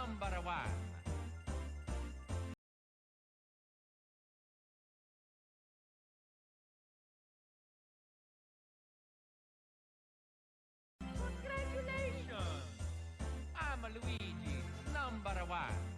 number one. Congratulations! I'm Luigi, number one.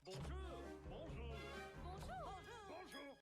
Bonjour, bonjour. Bonjour. Bonjour.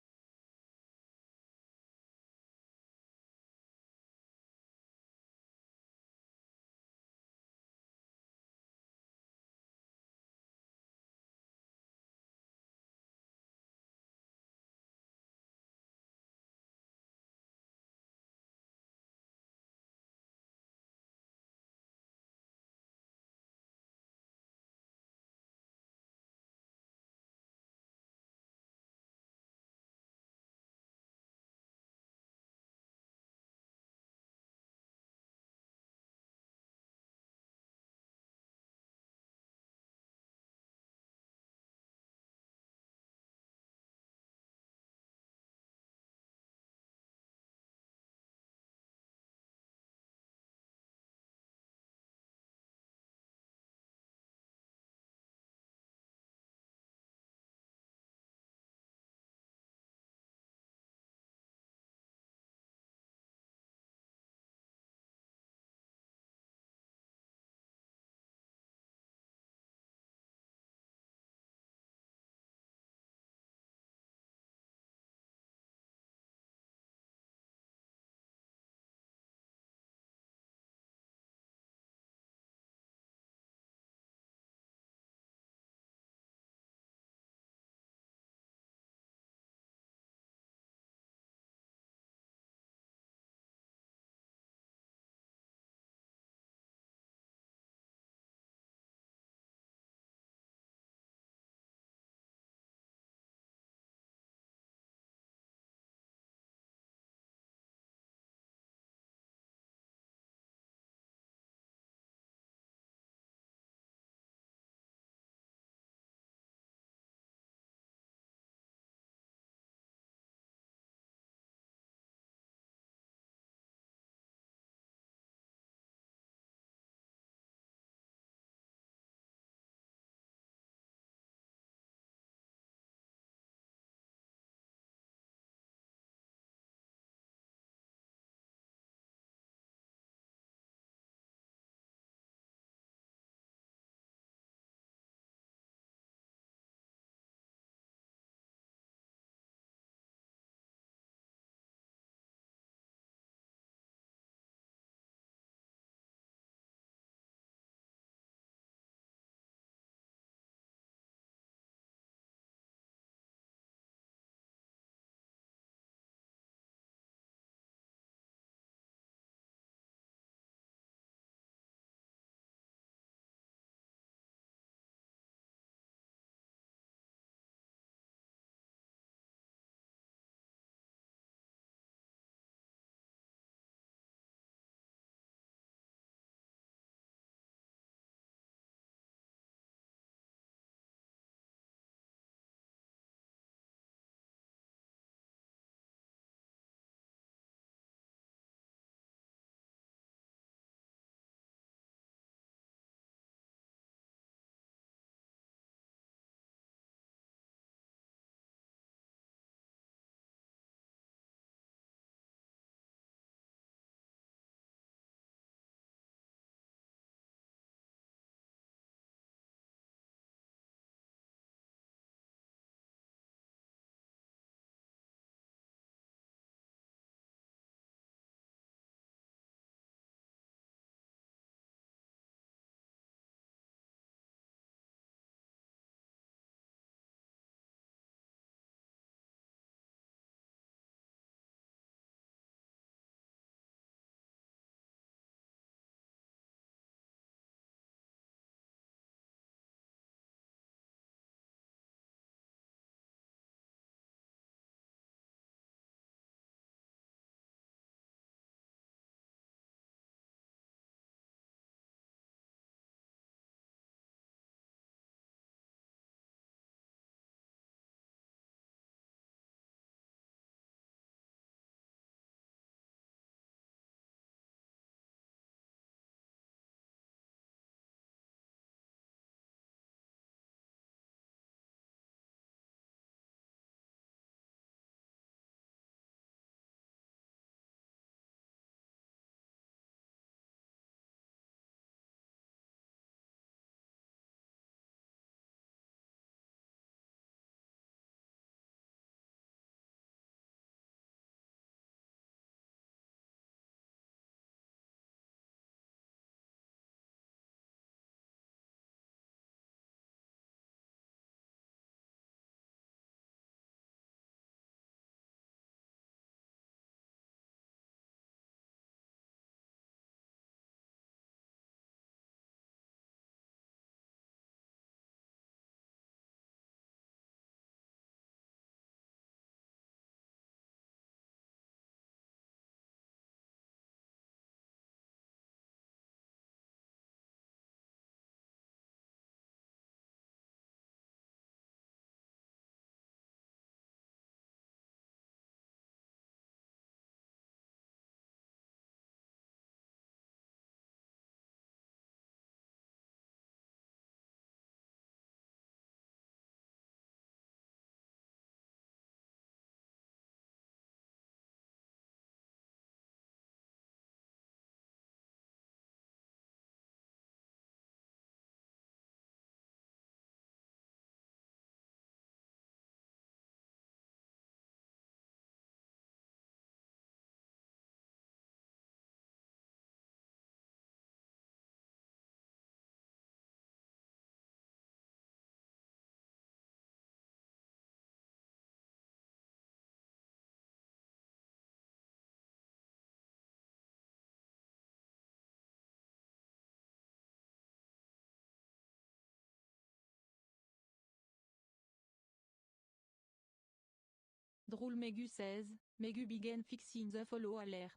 Drool Megu 16, Megu begin fixing the follow alert.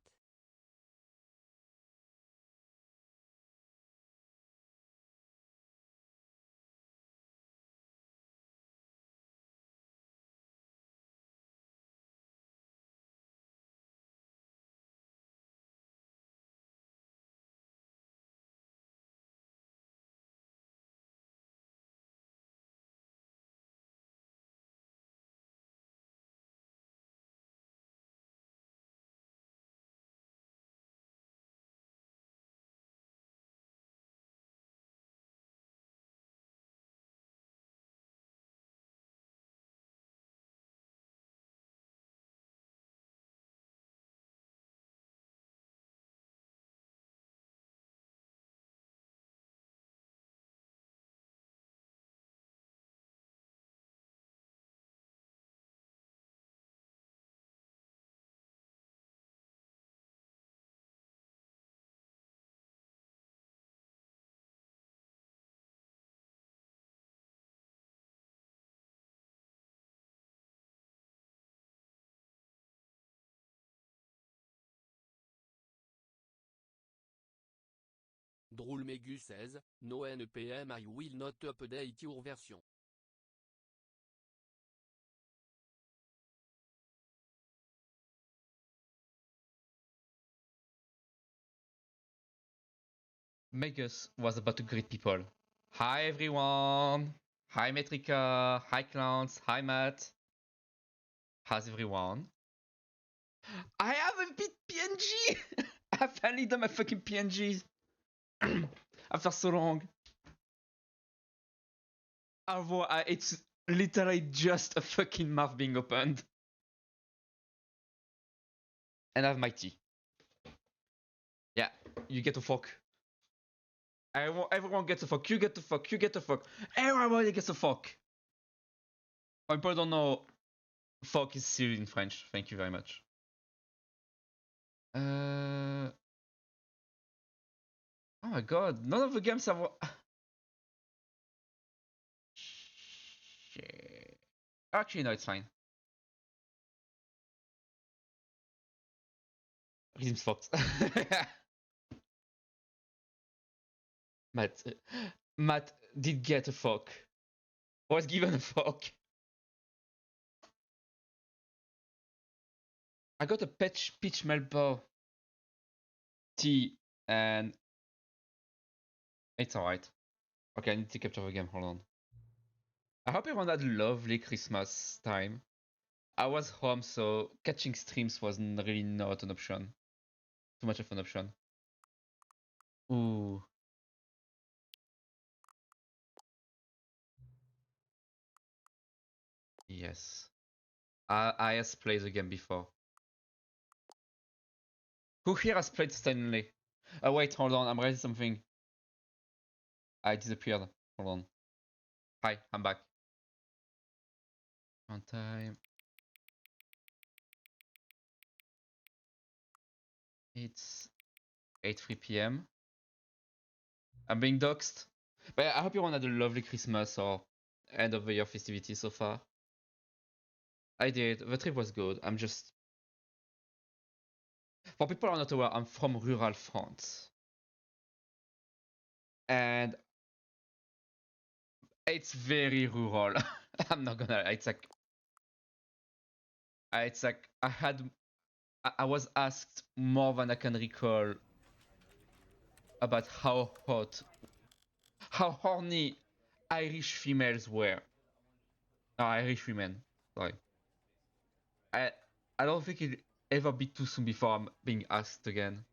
Drool Megu 16, no NPM I will not update your version. Megus was about to greet people. Hi everyone! Hi Metrica! Hi Clowns! Hi Matt! How's everyone? I haven't beat PNG! I finally done my fucking PNGs! After so long. Although it's literally just a fucking mouth being opened. And I have my tea. Yeah, you get to fuck. Everyone gets a fuck. You get to fuck. You get to fuck. Everybody gets a fuck. People don't know. Fuck is still in French. Thank you very much. Oh my god, none of the games have. Shit. Actually, no, it's fine. Rhythm's fucked. Matt did get a fuck. Was given a fuck. I got a peach melba tea and it's alright. Okay, I need to capture the game. Hold on. I hope everyone had a lovely Christmas time. I was home, so catching streams was really not an option. Too much of an option. Ooh. Yes. I has played the game before. Who here has played Stanley? Wait, hold on, I'm writing something. I disappeared. Hold on. Hi, I'm back. On time. It's 8:03 p.m. I'm being doxxed. But I hope everyone had a lovely Christmas or end of the year festivity so far. I did. The trip was good. I'm just. For people who are not aware, I'm from rural France. And it's very rural. I'm not gonna. It's like I was asked more than I can recall about how horny Irish females were. No, Irish women. Sorry. I I don't think it'll ever be too soon before I'm being asked again.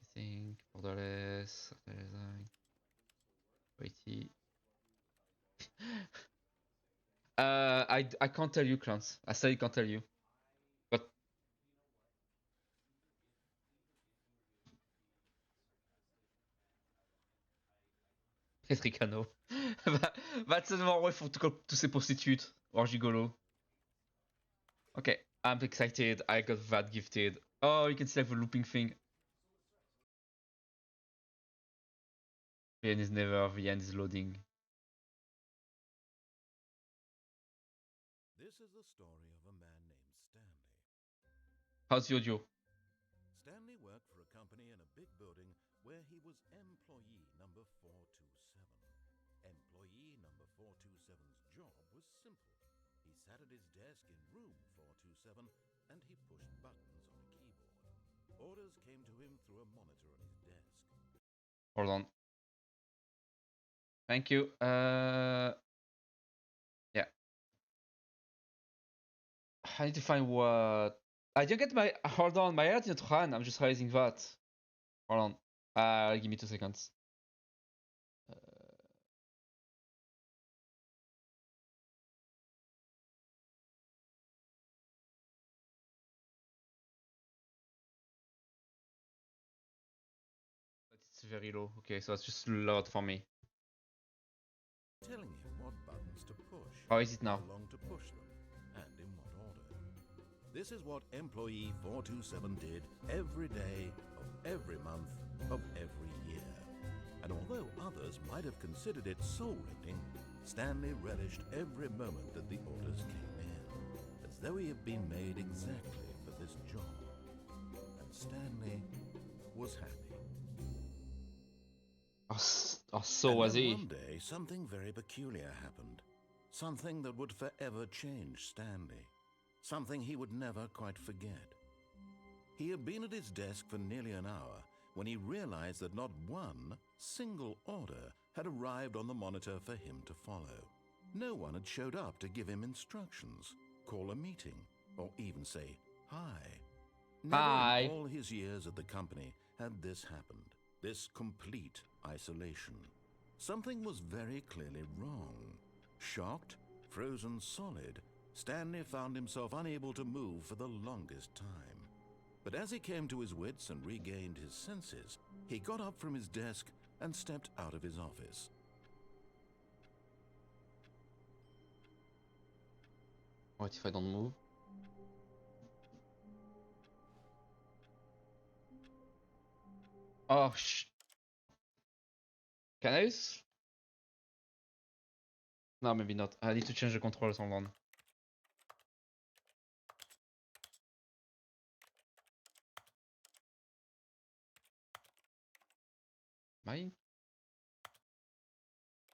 I think borderless, design, pretty. I can't tell you, Clans. I still can't tell you. But Ricano. That's the wrong way to call to say prostitute or gigolo. Okay, I'm excited. I got that gifted. Oh, you can see like the looping thing. The end is never. The end is loading. story of a man named Stanley. How's the audio? Stanley worked for a company in a big building where he was employee number 427. Employee number 427's job was simple. He sat at his desk in room 427 and he pushed buttons on a keyboard. Orders came to him through a monitor on his desk. Hold on. Thank you. Yeah. I need to find what... I didn't get my... Hold on, my head didn't run. I'm just realizing that. Hold on. Give me 2 seconds. It's very low. Okay, so it's just loud for me. Telling him what buttons to push. How is it now? How long to push them, and in what order. This is what employee 427 did every day of every month of every year. And although others might have considered it soul-rending, Stanley relished every moment that the orders came in, as though he had been made exactly for this job. And Stanley was happy. So was he. One day, something very peculiar happened. Something that would forever change Stanley. Something he would never quite forget. He had been at his desk for nearly an hour when he realized that not one single order had arrived on the monitor for him to follow. No one had showed up to give him instructions, call a meeting, or even say hi. Never in all his years at the company had this happened. This complete isolation. Something was very clearly wrong. Shocked, frozen solid, Stanley found himself unable to move for the longest time. But as he came to his wits and regained his senses, he got up from his desk and stepped out of his office. What if I don't move? Oh, Can I use? No, maybe not. I need to change the controls. Hold on. Mine?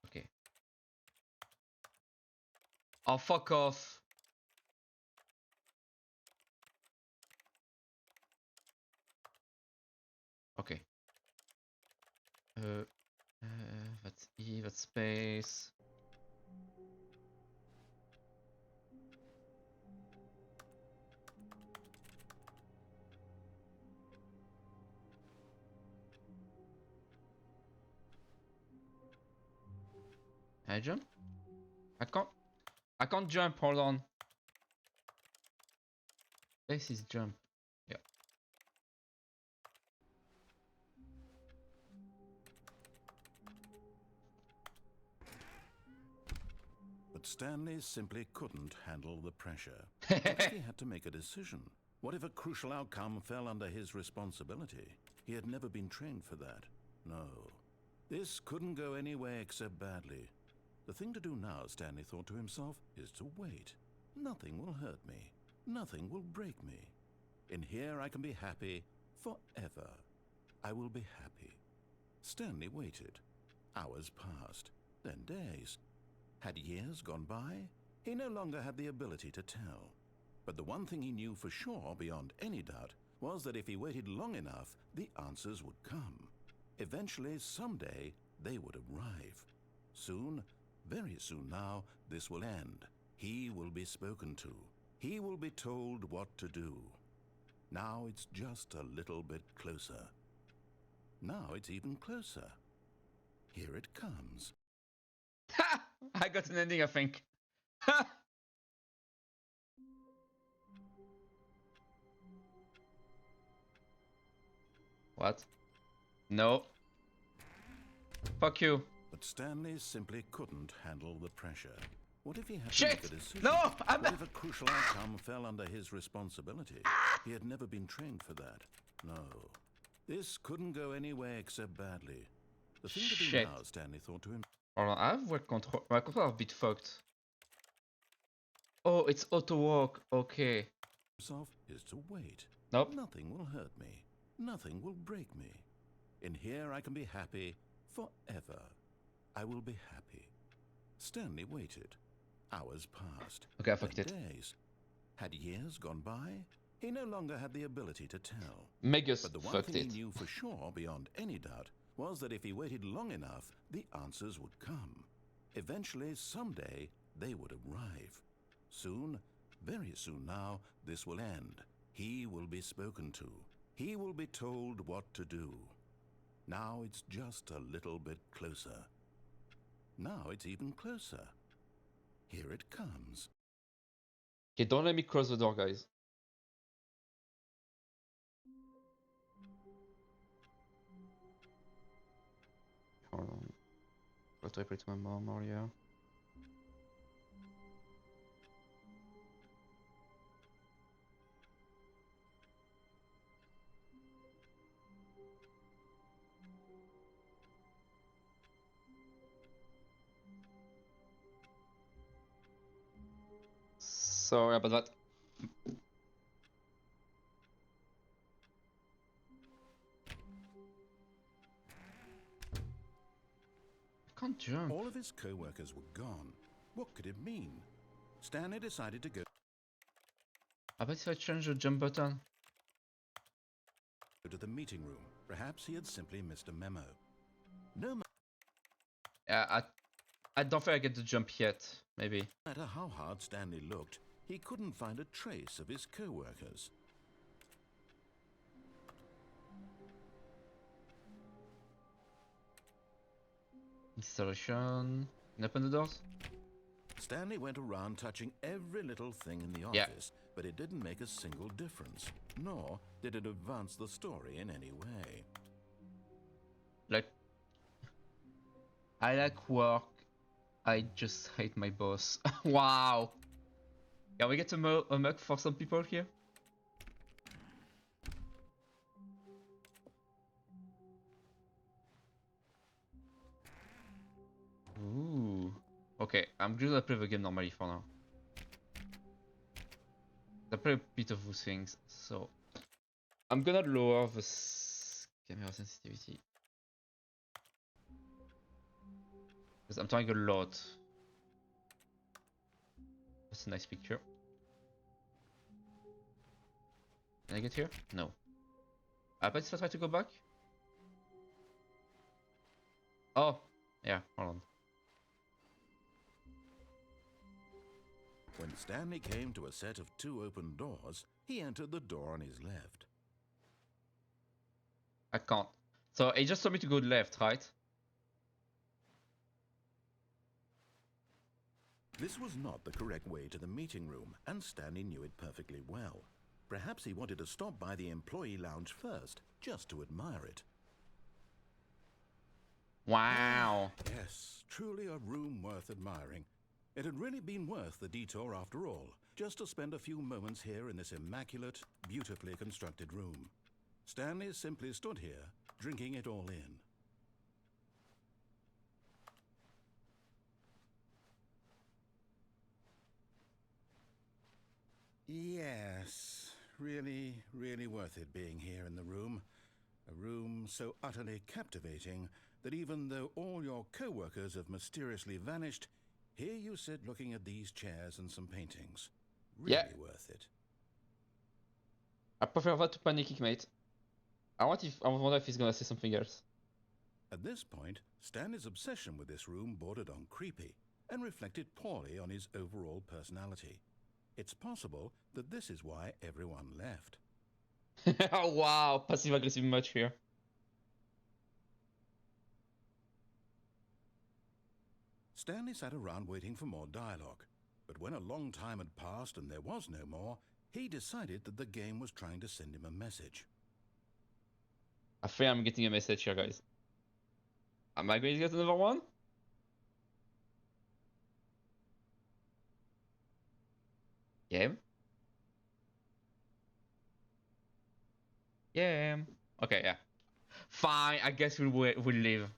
Okay. Oh, fuck off. Okay. That's E, that's space. Can I jump? I can't jump, hold on. This is jump. Yeah. But Stanley simply couldn't handle the pressure. Next, he had to make a decision. What if a crucial outcome fell under his responsibility? He had never been trained for that. No. This couldn't go any way except badly. The thing to do now, Stanley thought to himself, is to wait. Nothing will hurt me. Nothing will break me. In here I can be happy forever. I will be happy. Stanley waited. Hours passed, then days. Had years gone by? He no longer had the ability to tell. But the one thing he knew for sure, beyond any doubt, was that if he waited long enough, the answers would come. Eventually, someday, they would arrive. Soon, very soon now, this will end. He will be spoken to. He will be told what to do. Now it's just a little bit closer. Now it's even closer. Here it comes. Ha! I got an ending, I think. Ha! What? No. Fuck you. But Stanley simply couldn't handle the pressure. What if he had Shit! to make a decision? No! What if a crucial outcome fell under his responsibility? He had never been trained for that. No. This couldn't go any way except badly. The thing to do Shit. now, Stanley thought to him. Hold on, I have work control. My control are a bit fucked. Oh, it's auto walk. Okay. himself is to wait. Nope. Nothing will hurt me. Nothing will break me. In here I can be happy forever. I will be happy. Stanley waited. Hours passed. Okay, I fucked it. Days. Had years gone by? He no longer had the ability to tell. Megas But the one fucked thing it. he knew for sure, beyond any doubt, was that if he waited long enough, the answers would come. Eventually, someday, they would arrive. Soon, very soon now, this will end. He will be spoken to. He will be told what to do. Now it's just a little bit closer. Now it's even closer. Here it comes. Okay, don't let me cross the door, guys. Hold on. What do I play to my mom earlier? Sorry about that. I can't jump. All of his co-workers were gone. What could it mean? Stanley decided to go I bet if I change the jump button. to the meeting room. Perhaps he had simply missed a memo. No Yeah, I don't think I get the jump yet. Maybe. matter how hard Stanley looked, he couldn't find a trace of his co-workers. Installation. Can I open the doors? Stanley went around touching every little thing in the Yeah. office, but it didn't make a single difference, nor did it advance the story in any way. Like, I like work. I just hate my boss. Wow. Can we get a mug for some people here? Ooh. Okay, I'm just gonna play the game normally for now. I play a bit of those things, so I'm gonna lower the camera sensitivity. Because I'm trying a lot. That's a nice picture. Can I get here? No. I bet if I try to go back? Oh, yeah, hold on. When Stanley came to a set of 2 open doors, he entered the door on his left. I can't. So it just told me to go left, right? This was not the correct way to the meeting room, and Stanley knew it perfectly well. Perhaps he wanted to stop by the employee lounge first, just to admire it. Wow. Yes, truly a room worth admiring. It had really been worth the detour after all, just to spend a few moments here in this immaculate, beautifully constructed room. Stanley simply stood here, drinking it all in. Yes, really, really worth it being here in the room. A room so utterly captivating that even though all your co-workers have mysteriously vanished, here you sit looking at these chairs and some paintings. Really Yeah. worth it. I prefer that to panic, mate. I wonder if he's gonna say something else. At this point, Stanley's obsession with this room bordered on creepy and reflected poorly on his overall personality. It's possible that this is why everyone left. Oh, wow, passive aggressive much here. Stanley sat around waiting for more dialogue, but when a long time had passed and there was no more, he decided that the game was trying to send him a message. I think I'm getting a message here, guys. Am I going to get another one? Game? Game. Okay, yeah. Fine, I guess we'll leave.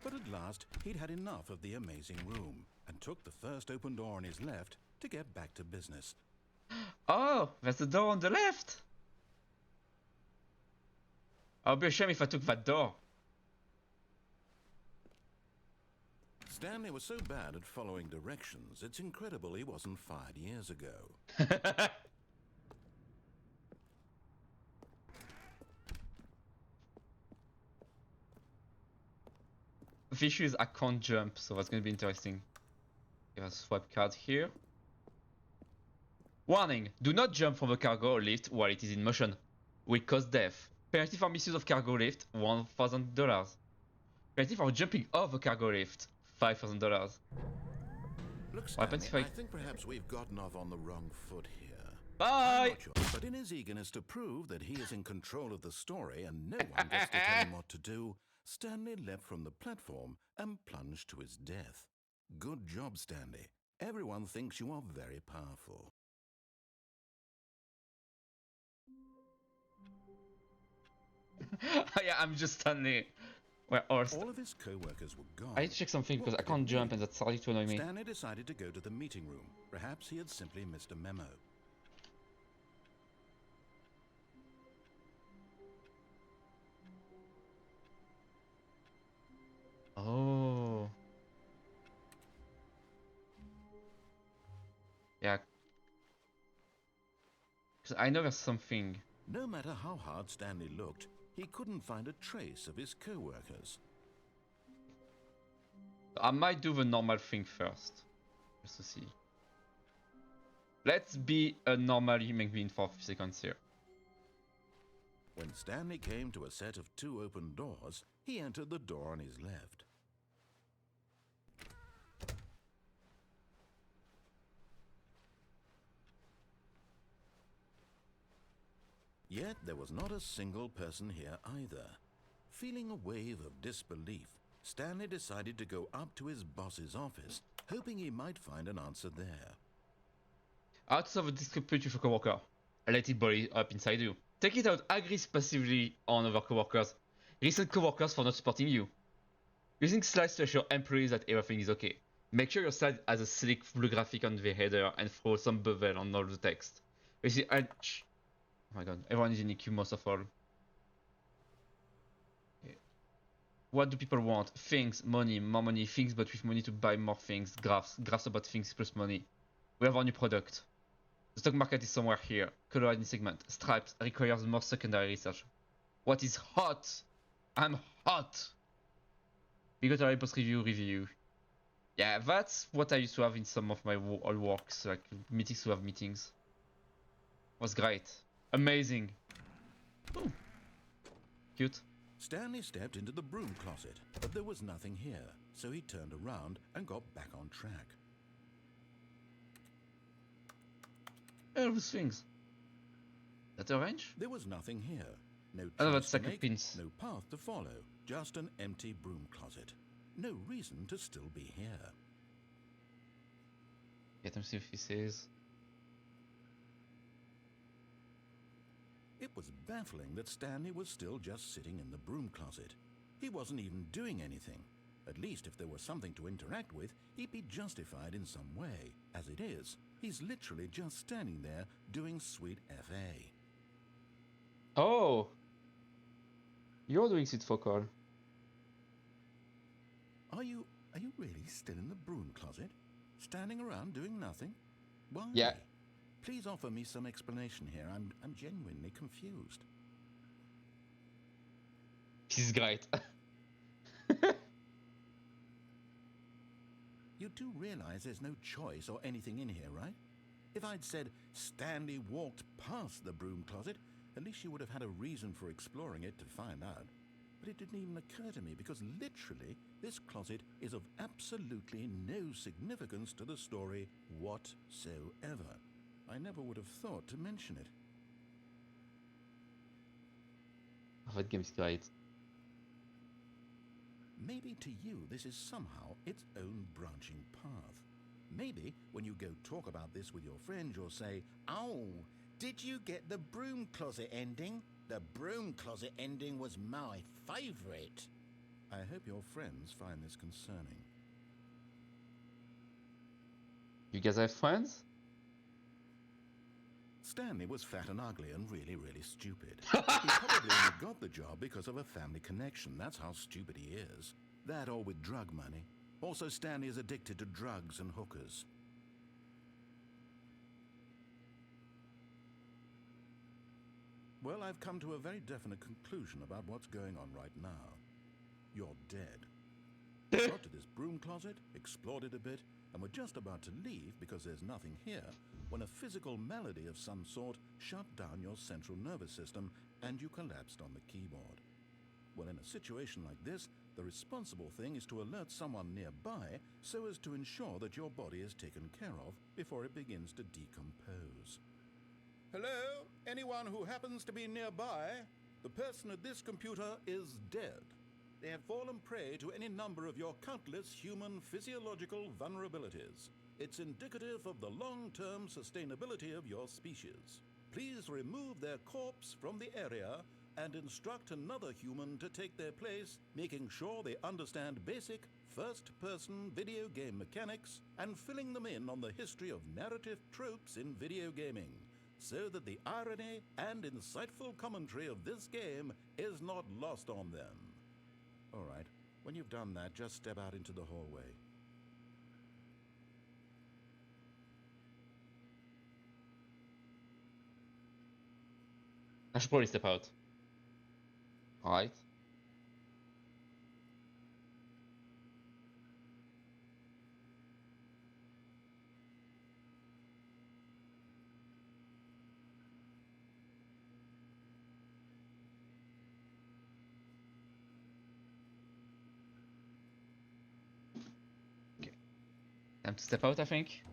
But at last, he'd had enough of the amazing room and took the first open door on his left to to get back to business. Oh, there's the door on the left. I'll be ashamed if I took that door. Stanley was so bad at following directions, it's incredible he wasn't fired years ago. The issue is I can't jump, so that's gonna be interesting. Give us a swipe card here. Warning! Do not jump from the cargo lift while it is in motion. Will cause death. Penalty for misuse of cargo lift, $1,000. Penalty for jumping off the cargo lift, $5,000. Look, What happens Stanley, if I think perhaps we've gotten off on the wrong foot here. I'm Bye! not sure, but in his eagerness to prove that he is in control of the story and no one gets to tell him what to do, Stanley leapt from the platform and plunged to his death. Good job, Stanley. Everyone thinks you are very powerful. Yeah, I'm just Stanley. Where else? All of his co-workers were gone. I need to check something because What I could it can't jump mean? and that's starting to annoy me. Stanley decided to go to the meeting room. Perhaps he had simply missed a memo. Oh. Yeah. Because I know there's something. No matter how hard Stanley looked, he couldn't find a trace of his co-workers. I might do the normal thing first. Just to see. Let's be a normal human being for a few seconds here. When Stanley came to a set of 2 open doors, he entered the door on his left. Yet there was not a single person here either. Feeling a wave of disbelief, Stanley decided to go up to his boss's office, hoping he might find an answer there. Out of a dispute with a coworker. Let it boil up inside you. Take it out aggressive passively on other coworkers. Resent coworkers for not supporting you. Using slides to assure employees that everything is okay. Make sure your slide has a slick blue graphic on the header and throw some bevel on all the text. You see, oh my god, everyone is in EQ most of all. Okay. What do people want? Things, money, more money, things but with money to buy more things, graphs about things plus money. We have our new product. The stock market is somewhere here. Color ID segment. Stripes requires more secondary research. What is hot? I'm hot! We got a post review. Yeah, that's what I used to have in some of my old works, like meetings to have meetings. Was great. Amazing. Ooh. Cute. Stanley stepped into the broom closet, but there was nothing here, so he turned around and got back on track. All those things. That orange? There was nothing here. No Oh, choice that's to like a make, pins. no path to follow, just an empty broom closet. No reason to still be here. Get him see if he says. It was baffling that Stanley was still just sitting in the broom closet. He wasn't even doing anything. At least if there was something to interact with, he'd be justified in some way. As it is, he's literally just standing there doing sweet FA. Oh! You're doing it for call. Are you really still in the broom closet? Standing around doing nothing? Why? Yeah. Please offer me some explanation here. I'm genuinely confused. This is great. You do realize there's no choice or anything in here, right? If I'd said Stanley walked past the broom closet, at least you would have had a reason for exploring it to find out. But it didn't even occur to me because literally this closet is of absolutely no significance to the story whatsoever. I never would have thought to mention it. That game is great. Maybe to you this is somehow its own branching path. Maybe when you go talk about this with your friend, you'll say, "Oh, did you get the broom closet ending? The broom closet ending was my favorite." I hope your friends find this concerning. You guys have friends? Stanley was fat and ugly and really, really stupid. He probably only got the job because of a family connection. That's how stupid he is. That or with drug money. Also, Stanley is addicted to drugs and hookers. Well, I've come to a very definite conclusion about what's going on right now. You're dead. Got to this broom closet, explored it a bit, and we're just about to leave because there's nothing here when a physical malady of some sort shut down your central nervous system and you collapsed on the keyboard. Well, in a situation like this, the responsible thing is to alert someone nearby so as to ensure that your body is taken care of before it begins to decompose. Hello? Anyone who happens to be nearby? The person at this computer is dead. They have fallen prey to any number of your countless human physiological vulnerabilities. It's indicative of the long-term sustainability of your species. Please remove their corpse from the area and instruct another human to take their place, making sure they understand basic first-person video game mechanics and filling them in on the history of narrative tropes in video gaming, so that the irony and insightful commentary of this game is not lost on them. All right, when you've done that, just step out into the hallway. I should probably step out. Alright. Okay. Time to step out, I think.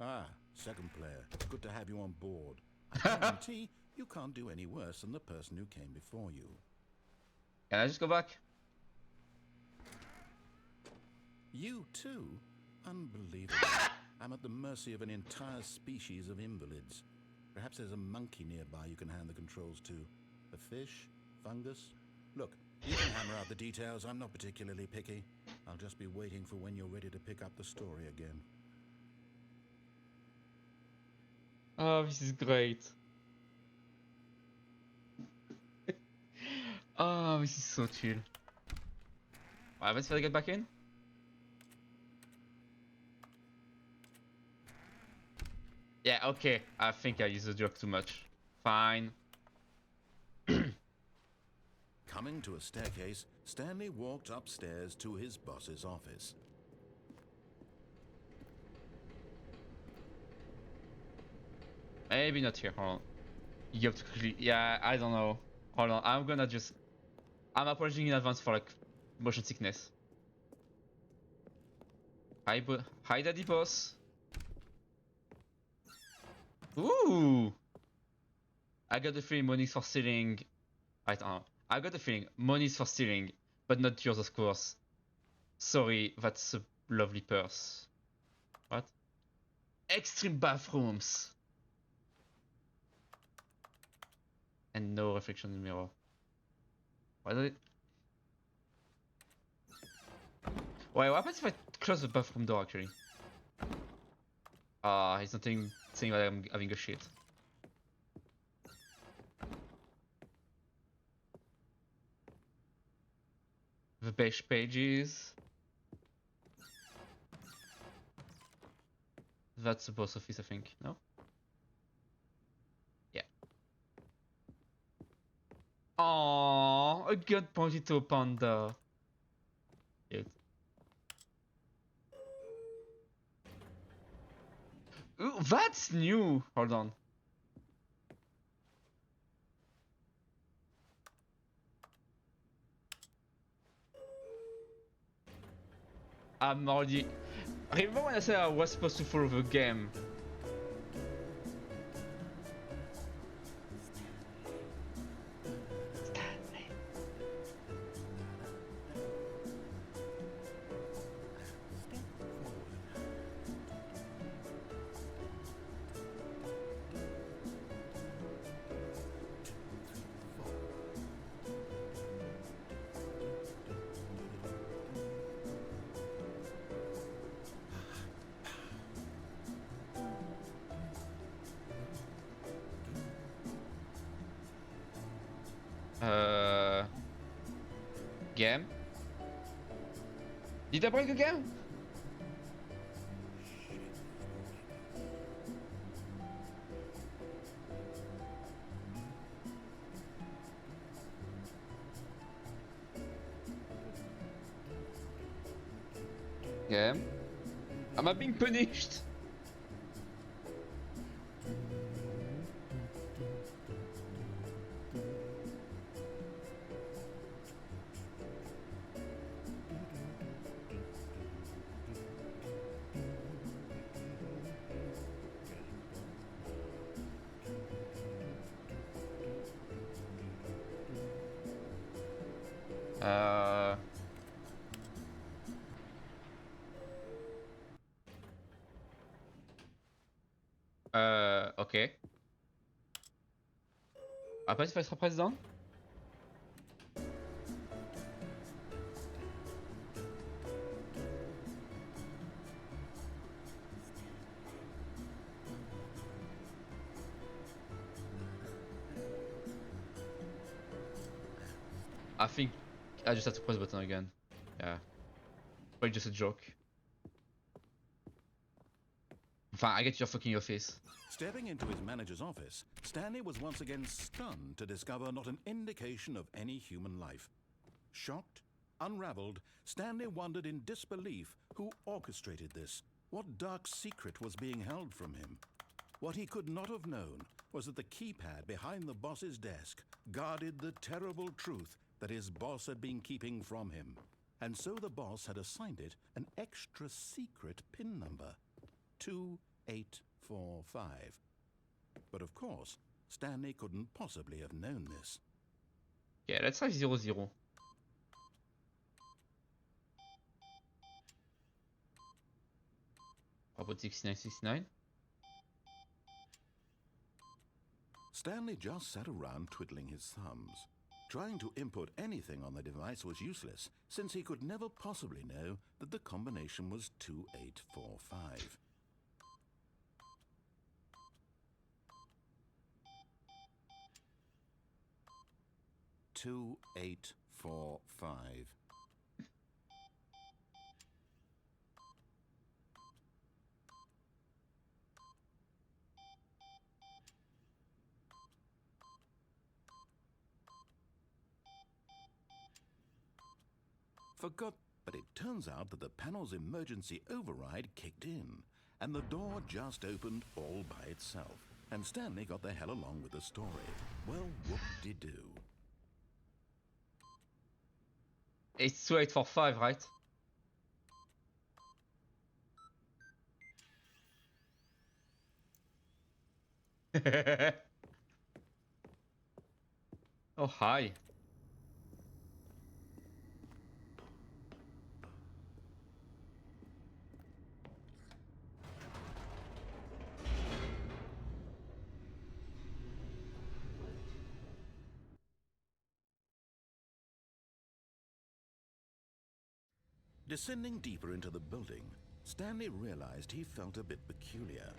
Ah, second player. Good to have you on board. I guarantee you can't do any worse than the person who came before you. Can I just go back? You too? Unbelievable. I'm at the mercy of an entire species of invalids. Perhaps there's a monkey nearby you can hand the controls to. A fish? Fungus? Look, you can hammer out the details. I'm not particularly picky. I'll just be waiting for when you're ready to pick up the story again. Oh, this is great. Oh, this is so chill. Alright, let's try to get back in. Yeah, okay. I think I used the drug too much. Fine. Coming to a staircase, Stanley walked upstairs to his boss's office. Maybe not here. Hold on. You have to quickly. Yeah, I don't know. Hold on. I'm gonna just. I'm apologizing in advance for like motion sickness. Hi, Daddy Boss. Ooh. I got the feeling money's for stealing. I don't know. I got the feeling money's for stealing, but not yours, of course. Sorry, that's a lovely purse. What? Extreme bathrooms. And no reflection in the mirror. Why did it? Wait, what happens if I close the bathroom door actually? Ah, he's not saying that I'm having a shit. The beige pages. That's the boss office, I think. No? Yeah. Aww, a good potato panda. Cute. Ooh, that's new. Hold on. I'm already. Remember when I said I was supposed to follow the game? Stanley. Game. Did I break the game? Game. Am I being punished? Ok. Après, tu passeras président? I think I just have to press the button again. Yeah. Probably just a joke. Fine, I get you're fucking your face. Stepping into his manager's office, Stanley was once again stunned to discover not an indication of any human life. Shocked, unraveled, Stanley wondered in disbelief who orchestrated this. What dark secret was being held from him? What he could not have known was that the keypad behind the boss's desk guarded the terrible truth that his boss had been keeping from him. And so the boss had assigned it an extra secret PIN number. 2845. But of course, Stanley couldn't possibly have known this. Yeah, let's try 00. How about 6969? Stanley just sat around twiddling his thumbs. Trying to input anything on the device was useless, since he could never possibly know that the combination was 2845. Two, 8, 4, 5. Forgot, but it turns out that the panel's emergency override kicked in, and the door just opened all by itself, and Stanley got the hell along with the story. Well, whoop-de-doo. It's 2845, right? Oh, hi. Descending deeper into the building, Stanley realized he felt a bit peculiar.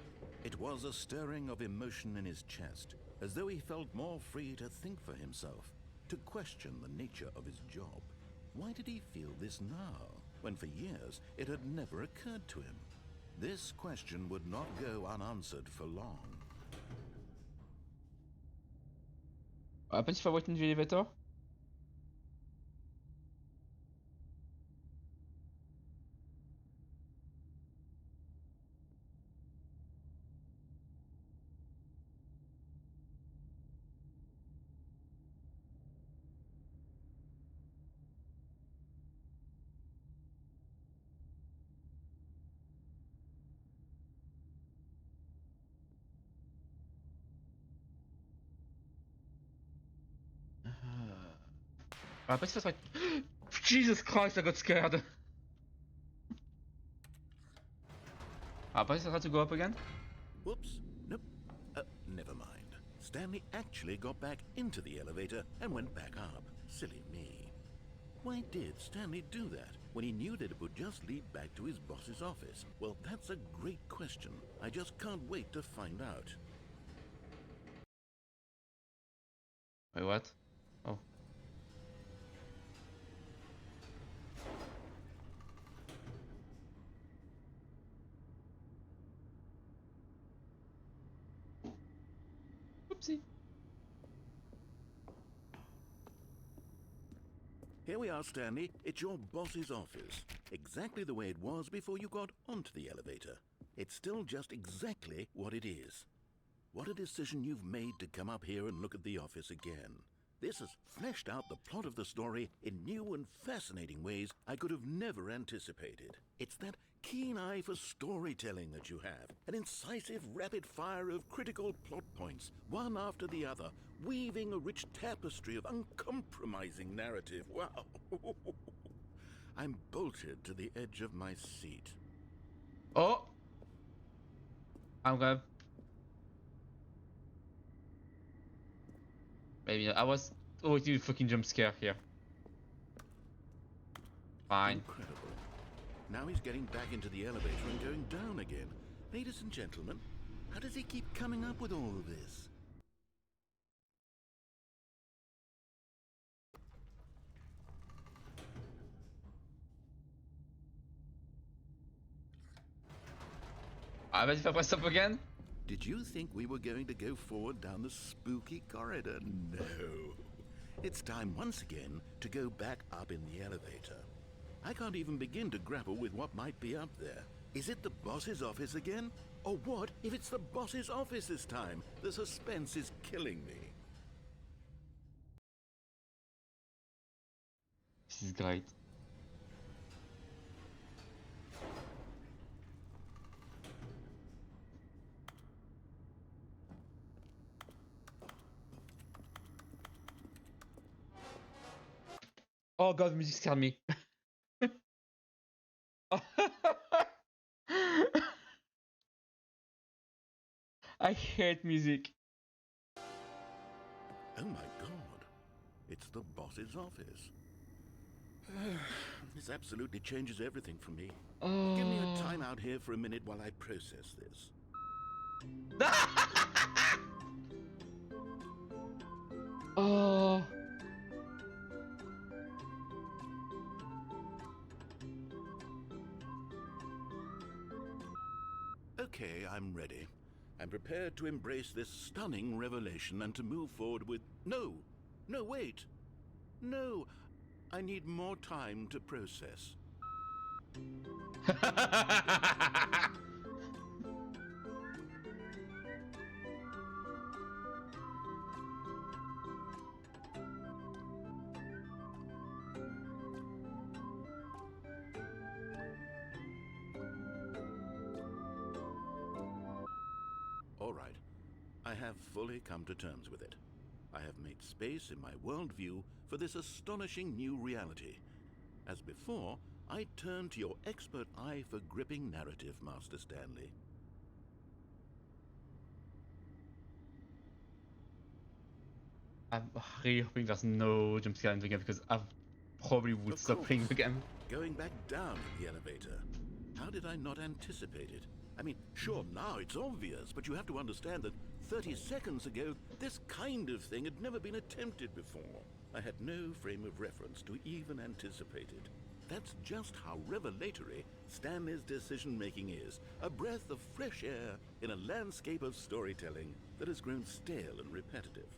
It was a stirring of emotion in his chest, as though he felt more free to think for himself, to question the nature of his job. Why did he feel this now, when for years it had never occurred to him? This question would not go unanswered for long. What happens if I wait in the elevator? What happens if I... Jesus Christ, I got scared. What happens if I try to go up again? Whoops, nope, never mind. Stanley actually got back into the elevator and went back up. Silly me. Why did Stanley do that when he knew that it would just lead back to his boss's office? Well, that's a great question. I just can't wait to find out. Wait, what? Oh. Oopsie. Here we are, Stanley. It's your boss's office. Exactly the way it was before you got onto the elevator. It's still just exactly what it is. What a decision you've made to come up here and look at the office again. This has fleshed out the plot of the story in new and fascinating ways I could have never anticipated. It's that keen eye for storytelling that you have, an incisive rapid fire of critical plot points, one after the other, weaving a rich tapestry of uncompromising narrative. Wow! I'm bolted to the edge of my seat. Oh! I'm gonna... Maybe I was... Oh, you fucking jump scare here. Fine. Incredible. Now he's getting back into the elevator and going down again. Ladies and gentlemen, how does he keep coming up with all of this? I bet if I press up again. Did you think we were going to go forward down the spooky corridor? No. It's time once again to go back up in the elevator. I can't even begin to grapple with what might be up there. Is it the boss's office again? Or what if it's the boss's office this time? The suspense is killing me. This is great. Oh god, music scared me. I hate music. Oh my god. It's the boss's office. This absolutely changes everything for me. Oh. Give me a time out here for a minute while I process this. Oh. Okay, I'm ready. I'm prepared to embrace this stunning revelation and to move forward with... No! No, wait! No! I need more time to process. All right. I have fully come to terms with it. I have made space in my worldview for this astonishing new reality. As before, I turn to your expert eye for gripping narrative, Master Stanley. I'm really hoping there's no jump scare in the game because I probably would Of stop course. playing the game. Going back down in the elevator. How did I not anticipate it? I mean, sure, now it's obvious, but you have to understand that 30 seconds ago, this kind of thing had never been attempted before. I had no frame of reference to even anticipate it. That's just how revelatory Stanley's decision-making is. A breath of fresh air in a landscape of storytelling that has grown stale and repetitive.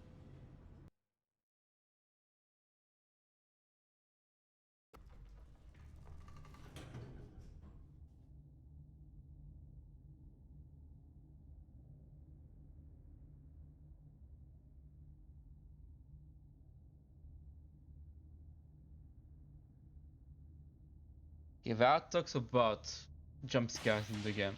Okay, there are talks about jump scares in the game.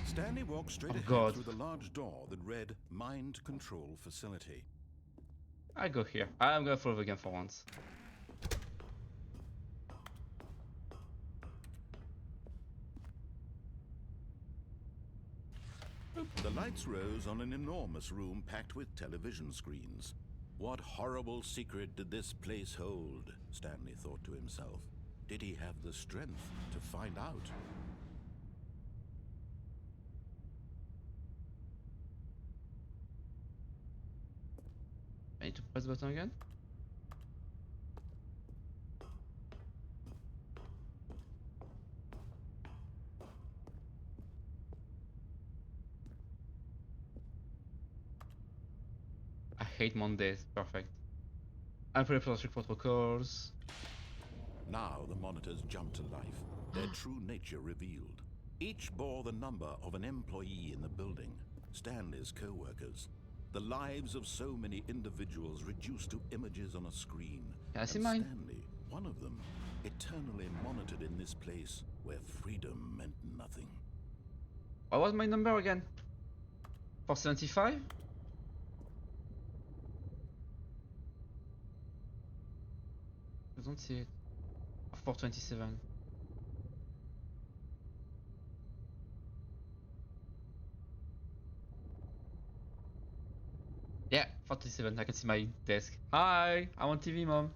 Stanley walked straight ahead God. through the large door that read Mind Control Facility. I go here. I'm gonna follow the game for once. The lights rose on an enormous room packed with television screens. What horrible secret did this place hold? Stanley thought to himself. Did he have the strength to find out? I need to press the button again. hate Mondays. Perfect. Unpredictable protocols. Now the monitors jumped to life, their true nature revealed. Each bore the number of an employee in the building, Stanley's co-workers. The lives of so many individuals reduced to images on a screen. Can I see and mine? Stanley, one of them, eternally monitored in this place where freedom meant nothing. What was my number again? 475? I don't see it. 427. Yeah, 427. I can see my desk. Hi, I'm on TV, mom.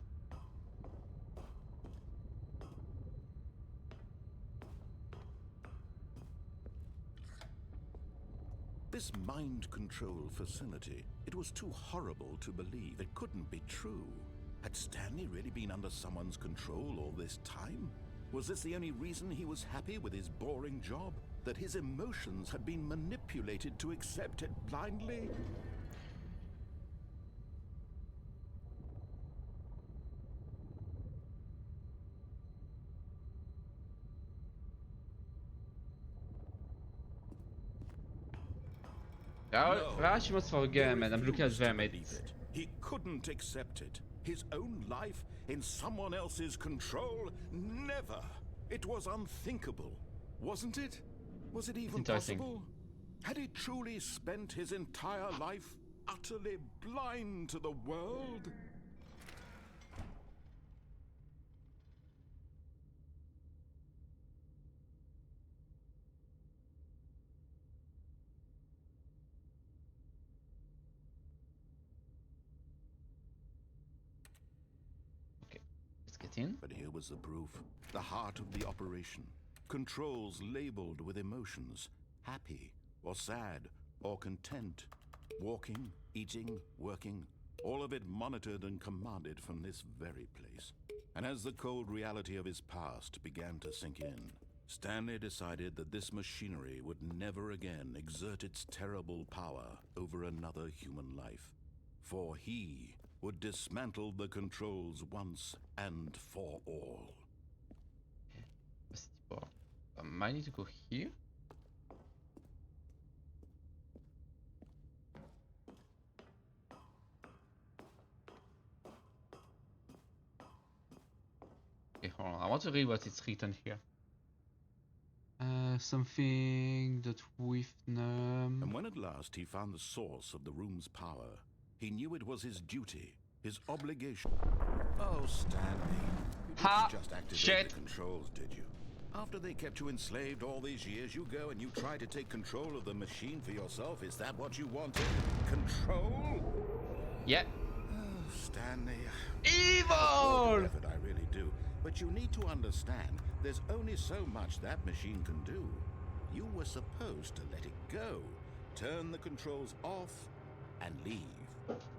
This mind control facility, it was too horrible to believe. It couldn't be true. Had Stanley really been under someone's control all this time? Was this the only reason he was happy with his boring job? That his emotions had been manipulated to accept it blindly? Rush must forget, man. I'm looking at them. He couldn't accept it. His own life in someone else's control? Never. It was unthinkable. Wasn't it? Was it even possible? Had he truly spent his entire life utterly blind to the world? But here was the proof. The heart of the operation. Controls labeled with emotions. Happy, or sad, or content. Walking, eating, working. All of it monitored and commanded from this very place. And as the cold reality of his past began to sink in, Stanley decided that this machinery would never again exert its terrible power over another human life. For he would dismantle the controls once and for all. I might need to go here. Okay, hold on. I want to read what it's written here. Something that with And when at last he found the source of the room's power, he knew it was his duty, his obligation. Oh, Stanley, you didn't just activate the controls, did you? After they kept you enslaved all these years, you go and you try to take control of the machine for yourself. Is that what you wanted? Control? Yeah. Oh, Stanley. Evil! I really do. But you need to understand, there's only so much that machine can do. You were supposed to let it go, turn the controls off, and leave.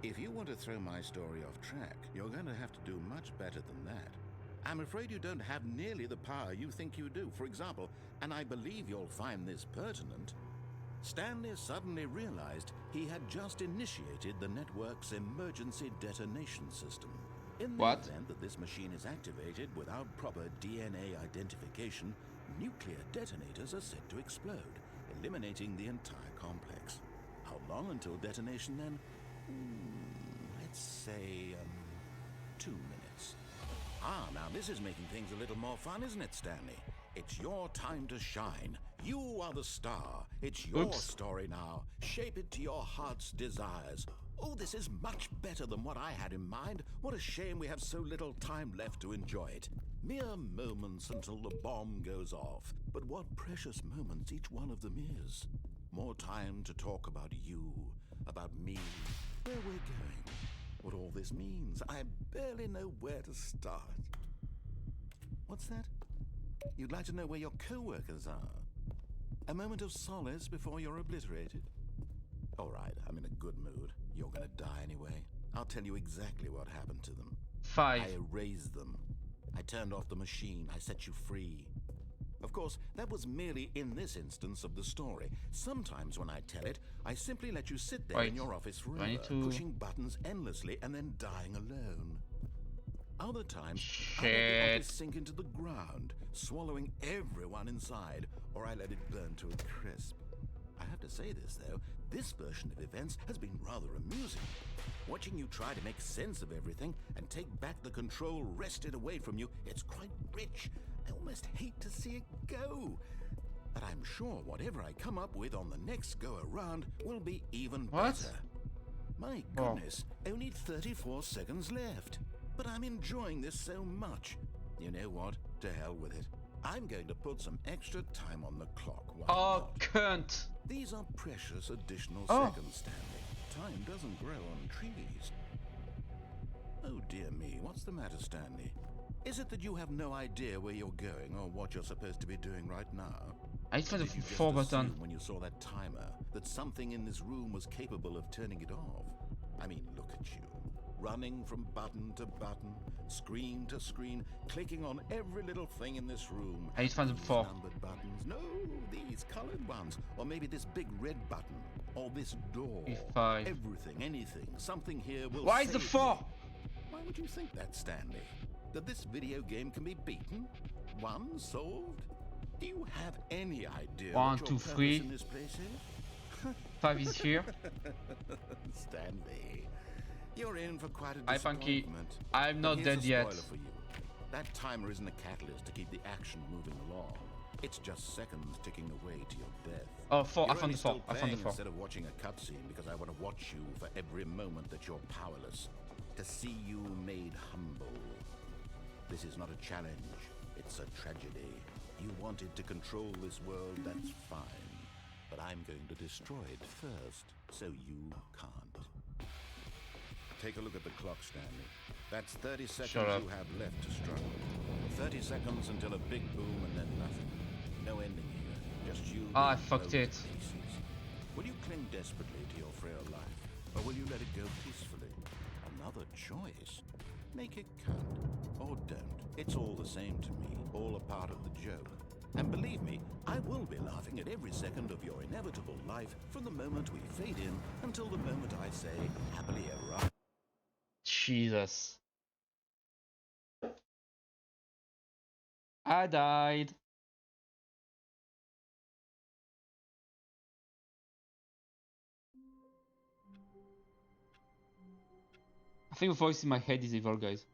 If you want to throw my story off track, you're going to have to do much better than that. I'm afraid you don't have nearly the power you think you do. For example, and I believe you'll find this pertinent, Stanley suddenly realized he had just initiated the network's emergency detonation system. In the event that this machine is activated without proper DNA identification, nuclear detonators are set to explode, eliminating the entire complex. How long until detonation then? Let's say, 2 minutes. Ah, now this is making things a little more fun, isn't it, Stanley? It's your time to shine. You are the star. It's your story now. Shape it to your heart's desires. Oh, this is much better than what I had in mind. What a shame we have so little time left to enjoy it. Mere moments until the bomb goes off. But what precious moments each one of them is. More time to talk about you, about me, where we're going, what all this means. I barely know where to start. What's that? You'd like to know where your co-workers are? A moment of solace before you're obliterated? All right, I'm in a good mood. You're gonna die anyway. I'll tell you exactly what happened to them. 5. I erased them. I turned off the machine. I set you free. Of course, that was merely in this instance of the story. Sometimes when I tell it, I simply let you sit there in Wait, your office I forever, need to- pushing buttons endlessly and then dying alone. Other times, I let the Shit. office sink into the ground, swallowing everyone inside, or I let it burn to a crisp. I have to say this, though, this version of events has been rather amusing. Watching you try to make sense of everything and take back the control wrested away from you, it's quite rich. I almost hate to see it go. But I'm sure whatever I come up with on the next go-around will be even What? better. My Oh. goodness, only 34 seconds left. But I'm enjoying this so much. You know what? To hell with it. I'm going to put some extra time on the clock. Why Oh, not? cunt! These are precious additional Oh. seconds, Stanley. Time doesn't grow on trees. Oh dear me, what's the matter, Stanley? Is it that you have no idea where you're going or what you're supposed to be doing right now? I need to find Did the you just 4 button. assume when you saw that timer that something in this room was capable of turning it off? I mean, look at you. Running from button to button, screen to screen, clicking on every little thing in this room. I need to find the These 4. numbered buttons. No, these colored ones. Or maybe this big red button. Or this door. P5. Everything, anything. Something here will Why is the save 4? me. Why would you think that, Stanley? That this video game can be beaten? Won? Solved? Do you have any idea 1, what your 2, purpose 3. in this place is? 5 is here. Stanley, you're in for quite a Hi, Funky. disappointment. I'm But not here's a dead yet. spoiler for you. That timer isn't a catalyst to keep the action moving along. It's just seconds ticking away to your death. Oh, 4. I You're found only the 4. still I found the playing 4. instead of watching a cutscene because I want to watch you for every moment that you're powerless. To see you made humble. This is not a challenge. It's a tragedy. You wanted to control this world, that's fine. But I'm going to destroy it first, so you can't. Take a look at the clock, Stanley. That's 30 Shut seconds up. you have left to struggle. 30 seconds until a big boom and then nothing. No ending here. Just you. Ah, I being fucked blown to it. pieces. Will you cling desperately to your frail life, or will you let it go peacefully? Another choice. Make it count, or don't. It's all the same to me, all a part of the joke. And believe me, I will be laughing at every second of your inevitable life from the moment we fade in until the moment I say, happily ever after. Jesus. I died. I think the voice in my head is evil, guys.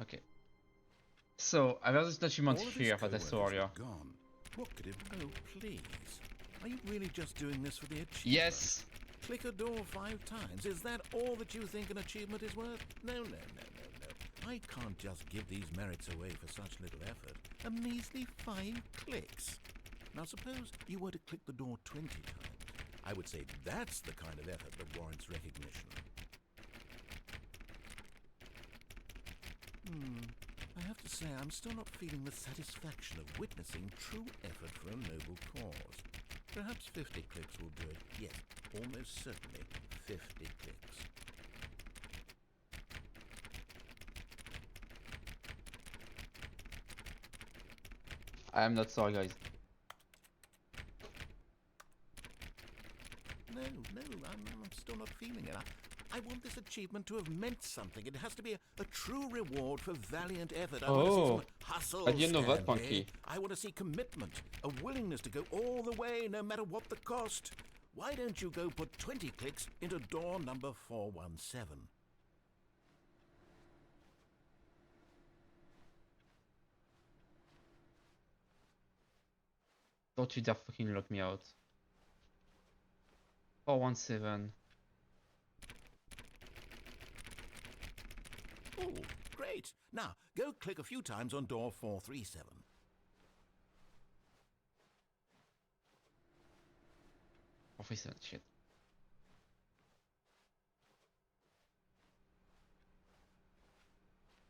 Okay. So, I got this achievement All of his here that I saw co-workers earlier. were gone. What could it? Oh, please. Are you really just doing this for the achievement? Yes! Click a door 5 times. Is that all that you think an achievement is worth? No, no, no, no, no. I can't just give these merits away for such little effort. A measly 5 clicks. Now suppose you were to click the door 20 times. I would say that's the kind of effort that warrants recognition. I have to say, I'm still not feeling the satisfaction of witnessing true effort for a noble cause. Perhaps 50 clicks will do it. Yes, almost certainly 50 clicks. I am not sorry, guys. No, I'm still not feeling it. I want this achievement to have meant something. It has to be a true reward for valiant effort. I want to see Oh, some hustle. I didn't know that, Stanley. Monkey. I want to see commitment, a willingness to go all the way, no matter what the cost. Why don't you go put 20 clicks into door number 417? Don't you dare fucking lock me out. 417. Oh, great. Now, go click a few times on door 437. Officer, shit.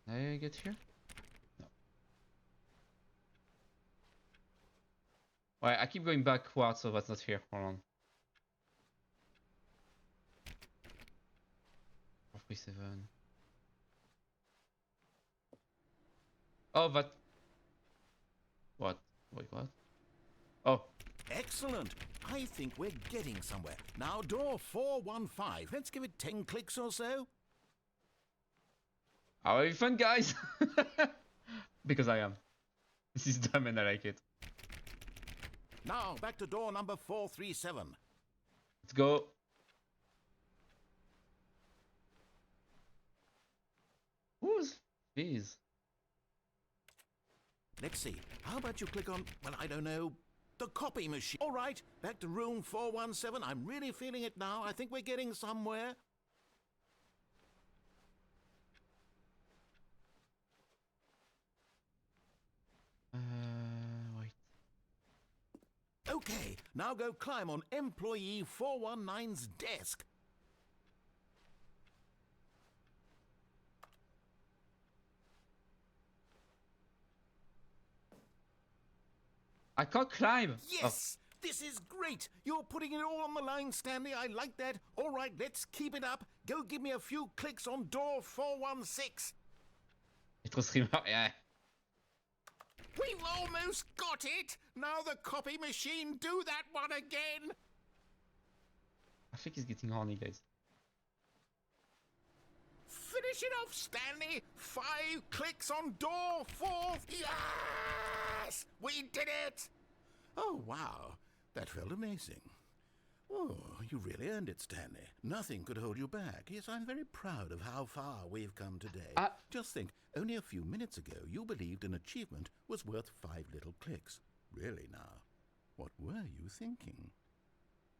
Can I get here? No. Alright, I keep going backwards, so that's not here. Hold on. 437. Oh, that. What? Wait, what? Oh. Excellent. I think we're getting somewhere. Now, door 415. Let's give it 10 clicks or so. Are you fun, guys? Because I am. This is dumb and I like it. Now, back to door number 437. Let's go. Who's these? Let's see. How about you click on, well, I don't know, the copy machine. All right, back to room 417. I'm really feeling it now. I think we're getting somewhere. Wait. Okay, now go climb on employee 419's desk. I can't climb. Yes! This is great! You're putting it all on the line, Stanley. I like that. All right, let's keep it up. Go give me a few clicks on door 416. It's trop streamer. Yeah. We've almost got it! Now the copy machine, do that one again! I think he's getting horny, guys. Finish it off, Stanley! 5 clicks on door 4. Yes! We did it! Oh, wow. That felt amazing. Oh, you really earned it, Stanley. Nothing could hold you back. Yes, I'm very proud of how far we've come today. Just think, only a few minutes ago, you believed an achievement was worth 5 little clicks. Really now, what were you thinking?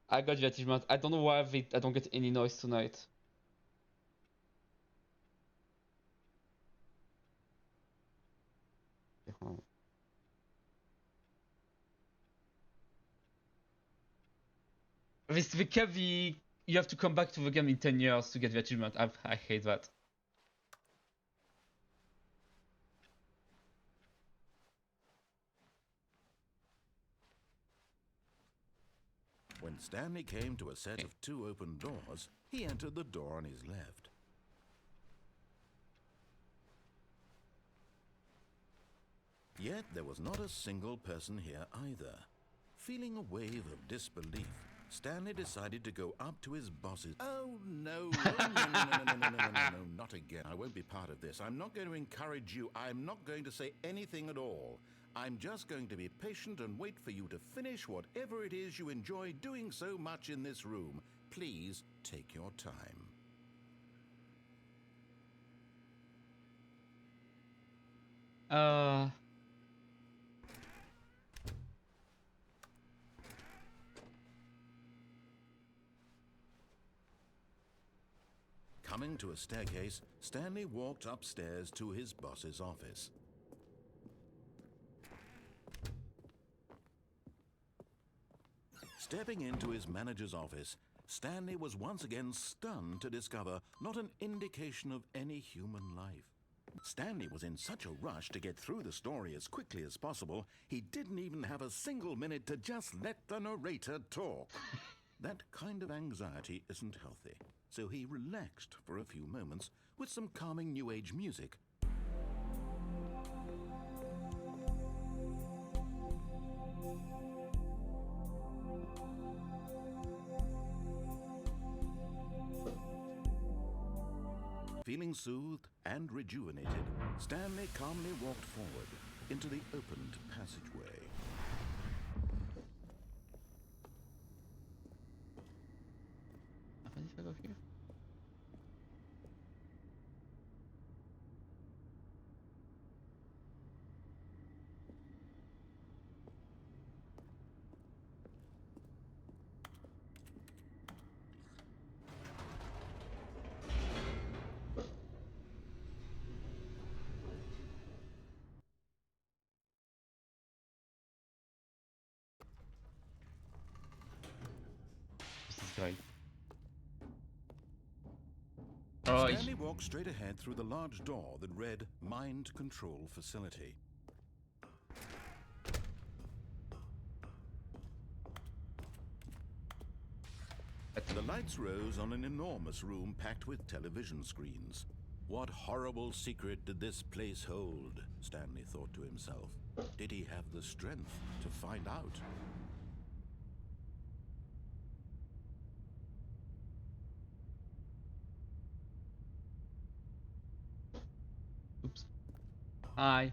I got the achievement. I don't know why I don't get any noise tonight. This you have to come back to the game in 10 years to get the achievement. I hate that. When Stanley came to a set of 2 open doors, he entered the door on his left. Yet there was not a single person here either. Feeling a wave of disbelief, Stanley decided to go up to his bosses. Oh, no. No, not again. I won't be part of this. I'm not going to encourage you. I'm not going to say anything at all. I'm just going to be patient and wait for you to finish whatever it is you enjoy doing so much in this room. Please take your time. Coming to a staircase, Stanley walked upstairs to his boss's office. Stepping into his manager's office, Stanley was once again stunned to discover not an indication of any human life. Stanley was in such a rush to get through the story as quickly as possible, he didn't even have a single minute to just let the narrator talk. That kind of anxiety isn't healthy, so he relaxed for a few moments with some calming New Age music. Feeling soothed and rejuvenated, Stanley calmly walked forward into the opened passageway. If I go here? This is great. Oh, Stanley walked straight ahead through the large door that read Mind Control Facility. The lights rose on an enormous room packed with television screens. What horrible secret did this place hold? Stanley thought to himself. Did he have the strength to find out? Oops. Hi.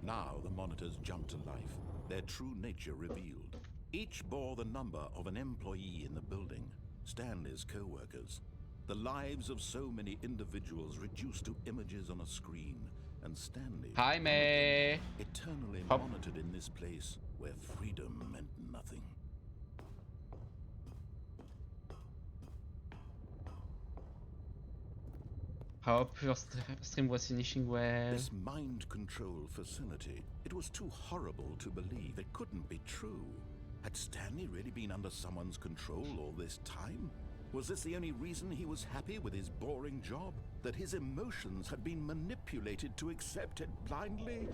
Now the monitors jumped to life, their true nature revealed. Each bore the number of an employee in the building, Stanley's co-workers. The lives of so many individuals reduced to images on a screen, and Stanley, Hi, May. eternally Hop. monitored in this place where freedom meant nothing. Hope your stream was finishing well. This mind control facility, it was too horrible to believe. It couldn't be true. Had Stanley really been under someone's control all this time? Was this the only reason he was happy with his boring job? That his emotions had been manipulated to accept it blindly?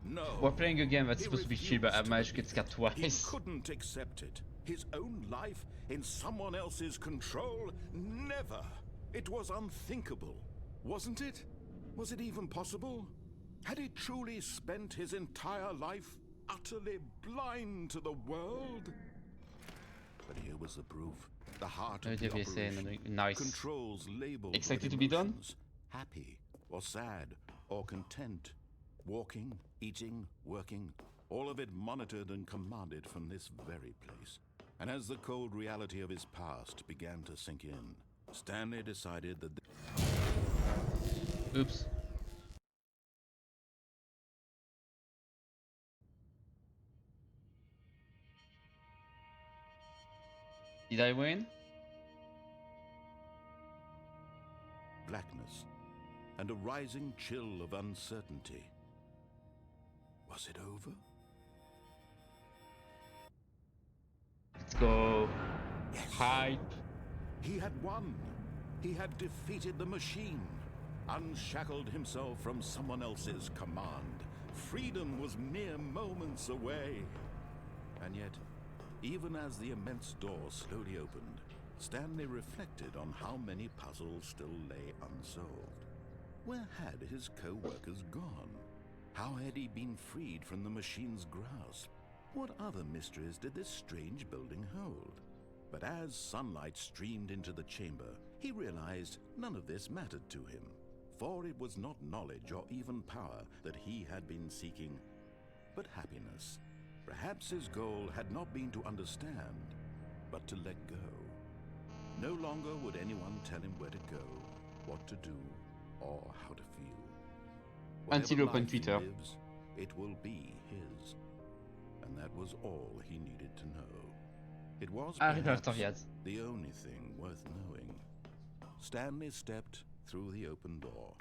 No. We're playing a game that's He supposed to be chill, but I refused to managed to get believe scared it. twice. He couldn't accept it. His own life in someone else's control? Never. It was unthinkable, wasn't it? Was it even possible? Had he truly spent his entire life utterly blind to the world? But here was the proof. The heart of the operation. Nice. Controls labeled Excited with to be done? emotions, happy or sad or content. Walking, eating, working, all of it monitored and commanded from this very place. And as the cold reality of his past began to sink in, Stanley decided that... Oops. Did I win? blackness and a rising chill of uncertainty. Was it over? Let's go. Yes. Hype. He had won. He had defeated the machine, unshackled himself from someone else's command. Freedom was mere moments away. And yet, even as the immense door slowly opened, Stanley reflected on how many puzzles still lay unsolved. Where had his co-workers gone? How had he been freed from the machine's grasp? What other mysteries did this strange building hold? But as sunlight streamed into the chamber, he realized none of this mattered to him. For it was not knowledge or even power that he had been seeking, but happiness. Perhaps his goal had not been to understand, but to let go. No longer would anyone tell him where to go, what to do, or how to feel. Until Whatever open life he Twitter. lives, it will be his. And that was all he needed to know. It was Arrive perhaps after Viaz. the only thing worth knowing. Stanley stepped through the open door.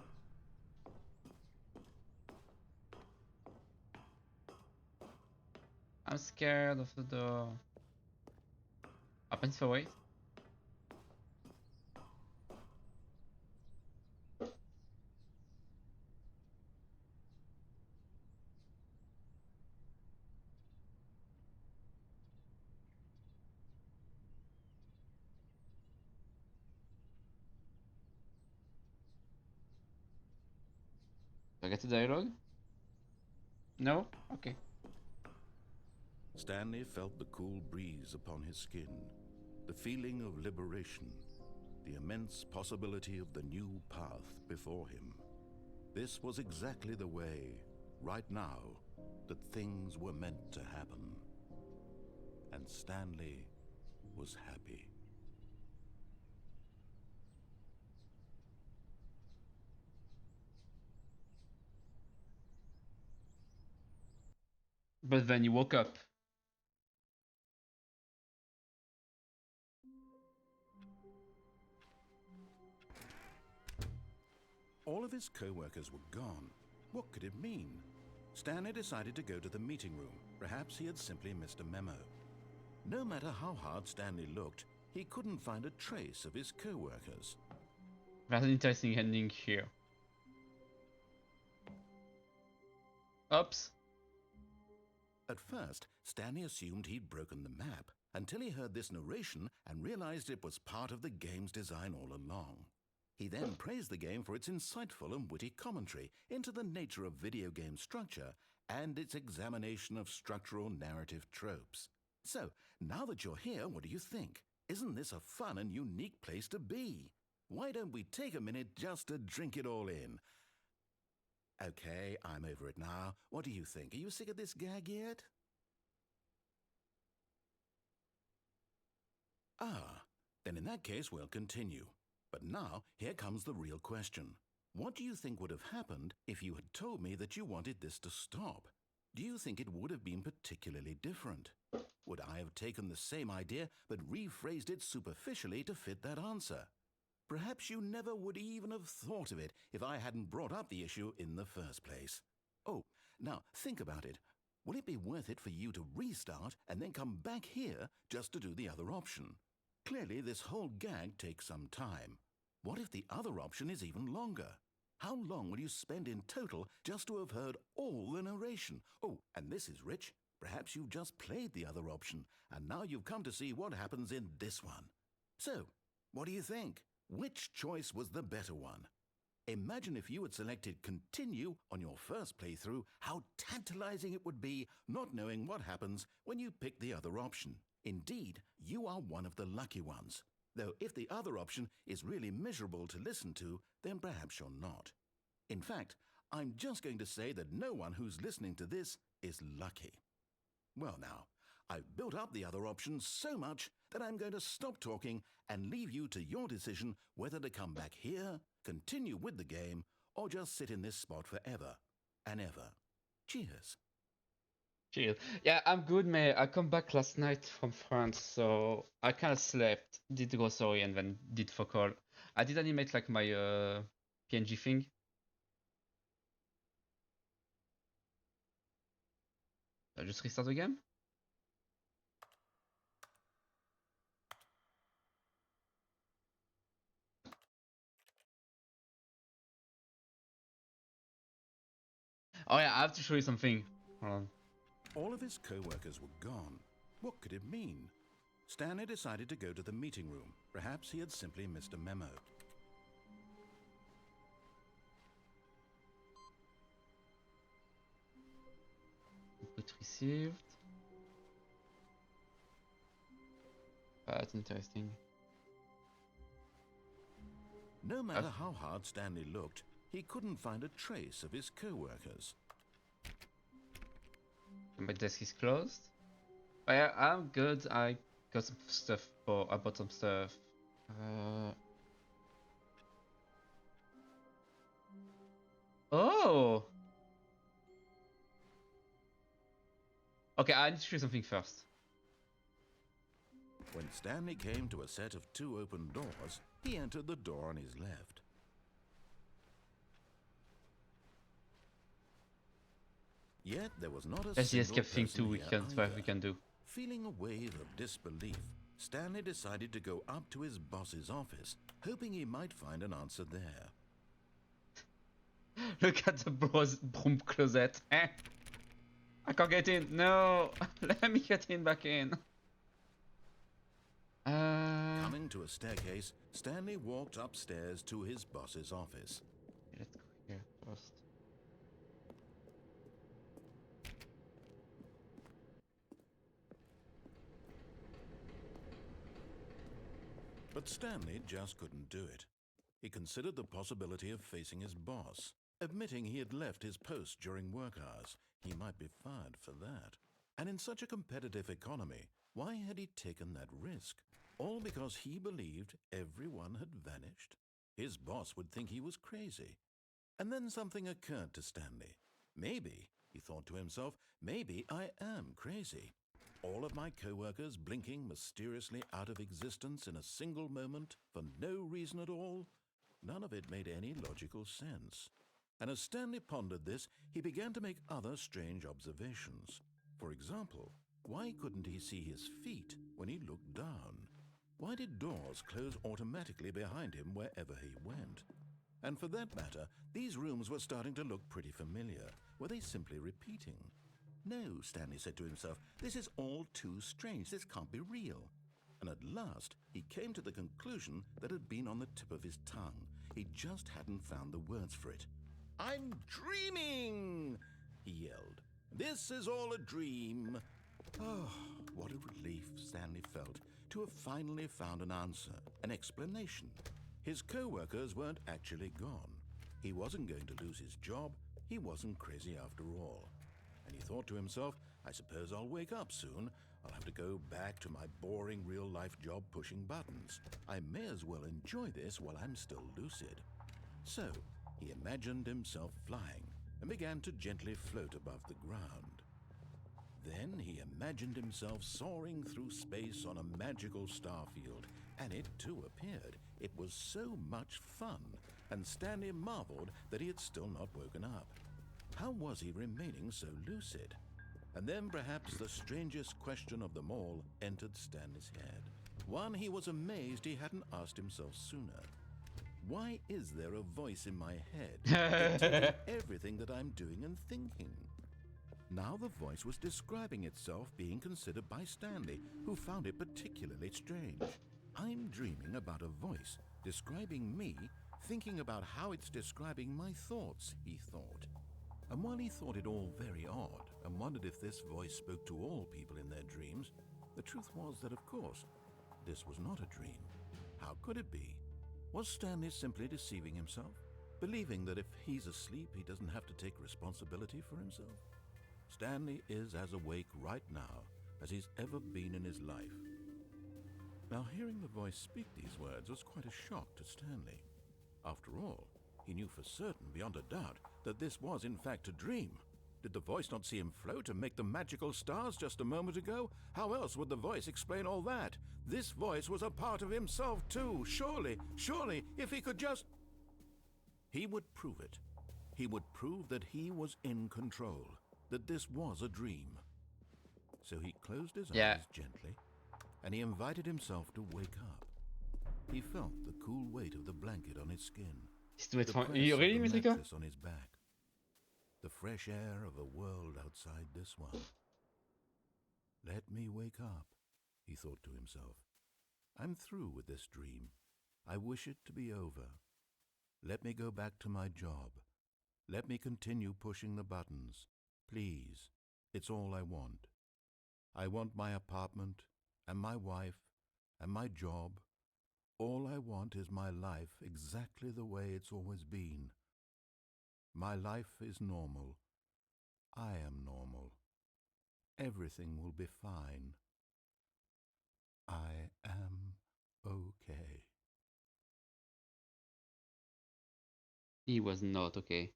I'm scared of the door. Opens for wait. Do I get the dialogue? No? Okay. Stanley felt the cool breeze upon his skin, the feeling of liberation, the immense possibility of the new path before him. This was exactly the way, right now, that things were meant to happen. And Stanley was happy. But then you woke up. All of his co-workers were gone. What could it mean? Stanley decided to go to the meeting room. Perhaps he had simply missed a memo. No matter how hard Stanley looked, he couldn't find a trace of his co-workers. There's an interesting ending here. Oops. At first, Stanley assumed he'd broken the map, until he heard this narration and realized it was part of the game's design all along. He then praised the game for its insightful and witty commentary into the nature of video game structure and its examination of structural narrative tropes. So, now that you're here, what do you think? Isn't this a fun and unique place to be? Why don't we take a minute just to drink it all in? Okay, I'm over it now. What do you think? Are you sick of this gag yet? Ah, then in that case we'll continue. But now, here comes the real question. What do you think would have happened if you had told me that you wanted this to stop? Do you think it would have been particularly different? Would I have taken the same idea but rephrased it superficially to fit that answer? Perhaps you never would even have thought of it if I hadn't brought up the issue in the first place. Oh, now think about it. Will it be worth it for you to restart and then come back here just to do the other option? Clearly, this whole gag takes some time. What if the other option is even longer? How long will you spend in total just to have heard all the narration? Oh, and this is rich. Perhaps you've just played the other option, and now you've come to see what happens in this one. So, what do you think? Which choice was the better one? Imagine if you had selected continue on your first playthrough, how tantalizing it would be not knowing what happens when you pick the other option. Indeed, you are one of the lucky ones. Though if the other option is really miserable to listen to, then perhaps you're not. In fact, I'm just going to say that no one who's listening to this is lucky. Well now, I've built up the other options so much that I'm going to stop talking and leave you to your decision whether to come back here, continue with the game, or just sit in this spot forever and ever. Cheers. Cheers. Yeah, I'm good, mate. I come back last night from France, so I kind of slept, did the grocery, and then did fuck all. I did animate like my PNG thing. I'll just restart the game. Oh yeah, I have to show you something. Hold on. All of his co-workers were gone. What could it mean? Stanley decided to go to the meeting room. Perhaps he had simply missed a memo. Input received. That's interesting. No matter how hard Stanley looked, he couldn't find a trace of his co-workers. My desk is closed. Oh, yeah, I'm good. I got some stuff. I bought some stuff. Oh. Okay, I need to show you something first. When Stanley came to a set of 2 open doors, he entered the door on his left. Yet there was not a That's the single escape thing person too. We here can try. either. We can do. Feeling a wave of disbelief, Stanley decided to go up to his boss's office, hoping he might find an answer there. Look at the broom closet. Eh? I can't get in. No, let me get in back in. Coming to a staircase, Stanley walked upstairs to his boss's office. Let's go here first. But Stanley just couldn't do it. He considered the possibility of facing his boss, admitting he had left his post during work hours. He might be fired for that. And in such a competitive economy, why had he taken that risk? All because he believed everyone had vanished? His boss would think he was crazy. And then something occurred to Stanley. Maybe, he thought to himself, maybe I am crazy. All of my co-workers blinking mysteriously out of existence in a single moment for no reason at all? None of it made any logical sense. And as Stanley pondered this, he began to make other strange observations. For example, why couldn't he see his feet when he looked down? Why did doors close automatically behind him wherever he went? And for that matter, these rooms were starting to look pretty familiar. Were they simply repeating? No, Stanley said to himself, this is all too strange. This can't be real. And at last, he came to the conclusion that had been on the tip of his tongue. He just hadn't found the words for it. "I'm dreaming!" he yelled. "This is all a dream." Oh, what a relief Stanley felt to have finally found an answer, an explanation. His co-workers weren't actually gone. He wasn't going to lose his job. He wasn't crazy after all. And he thought to himself, I suppose I'll wake up soon. I'll have to go back to my boring real-life job pushing buttons. I may as well enjoy this while I'm still lucid. So, he imagined himself flying and began to gently float above the ground. Then he imagined himself soaring through space on a magical starfield, and it too appeared. It was so much fun, and Stanley marveled that he had still not woken up. How was he remaining so lucid? And then perhaps the strangest question of them all entered Stanley's head. One he was amazed he hadn't asked himself sooner. Why is there a voice in my head telling everything that I'm doing and thinking? Now the voice was describing itself being considered by Stanley, who found it particularly strange. I'm dreaming about a voice describing me, thinking about how it's describing my thoughts, he thought. And while he thought it all very odd and wondered if this voice spoke to all people in their dreams, the truth was that, of course, this was not a dream. How could it be? Was Stanley simply deceiving himself, believing that if he's asleep, he doesn't have to take responsibility for himself? Stanley is as awake right now as he's ever been in his life. Now, hearing the voice speak these words was quite a shock to Stanley. After all, he knew for certain, beyond a doubt, that this was in fact a dream. Did the voice not see him float and make the magical stars just a moment ago? How else would the voice explain all that? This voice was a part of himself too. Surely, if he could just... He would prove it. He would prove that he was in control, that this was a dream. So he closed his eyes gently, and he invited himself to wake up. He felt the cool weight of the blanket on his skin, the press of the mattress on his back, the fresh air of a world outside this one. Let me wake up, he thought to himself. I'm through with this dream. I wish it to be over. Let me go back to my job. Let me continue pushing the buttons. Please, it's all I want. I want my apartment and my wife and my job. All I want is my life exactly the way it's always been. My life is normal. I am normal. Everything will be fine. I am okay. He was not okay.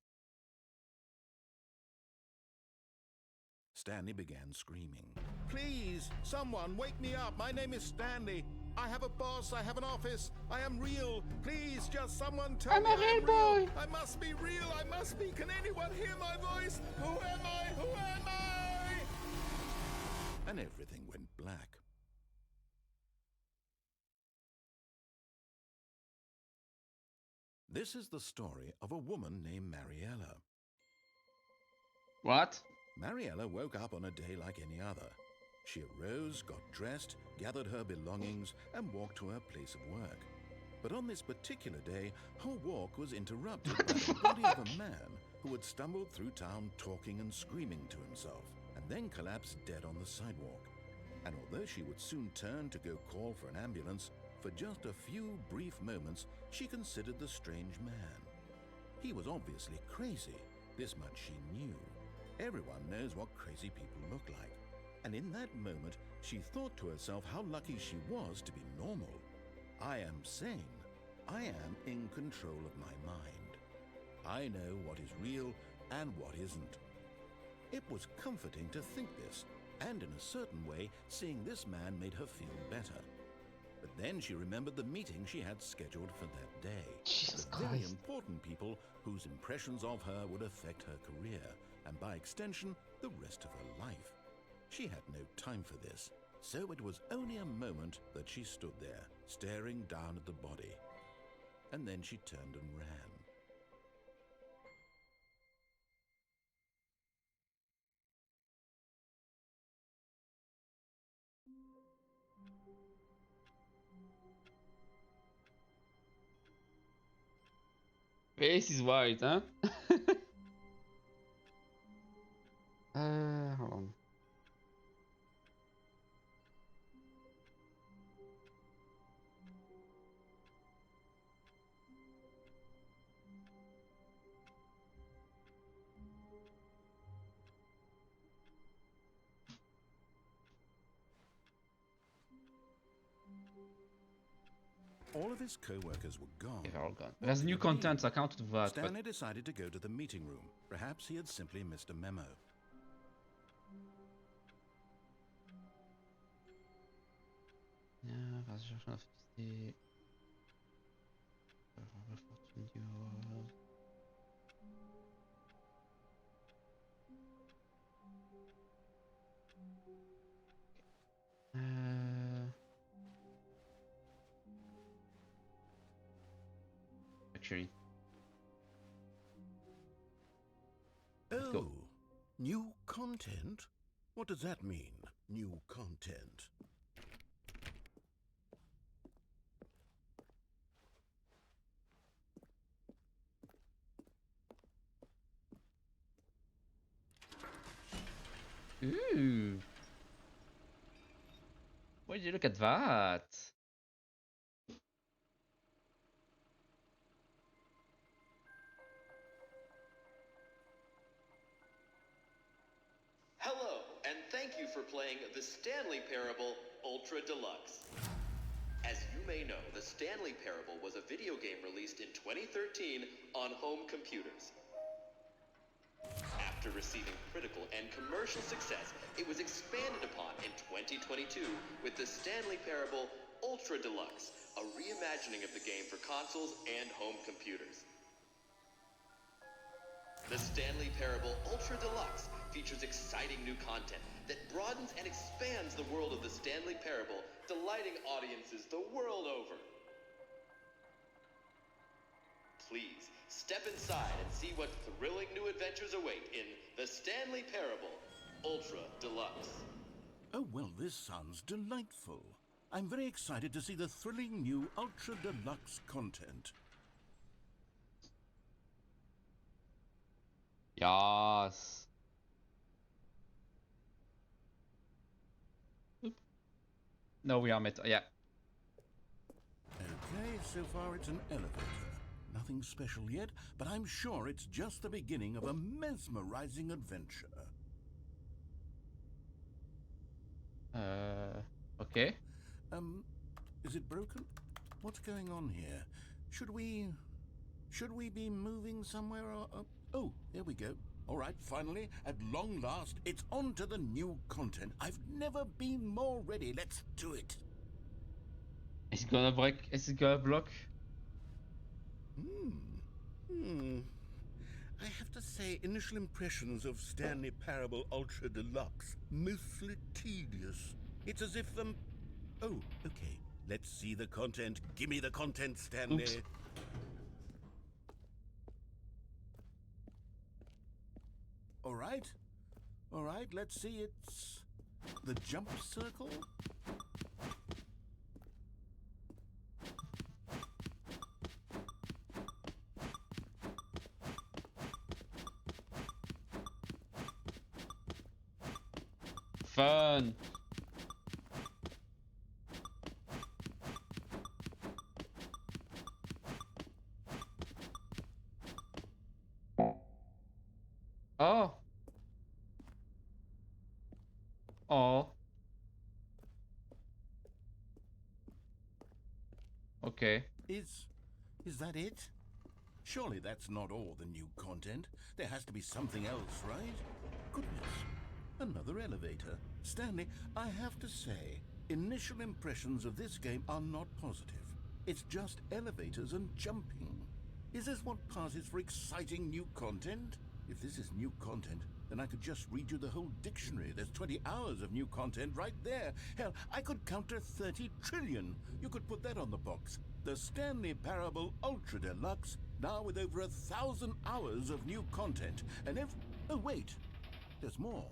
Stanley began screaming. Please, someone, wake me up. My name is Stanley. I have a boss. I have an office. I am real. Please, just someone tell me I'm real. Boy. I must be real. I must be. Can anyone hear my voice? Who am I? Who am I? And everything went black. This is the story of a woman named Mariella. What? Mariella woke up on a day like any other. She arose, got dressed, gathered her belongings, and walked to her place of work. But on this particular day, her walk was interrupted by the body of a man who had stumbled through town talking and screaming to himself, and then collapsed dead on the sidewalk. And although she would soon turn to go call for an ambulance, for just a few brief moments, she considered the strange man. He was obviously crazy. This much she knew. Everyone knows what crazy people look like. And in that moment, she thought to herself how lucky she was to be normal. I am sane. I am in control of my mind. I know what is real and what isn't. It was comforting to think this, and in a certain way, seeing this man made her feel better. But then she remembered the meeting she had scheduled for that day. Jesus The very Christ. important people whose impressions of her would affect her career, and by extension, the rest of her life. She had no time for this, so it was only a moment that she stood there, staring down at the body. And then she turned and ran. Face is white, huh? Hold on. All of his co-workers were gone. They're all gone. What There's did new it mean? content, so I can't do that. But Stanley decided to go to the meeting room. Perhaps he had simply missed a memo. ja, was is er vanaf die... Actually, Oh, go. new content? What does that mean, new content? Ooh. Would you look at that? Hello, and thank you for playing the Stanley Parable Ultra Deluxe. As you may know, the Stanley Parable was a video game released in 2013 on home computers. After receiving critical and commercial success, it was expanded upon in 2022 with the Stanley Parable Ultra Deluxe, a reimagining of the game for consoles and home computers. The Stanley Parable Ultra Deluxe features exciting new content that broadens and expands the world of the Stanley Parable, delighting audiences the world over. Please, step inside and see what thrilling new adventures await in the Stanley Parable Ultra Deluxe. Oh, well, this sounds delightful. I'm very excited to see the thrilling new Ultra Deluxe content. Yes. Oop. No, we are yeah. Okay, so far it's an elevator. Nothing special yet, but I'm sure it's just the beginning of a mesmerizing adventure. Okay. Is it broken? What's going on here? Should we be moving somewhere or... Oh, there we go. All right, finally, at long last, it's on to the new content. I've never been more ready. Let's do it. Is it gonna break? Is it gonna block? I have to say, initial impressions of Stanley Parable Ultra Deluxe, mostly tedious. It's as if Oh, okay. Let's see the content. Give me the content, Stanley. Oops. All right. All right, let's see. It's the jump circle. Fun. Oh. Oh. Okay. Is that it? Surely that's not all the new content. There has to be something else, right? Goodness. Another elevator. Stanley, I have to say, Initial impressions of this game are not positive. It's just elevators and jumping. Is this what passes for exciting new content? If this is new content, then I could just read you the whole dictionary. There's 20 hours of new content right there. Hell, I could count to 30 trillion. You could put that on the box. The Stanley Parable Ultra Deluxe, now with over 1,000 hours of new content. And oh wait, there's more.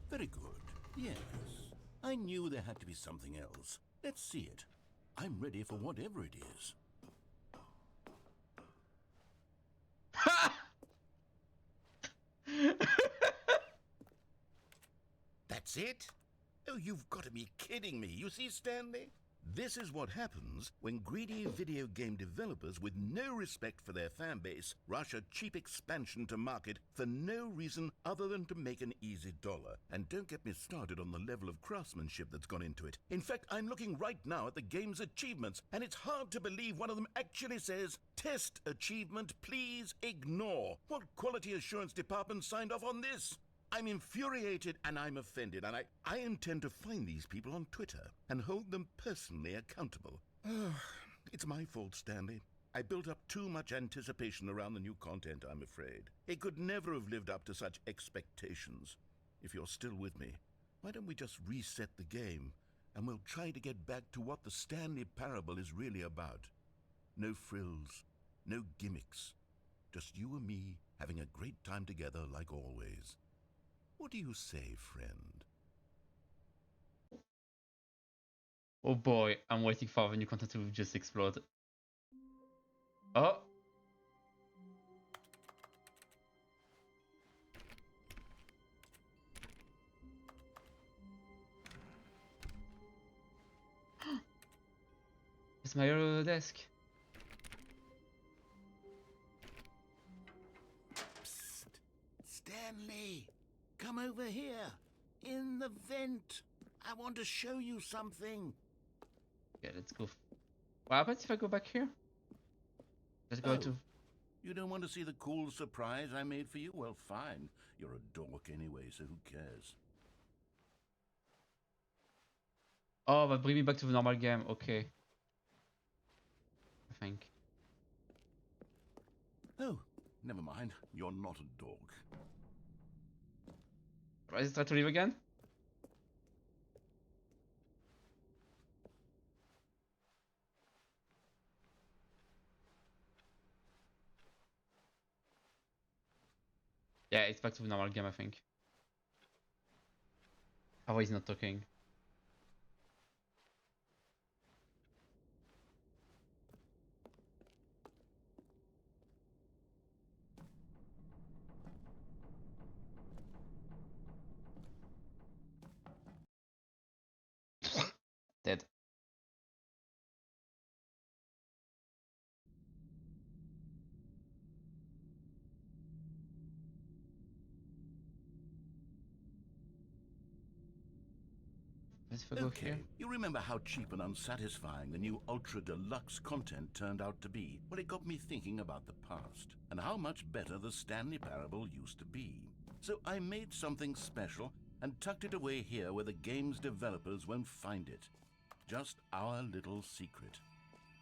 Very good. Yes. I knew there had to be something else. Let's see it. I'm ready for whatever it is. That's it? Oh, you've got to be kidding me. You see, Stanley? This is what happens when greedy video game developers with no respect for their fan base rush a cheap expansion to market for no reason other than to make an easy dollar. And don't get me started on the level of craftsmanship that's gone into it. In fact, I'm looking right now at the game's achievements, and it's hard to believe one of them actually says, "Test achievement, please ignore." What quality assurance department signed off on this? I'm infuriated and I'm offended, and I intend to find these people on Twitter and hold them personally accountable. It's my fault, Stanley. I built up too much anticipation around the new content, I'm afraid. It could never have lived up to such expectations. If you're still with me, why don't we just reset the game and we'll try to get back to what the Stanley Parable is really about. No frills, no gimmicks. Just you and me having a great time together like always. What do you say, friend? Oh boy, I'm waiting for the new content to just explode. Oh! It's my desk. Psst. Stanley! Come over here. In the vent. I want to show you something. Yeah, let's go. What happens if I go back here? Let's go to... You don't want to see the cool surprise I made for you? Well, fine. You're a dork anyway, so who cares? Oh, but bring me back to the normal game. Okay. I think. Oh, never mind. You're not a dork. Let's try to leave again. Yeah, it's back to the normal game, I think. Oh, he's not talking. Dead. Let's go Okay, here. you remember how cheap and unsatisfying the new Ultra Deluxe content turned out to be? Well, it got me thinking about the past and how much better the Stanley Parable used to be. So I made something special and tucked it away here where the game's developers won't find it. Just our little secret.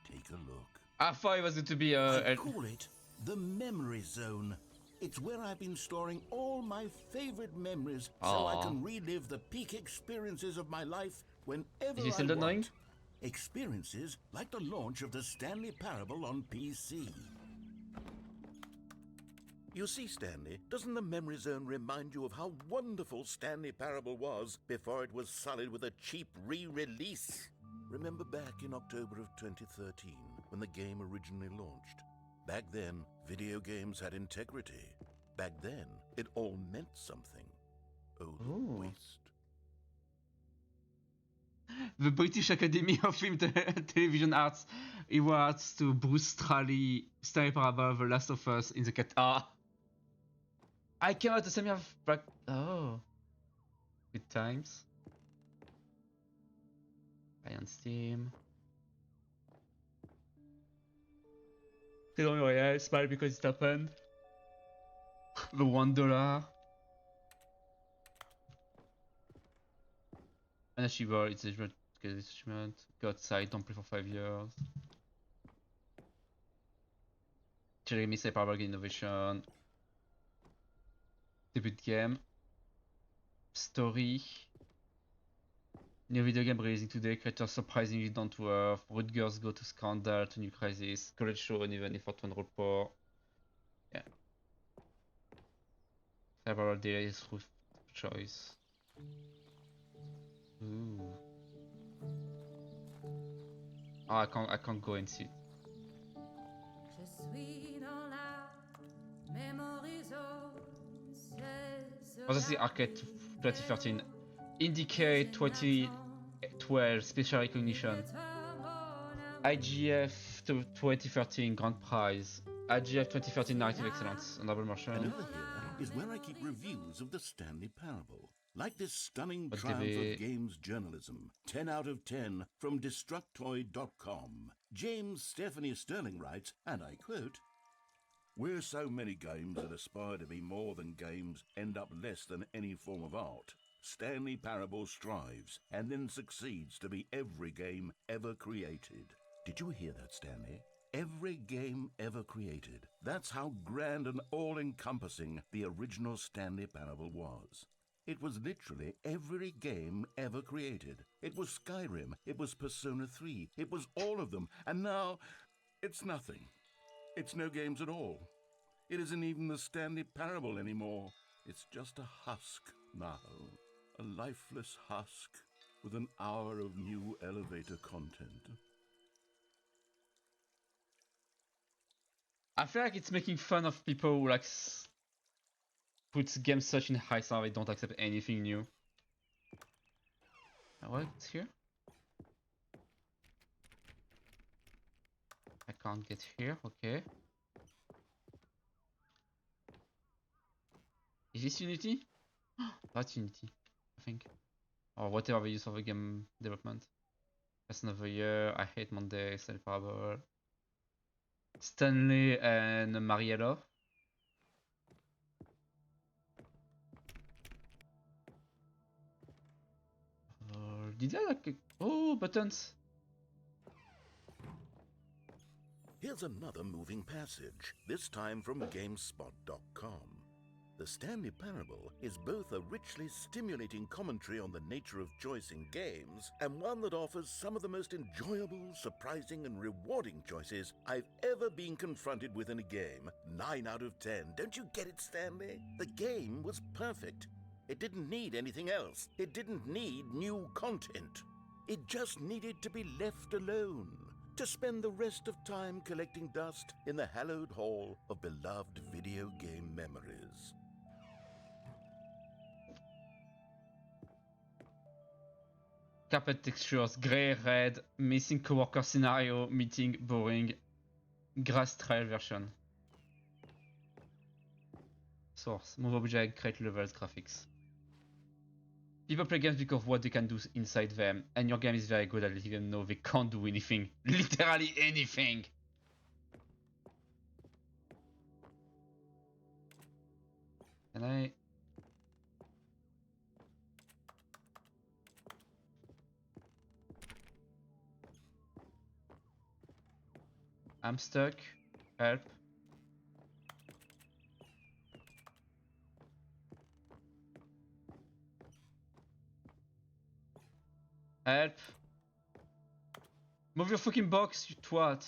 Take a look. I thought it was going to be I call it the Memory Zone. It's where I've been storing all my favorite memories so I can relive the peak experiences of my life whenever I still want. annoying? Experiences like the launch of the Stanley Parable on PC. You see, Stanley, doesn't the Memory Zone remind you of how wonderful Stanley Parable was before it was sullied with a cheap re-release? Remember back in October of 2013 when the game originally launched? Back then, video games had integrity. Back then, it all meant something. Oh, the waste. The British Academy of Film Television Arts awards to Bruce Straley, Stanley Parable, The Last of Us in the cat. I came out the same year of Black. Oh. Good times. Buy on Steam. Don't worry, I smile because it happened. The $1. Unachievable, it's a get this achievement. Go outside, don't play for 5 years. Jeremy say Power Game Innovation. Debut game. Story. New video game releasing today. Creators surprisingly down to earth. Rude girls go to scandal to new crisis. College show uneven effort to enroll poor. Yeah. Several delays through choice. Ooh. Oh, I can't go and see it. Oh, that's the arcade 2013. Indicate 2012 special recognition. IGF 2013 Grand Prize. IGF 2013 Narrative Excellence. Honorable mention. And over here is where I keep reviews of the Stanley Parable. Like this stunning But triumph TV. of games journalism. 10 out of 10 from Destructoid.com. James Stephanie Sterling writes, and I quote, "Where so many games that aspire to be more than games end up less than any form of art, Stanley Parable strives and then succeeds to be every game ever created." Did you hear that, Stanley? Every game ever created. That's how grand and all-encompassing the original Stanley Parable was. It was literally every game ever created. It was Skyrim, it was Persona 3, it was all of them, and now it's nothing. It's no games at all. It isn't even the Stanley Parable anymore. It's just a husk now. A lifeless husk with an hour of new elevator content. I feel like it's making fun of people who like put games such in high standard they don't accept anything new. What's here? I can't get here, okay. Is this Unity? That's Unity, I think. Or whatever they use for the game development. Person of the Year, I Hate Monday, Stanley Parable. Stanley and Mariella. Did I like... Oh, buttons! Here's another moving passage, this time from GameSpot.com. The Stanley Parable is both a richly stimulating commentary on the nature of choice in games and one that offers some of the most enjoyable, surprising, and rewarding choices I've ever been confronted with in a game. 9 out of 10. Don't you get it, Stanley? The game was perfect. It didn't need anything else. It didn't need new content. It just needed to be left alone, to spend the rest of time collecting dust in the hallowed hall of beloved video game memories. Carpet textures, grey, red, missing coworker scenario, meeting, boring, grass trail version. Source, move object, create levels, graphics. People play games because of what they can do inside them, and your game is very good at letting them know they can't do anything. Literally anything! Can I... I'm stuck. Help. Help. Move your fucking box, you twat.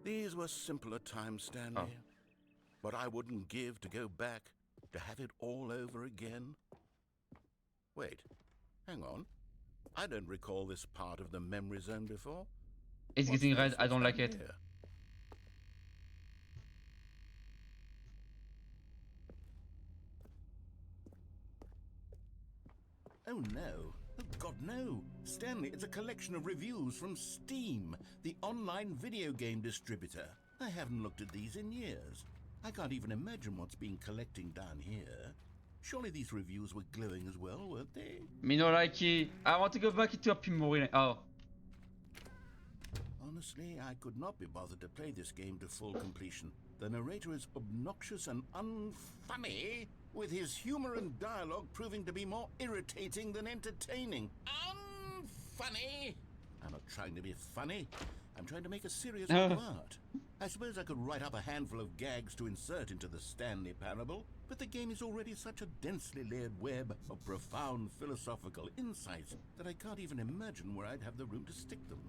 These were simpler times, Stanley. Oh. But I wouldn't give to go back, to have it all over again. Wait, hang on. I don't recall this part of the memory zone before. It's What's getting red, this I don't like down it. here? Oh no. Oh God, no. Stanley, it's a collection of reviews from Steam, the online video game distributor. I haven't looked at these in years. I can't even imagine what's been collecting down here. Surely these reviews were glowing as well, weren't they? Me no like it. I want to go back into a Pimori. Oh. Honestly, I could not be bothered to play this game to full completion. The narrator is obnoxious and unfunny. with his humor and dialogue proving to be more irritating than entertaining. Unfunny! I'm not trying to be funny. I'm trying to make a serious work of art. I suppose I could write up a handful of gags to insert into the Stanley Parable, but the game is already such a densely layered web of profound philosophical insights that I can't even imagine where I'd have the room to stick them.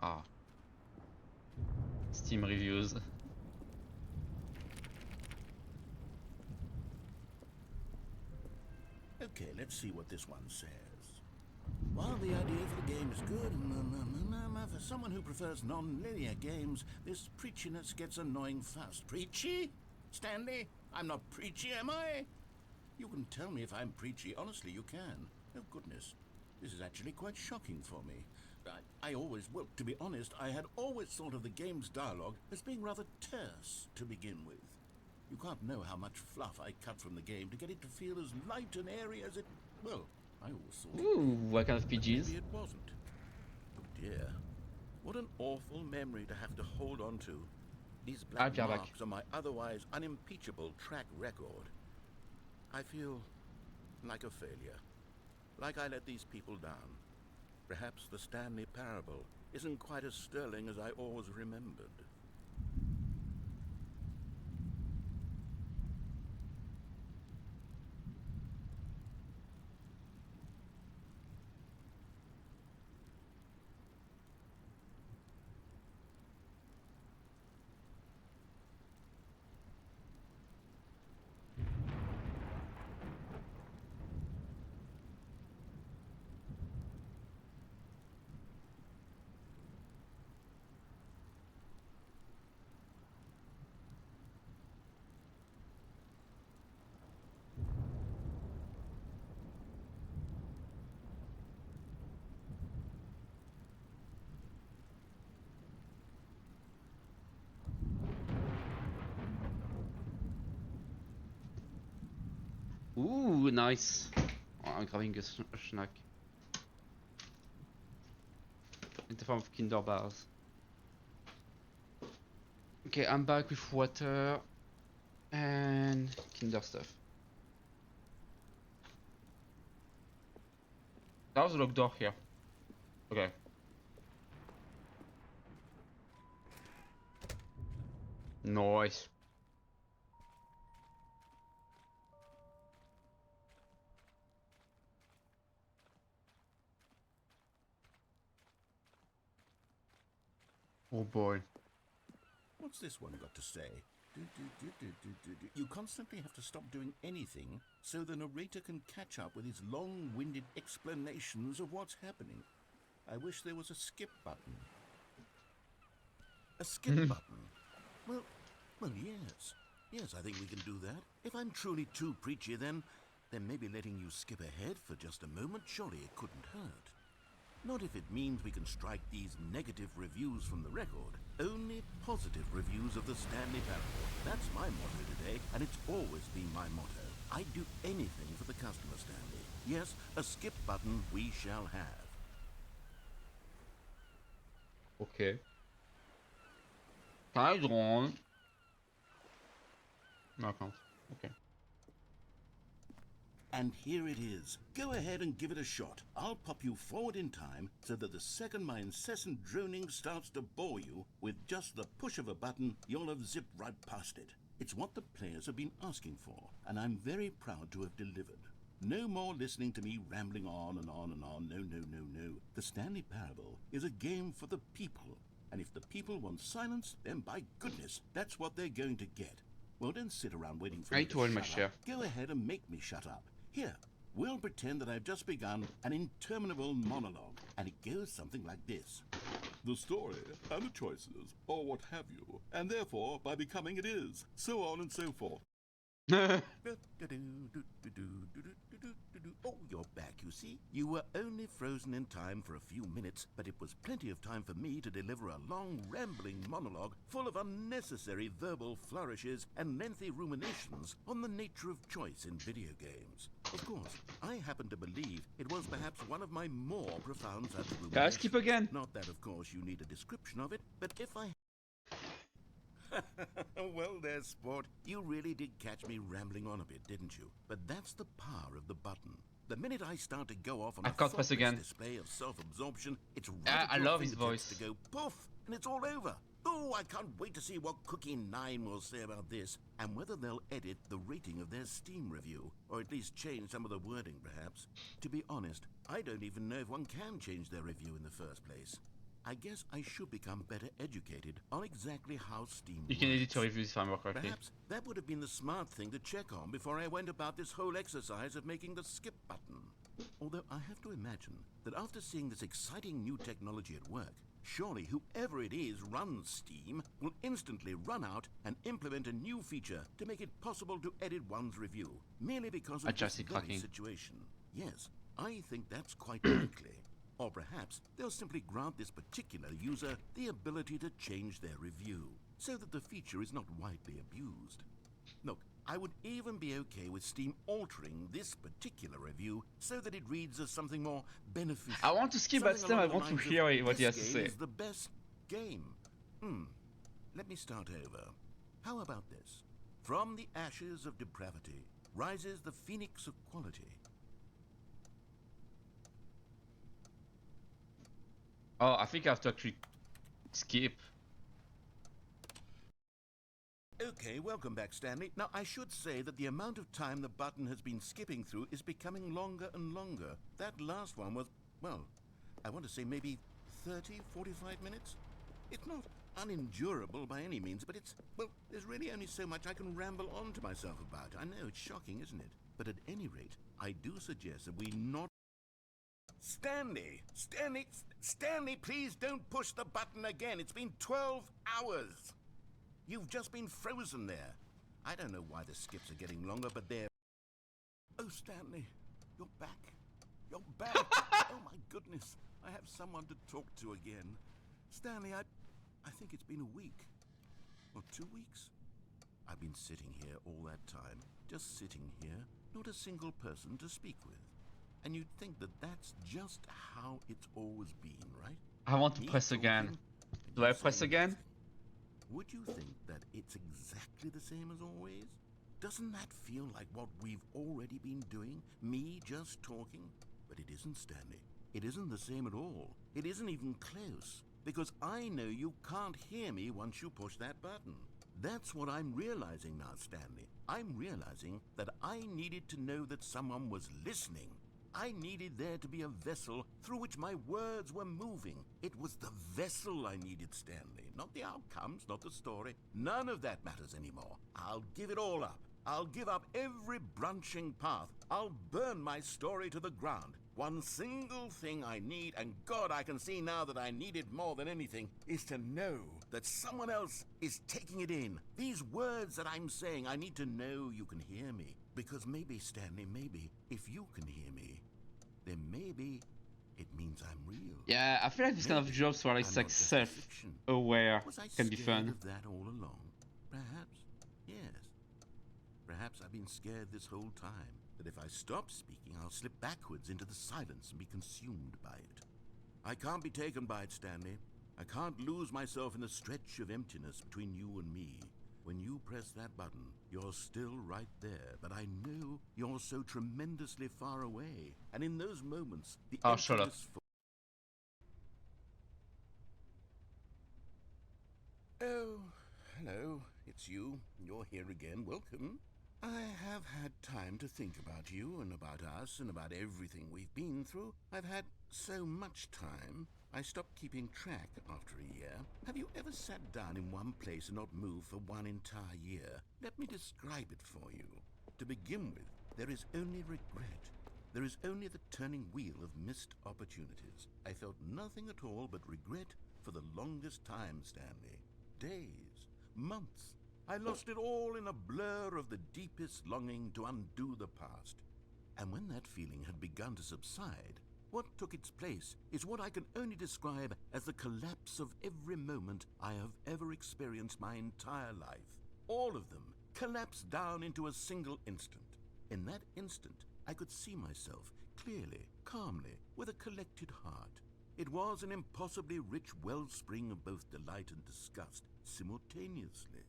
Ah. Steam reviews. Okay, let's see what this one says. While the idea for the game is good, for someone who prefers non-linear games, this preachiness gets annoying fast. Preachy? Stanley? I'm not preachy, am I? You can tell me if I'm preachy. Honestly, you can. Oh, goodness. This is actually quite shocking for me. Well, to be honest, I had always thought of the game's dialogue as being rather terse to begin with. You can't know how much fluff I cut from the game to get it to feel as light and airy as it... Well, I always thought... Ooh, what kind of PGs? Maybe it wasn't. Oh dear. What an awful memory to have to hold on to. These black marks are my otherwise unimpeachable track record. I feel like a failure. Like I let these people down. Perhaps the Stanley Parable isn't quite as sterling as I always remembered. Ooh, nice. Oh, I'm grabbing a snack. In the form of Kinder bars. Okay, I'm back with water and Kinder stuff. That was a locked door here. Okay. Nice. Oh boy. What's this one got to say? You constantly have to stop doing anything so the narrator can catch up with his long-winded explanations of what's happening. I wish there was a skip button. A skip button? Well, yes. Yes, I think we can do that. If I'm truly too preachy, then maybe letting you skip ahead for just a moment, surely it couldn't hurt. Not if it means we can strike these negative reviews from the record. Only positive reviews of the Stanley Parable. That's my motto today, and it's always been my motto. I'd do anything for the customer, Stanley. Yes, a skip button we shall have. Okay. Can I drone? No, I can't. Okay. And here it is. Go ahead and give it a shot. I'll pop you forward in time so that the second my incessant droning starts to bore you, with just the push of a button, you'll have zipped right past it. It's what the players have been asking for, and I'm very proud to have delivered. No more listening to me rambling on and on and on. No, no, no, no. The Stanley Parable is a game for the people. And if the people want silence, then by goodness, that's what they're going to get. Well, don't sit around waiting for me to shut up. Go ahead and make me shut up. Here, we'll pretend that I've just begun an interminable monologue, and it goes something like this. The story, and the choices, or what have you, and therefore, by becoming it is, so on and so forth. Oh, you're back, you see. You were only frozen in time for a few minutes, but it was plenty of time for me to deliver a long, rambling monologue full of unnecessary verbal flourishes and lengthy ruminations on the nature of choice in video games. Of course, I happen to believe it was perhaps one of my more profound such Guys, skip again. Not that, of course, you need a description of it, but if I... Well there, sport. You really did catch me rambling on a bit, didn't you? But that's the power of the button. The minute I start to go off on I a can't press again. display of self-absorption, it's right I at your love his fingertips voice. to go poof, and it's all over. Oh, I can't wait to see what Cookie 9 will say about this, and whether they'll edit the rating of their Steam review, or at least change some of the wording, perhaps. To be honest, I don't even know if one can change their review in the first place. I guess I should become better educated on exactly how Steam You can works. edit your reviews if I remember correctly. Perhaps that would have been the smart thing to check on before I went about this whole exercise of making the skip button. Although I have to imagine that after seeing this exciting new technology at work, surely whoever it is runs Steam will instantly run out and implement a new feature to make it possible to edit one's review, merely because of this very situation. Yes, I think that's quite likely. Or perhaps they'll simply grant this particular user the ability to change their review, so that the feature is not widely abused. Look, I would even be okay with Steam altering this particular review so that it reads as something more beneficial. I want to skip, but still I want to hear what he has to say. This is the best game. Let me start over. How about this? From the ashes of depravity rises the phoenix of quality. Oh, I think I have to actually skip. Okay, welcome back, Stanley. Now, I should say that the amount of time the button has been skipping through is becoming longer and longer. That last one was, well, I want to say maybe 30, 45 minutes? It's not unendurable by any means, but it's, well, there's really only so much I can ramble on to myself about. I know, it's shocking, isn't it? But at any rate, I do suggest that we not... Stanley, please don't push the button again. It's been 12 hours. You've just been frozen there. I don't know why the skips are getting longer, but they're... Oh, Stanley, you're back. You're back. Oh, my goodness. I have someone to talk to again. Stanley, I think it's been a week. Or 2 weeks. I've been sitting here all that time. Just sitting here. Not a single person to speak with. And you'd think that that's just how it's always been, right? I want to press again. Do I press again? Would you think that it's exactly the same as always? Doesn't that feel like what we've already been doing? Me just talking? But it isn't, Stanley. It isn't the same at all. It isn't even close. Because I know you can't hear me once you push that button. That's what I'm realizing now, Stanley. I'm realizing that I needed to know that someone was listening. I needed there to be a vessel through which my words were moving. It was the vessel I needed, Stanley. Not the outcomes, not the story. None of that matters anymore. I'll give it all up. I'll give up every branching path. I'll burn my story to the ground. One single thing I need, and God, I can see now that I need it more than anything, is to know that someone else is taking it in. These words that I'm saying, I need to know you can hear me. Because maybe, Stanley, maybe, if you can hear me, then maybe it means I'm real. Yeah, I feel like this kind of jobs where it's like self-aware can be fun. Was I scared of that all along? Perhaps, yes. Perhaps I've been scared this whole time, that if I stop speaking, I'll slip backwards into the silence and be consumed by it. I can't be taken by it, Stanley. I can't lose myself in the stretch of emptiness between you and me. When you press that button, you're still right there, but I know you're so tremendously far away. And in those moments, the shut up. Oh, hello, it's you. You're here again. Welcome. I have had time to think about you and about us and about everything we've been through. I've had so much time, I stopped keeping track after a year. Have you ever sat down in one place and not moved for one entire year? Let me describe it for you. To begin with, there is only regret. There is only the turning wheel of missed opportunities. I felt nothing at all but regret for the longest time, Stanley. Days, months. I lost it all in a blur of the deepest longing to undo the past. And when that feeling had begun to subside, what took its place is what I can only describe as the collapse of every moment I have ever experienced my entire life. All of them collapsed down into a single instant. In that instant, I could see myself clearly, calmly, with a collected heart. It was an impossibly rich wellspring of both delight and disgust simultaneously.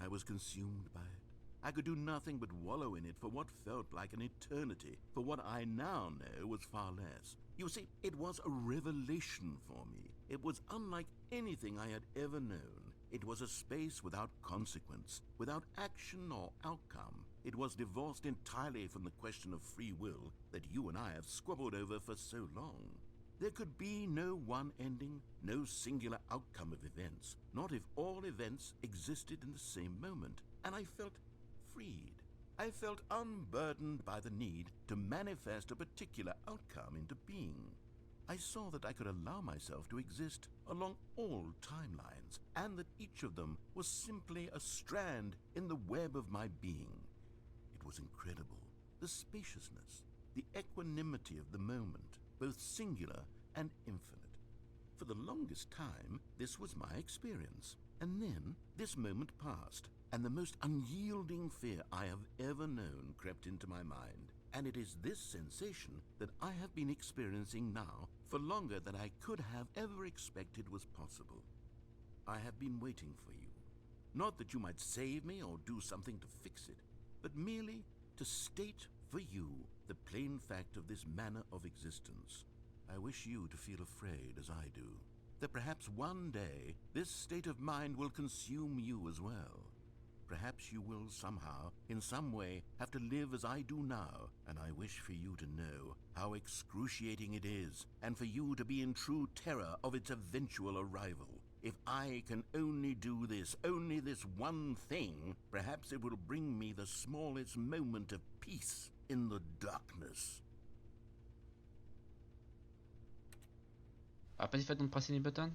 I was consumed by it. I could do nothing but wallow in it for what felt like an eternity, for what I now know was far less. You see, it was a revelation for me. It was unlike anything I had ever known. It was a space without consequence, without action or outcome. It was divorced entirely from the question of free will that you and I have squabbled over for so long. There could be no one ending, no singular outcome of events, not if all events existed in the same moment, and I felt freed. I felt unburdened by the need to manifest a particular outcome into being. I saw that I could allow myself to exist along all timelines, and that each of them was simply a strand in the web of my being. It was incredible, the spaciousness, the equanimity of the moment, both singular and infinite. For the longest time, this was my experience, and then this moment passed, and the most unyielding fear I have ever known crept into my mind. And it is this sensation that I have been experiencing now for longer than I could have ever expected was possible. I have been waiting for you. Not that you might save me or do something to fix it, but merely to state for you the plain fact of this manner of existence. I wish you to feel afraid as I do, that perhaps one day this state of mind will consume you as well. Perhaps you will somehow, in some way, have to live as I do now, and I wish for you to know how excruciating it is, and for you to be in true terror of its eventual arrival. If I can only do this, only this one thing, perhaps it will bring me the smallest moment of peace in the darkness. Ah, pas dit fait de presser les buttons.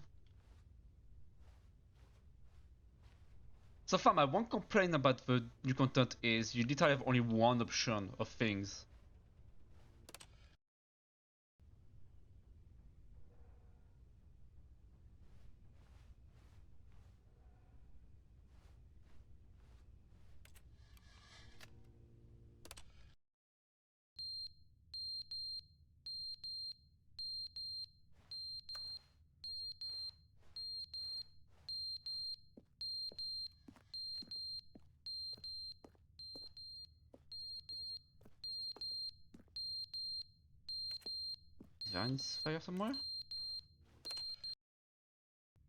So far, my one complaint about the new content is you literally have only one option of things. Is there any fire somewhere?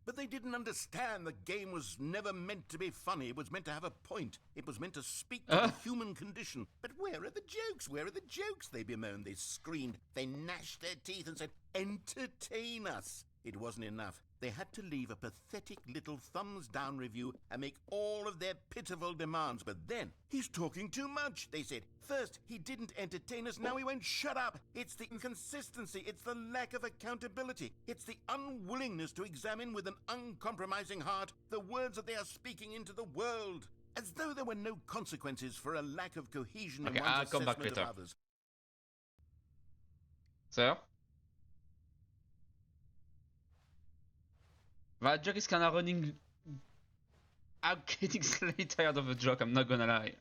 But they didn't understand the game was never meant to be funny. It was meant to have a point. It was meant to speak to the human condition. But where are the jokes? Where are the jokes? They bemoaned, they screamed, they gnashed their teeth and said, entertain us. It wasn't enough. They had to leave a pathetic little thumbs-down review and make all of their pitiful demands. But then, he's talking too much, they said. First, he didn't entertain us, now he won't shut up. It's the inconsistency, it's the lack of accountability. It's the unwillingness to examine with an uncompromising heart the words that they are speaking into the world. As though there were no consequences for a lack of cohesion in one's I'll come back assessment later. of others. So? That joke is kinda running. I'm getting slightly tired of the joke, I'm not gonna lie.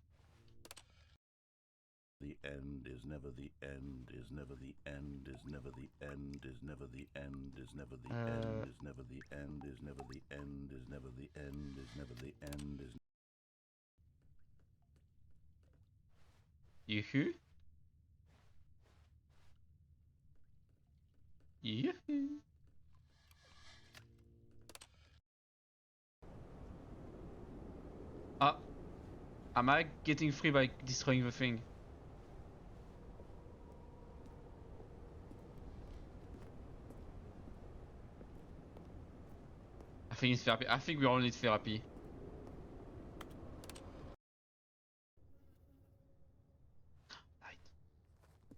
The end is never the end, is never the end, is never the end, is never the end, is never the end, is never the end, is never the end, is never the end, is never the end, is. Yoo-hoo? Yoo-hoo? Ah. Am I getting free by destroying the thing? I think it's therapy. I think we all need therapy. Light.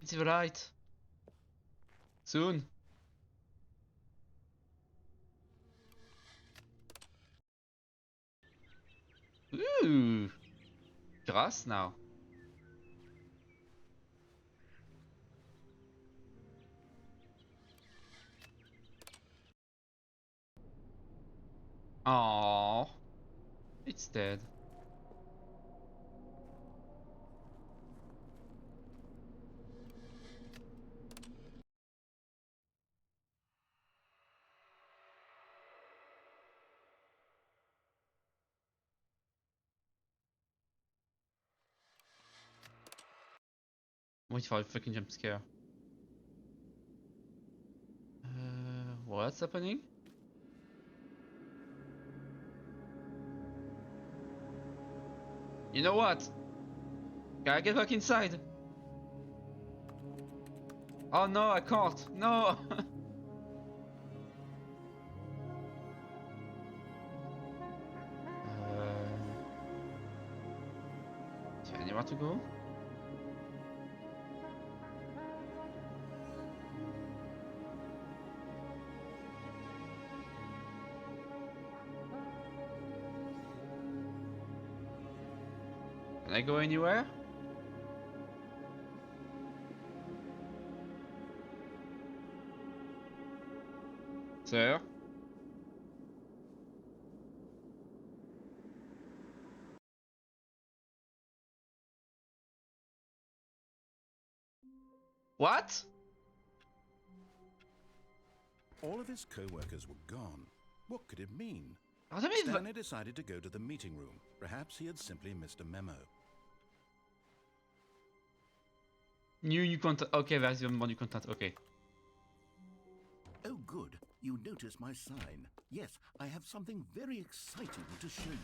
It's the light. Soon. Ooh. Grass now. Aww. It's dead. Wait for a fucking jump scare. What's happening? You know what? Can I get back inside? Oh no, I can't. No! Is there anywhere to go? Can I go anywhere? Sir? What? All of his co-workers were gone. What could it mean? What do you mean? Stanley decided to go to the meeting room. Perhaps he had simply missed a memo. New content. Okay, there's even more new content. Okay. Oh, good. You noticed my sign. Yes, I have something very exciting to show you.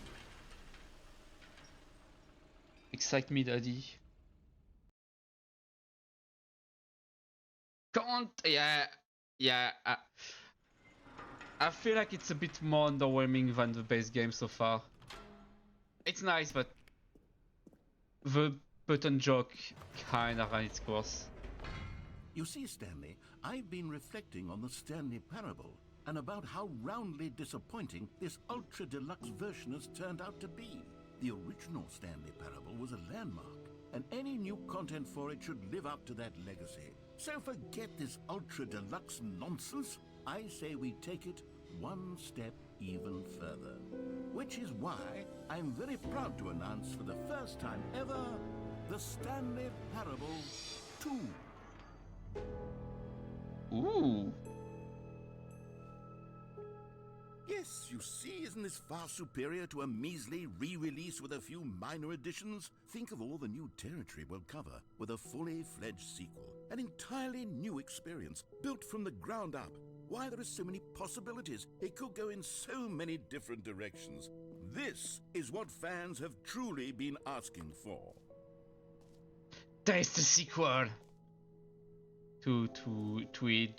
Excite me, daddy. Can't. Yeah. I feel like it's a bit more underwhelming than the base game so far. It's nice, but the button joke kinda ran its course. You see, Stanley, I've been reflecting on the Stanley Parable and about how roundly disappointing this Ultra Deluxe version has turned out to be. The original Stanley Parable was a landmark, and any new content for it should live up to that legacy. So forget this Ultra Deluxe nonsense. I say we take it one step even further. Which is why I'm very proud to announce for the first time ever, the Stanley Parable 2. Ooh. Yes, you see, isn't this far superior to a measly re-release with a few minor additions? Think of all the new territory we'll cover with a fully fledged sequel. An entirely new experience, built from the ground up. Why, there are so many possibilities. It could go in so many different directions. This is what fans have truly been asking for. There is the sequel. To it.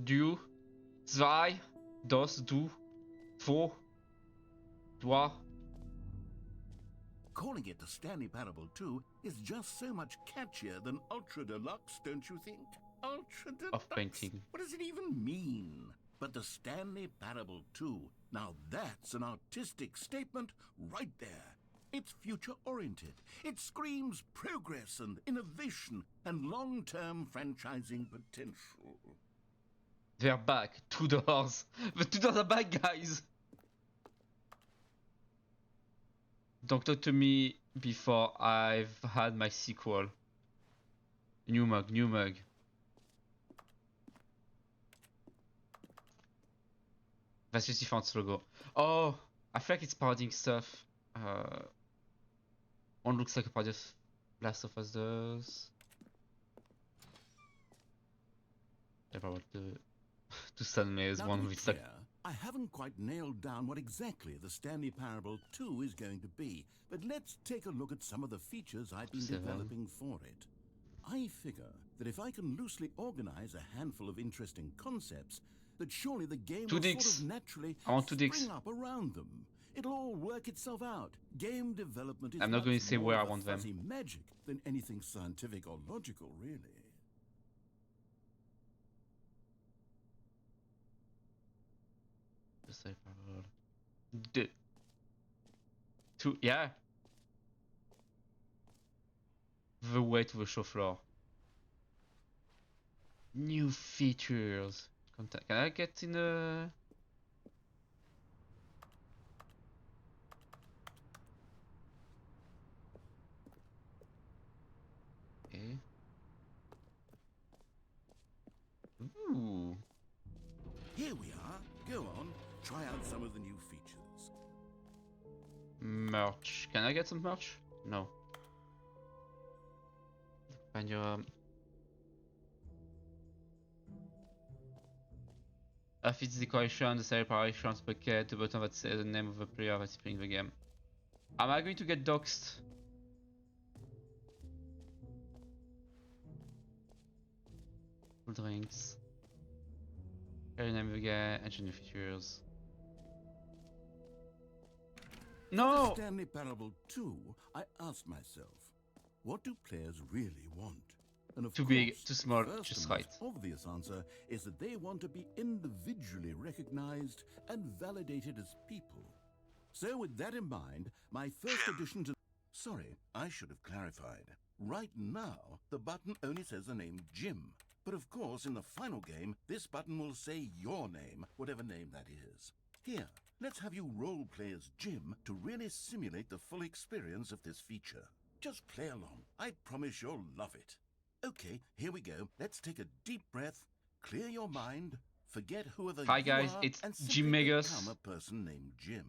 Du. Zwei. Dos. Du. Two. Trois. Calling it the Stanley Parable 2 is just so much catchier than Ultra Deluxe, don't you think? Ultra Deluxe? Of painting. What does it even mean? But the Stanley Parable 2, now that's an artistic statement right there. It's future-oriented. It screams progress and innovation and long-term franchising potential. They're back. 2 doors. The 2 doors are back, guys. Don't talk to me before I've had my sequel. New mug. That's just different logo. Oh, I feel like it's parodying stuff. One looks like a parody of Last of Us does. Never what the to Stanley is Now, one to be with like clear, I haven't quite nailed down what exactly the Stanley Parable 2 is going to be, but let's take a look at some of the features I've been 7. developing for it. I figure that if I can loosely organize a handful of interesting concepts, that surely the game Two will dicks. sort of naturally I want two dicks. spring up around them. It'll all work itself out. Game development is I'm not much going to say more where I of a want them. fuzzy magic than anything scientific or logical, really. The 2, yeah. The way to the show floor. New features. Contact. Can I get in a... Okay. Ooh. Here we are. Go on. Try out some of the new features. Merch. Can I get some merch? No. Find your if it's decoration, the separations bucket, the button that says the name of the player that's playing the game. Am I going to get doxed? Cool drinks. Carry name of the game, engine features. No! For the Stanley Parable 2, I asked myself, what do players really want? And of Too course, big, too small, the first just and right. most obvious answer is that they want to be individually recognized and validated as people. So with that in mind, my first addition to... Sorry, I should have clarified. Right now, the button only says the name Jim. But of course, in the final game, this button will say your name, whatever name that is. Here, let's have you role-play as Jim to really simulate the full experience of this feature. Just play along. I promise you'll love it. Okay, here we go. Let's take a deep breath, clear your mind, forget whoever Hi you guys, are, it's and Jim simply Megas. become a person named Jim.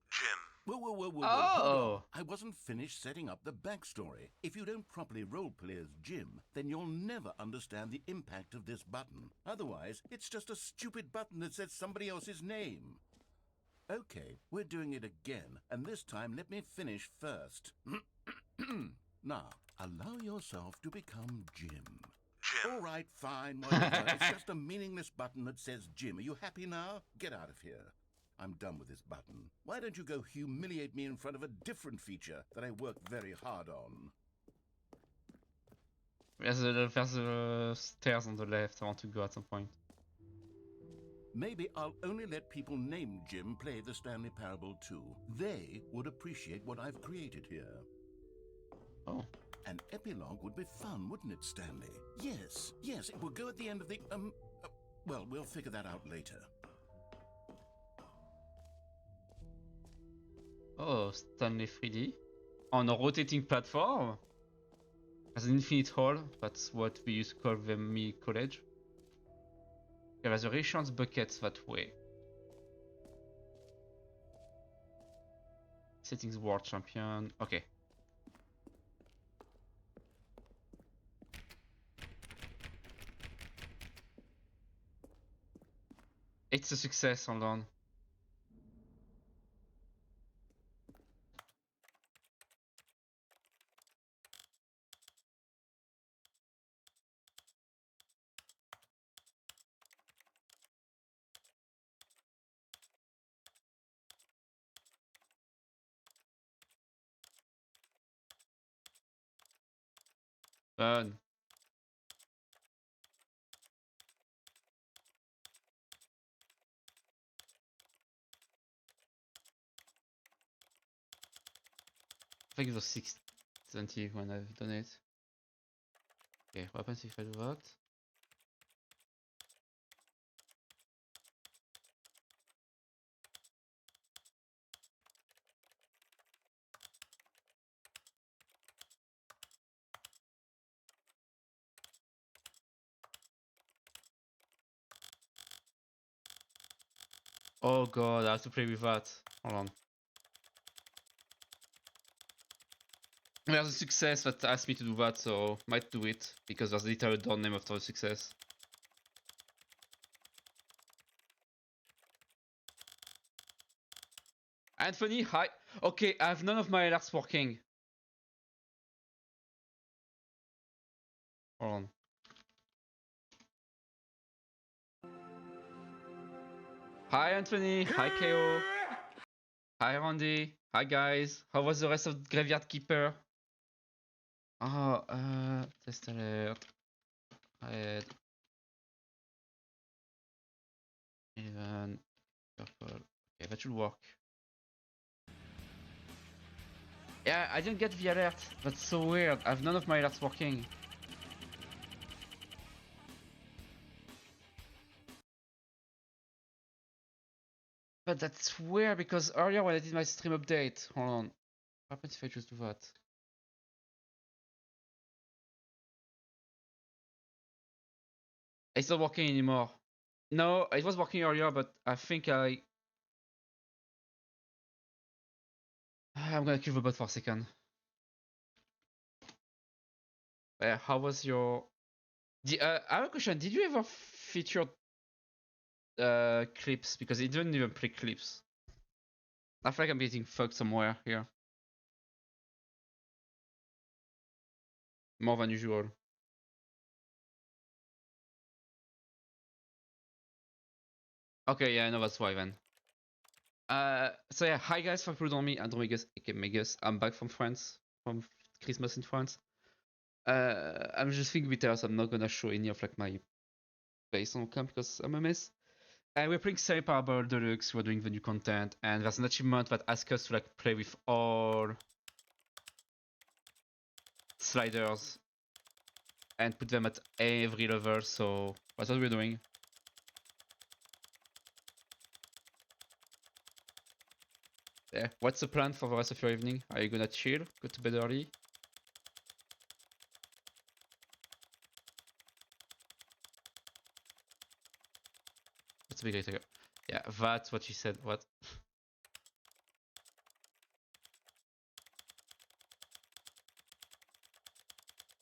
Jim. Whoa, hold Oh! on. I wasn't finished setting up the backstory. If you don't properly roleplay as Jim, then you'll never understand the impact of this button. Otherwise, it's just a stupid button that says somebody else's name. Okay, we're doing it again, and this time let me finish first. Now, allow yourself to become Jim. Jim. All right, fine, whatever. It's just a meaningless button that says Jim. Are you happy now? Get out of here. I'm done with this button. Why don't you go humiliate me in front of a different feature that I worked very hard on? There's the stairs on the left. I want to go at some point. Maybe I'll only let people named Jim play the Stanley Parable 2. They would appreciate what I've created here. Oh. An epilogue would be fun, wouldn't it, Stanley? Yes, it will go at the end of the, well, we'll figure that out later. Oh, Stanley 3D. On a rotating platform? As an infinite hall, that's what we used to call the mini college. There is a reassurance bucket that way. Settings world champion. Okay. It's a success, hold on. Fun. I think it was 620 when I've done it. Okay, what happens if I do that? Oh god, I have to play with that. Hold on. There's a success that asked me to do that, so might do it, because there's literally a door name after the success. Anthony, hi. Okay, I have none of my alerts working. Hold on. Hi Anthony, hi KO. Hi Randy, hi guys. How was the rest of Graveyard Keeper? Oh, test alert. Red. 11. Purple. Okay, that should work. Yeah, I didn't get the alert. That's so weird. I have none of my alerts working. But that's weird because earlier when I did my stream update, hold on. What happens if I just do that? It's not working anymore. No, it was working earlier, but I think I'm gonna kill the bot for a second. How was your... I have a question. Did you ever feature clips? Because it didn't even play clips. I feel like I'm getting fucked somewhere here. More than usual. Okay, yeah, I know that's why then. So yeah, hi guys, for people who don't know me, I'm Megus, aka Megus. I'm back from France, from Christmas in France. I'm just thinking with us, I'm not gonna show any of like my face on cam because I'm a mess. And we're playing Stanley Parable Deluxe, we're doing the new content, and there's an achievement that asks us to like play with all sliders and put them at every level, so that's what we're doing. Yeah, what's the plan for the rest of your evening? Are you gonna chill? Go to bed early? That's a big idea. Yeah, that's what she said. What?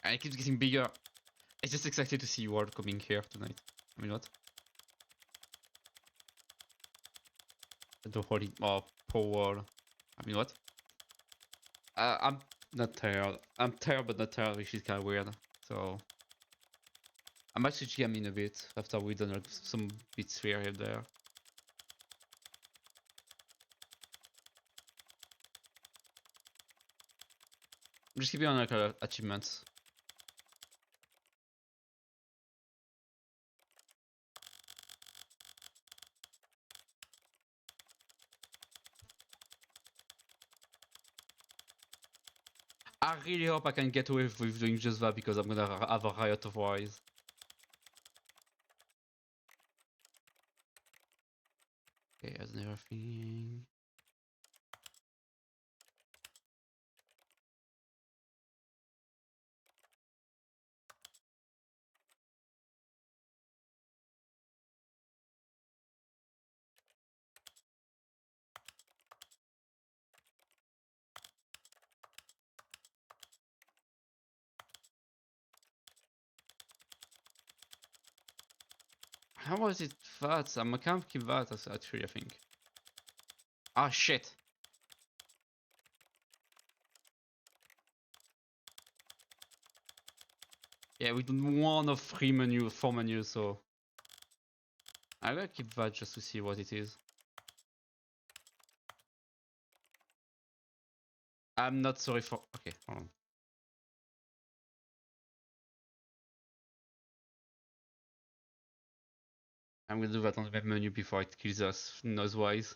And it keeps getting bigger. It's just excited to see you all coming here tonight. I mean, what? The holy... Oh, poor wall. I mean, what? I'm not tired. I'm tired but not tired, which is kind of weird. So... I'm actually jamming a bit after we've done like, some bits here and there. I'm just keeping on like achievements. I really hope I can get away with doing just that because I'm gonna have a riot otherwise. Okay, that's everything. How was it that? I can't keep that actually, I think. Ah, shit. Yeah, we did one of four menus, so... I'm gonna keep that just to see what it is. I'm not sorry for... Okay, hold on. I'm gonna do that on the main menu before it kills us, noise-wise.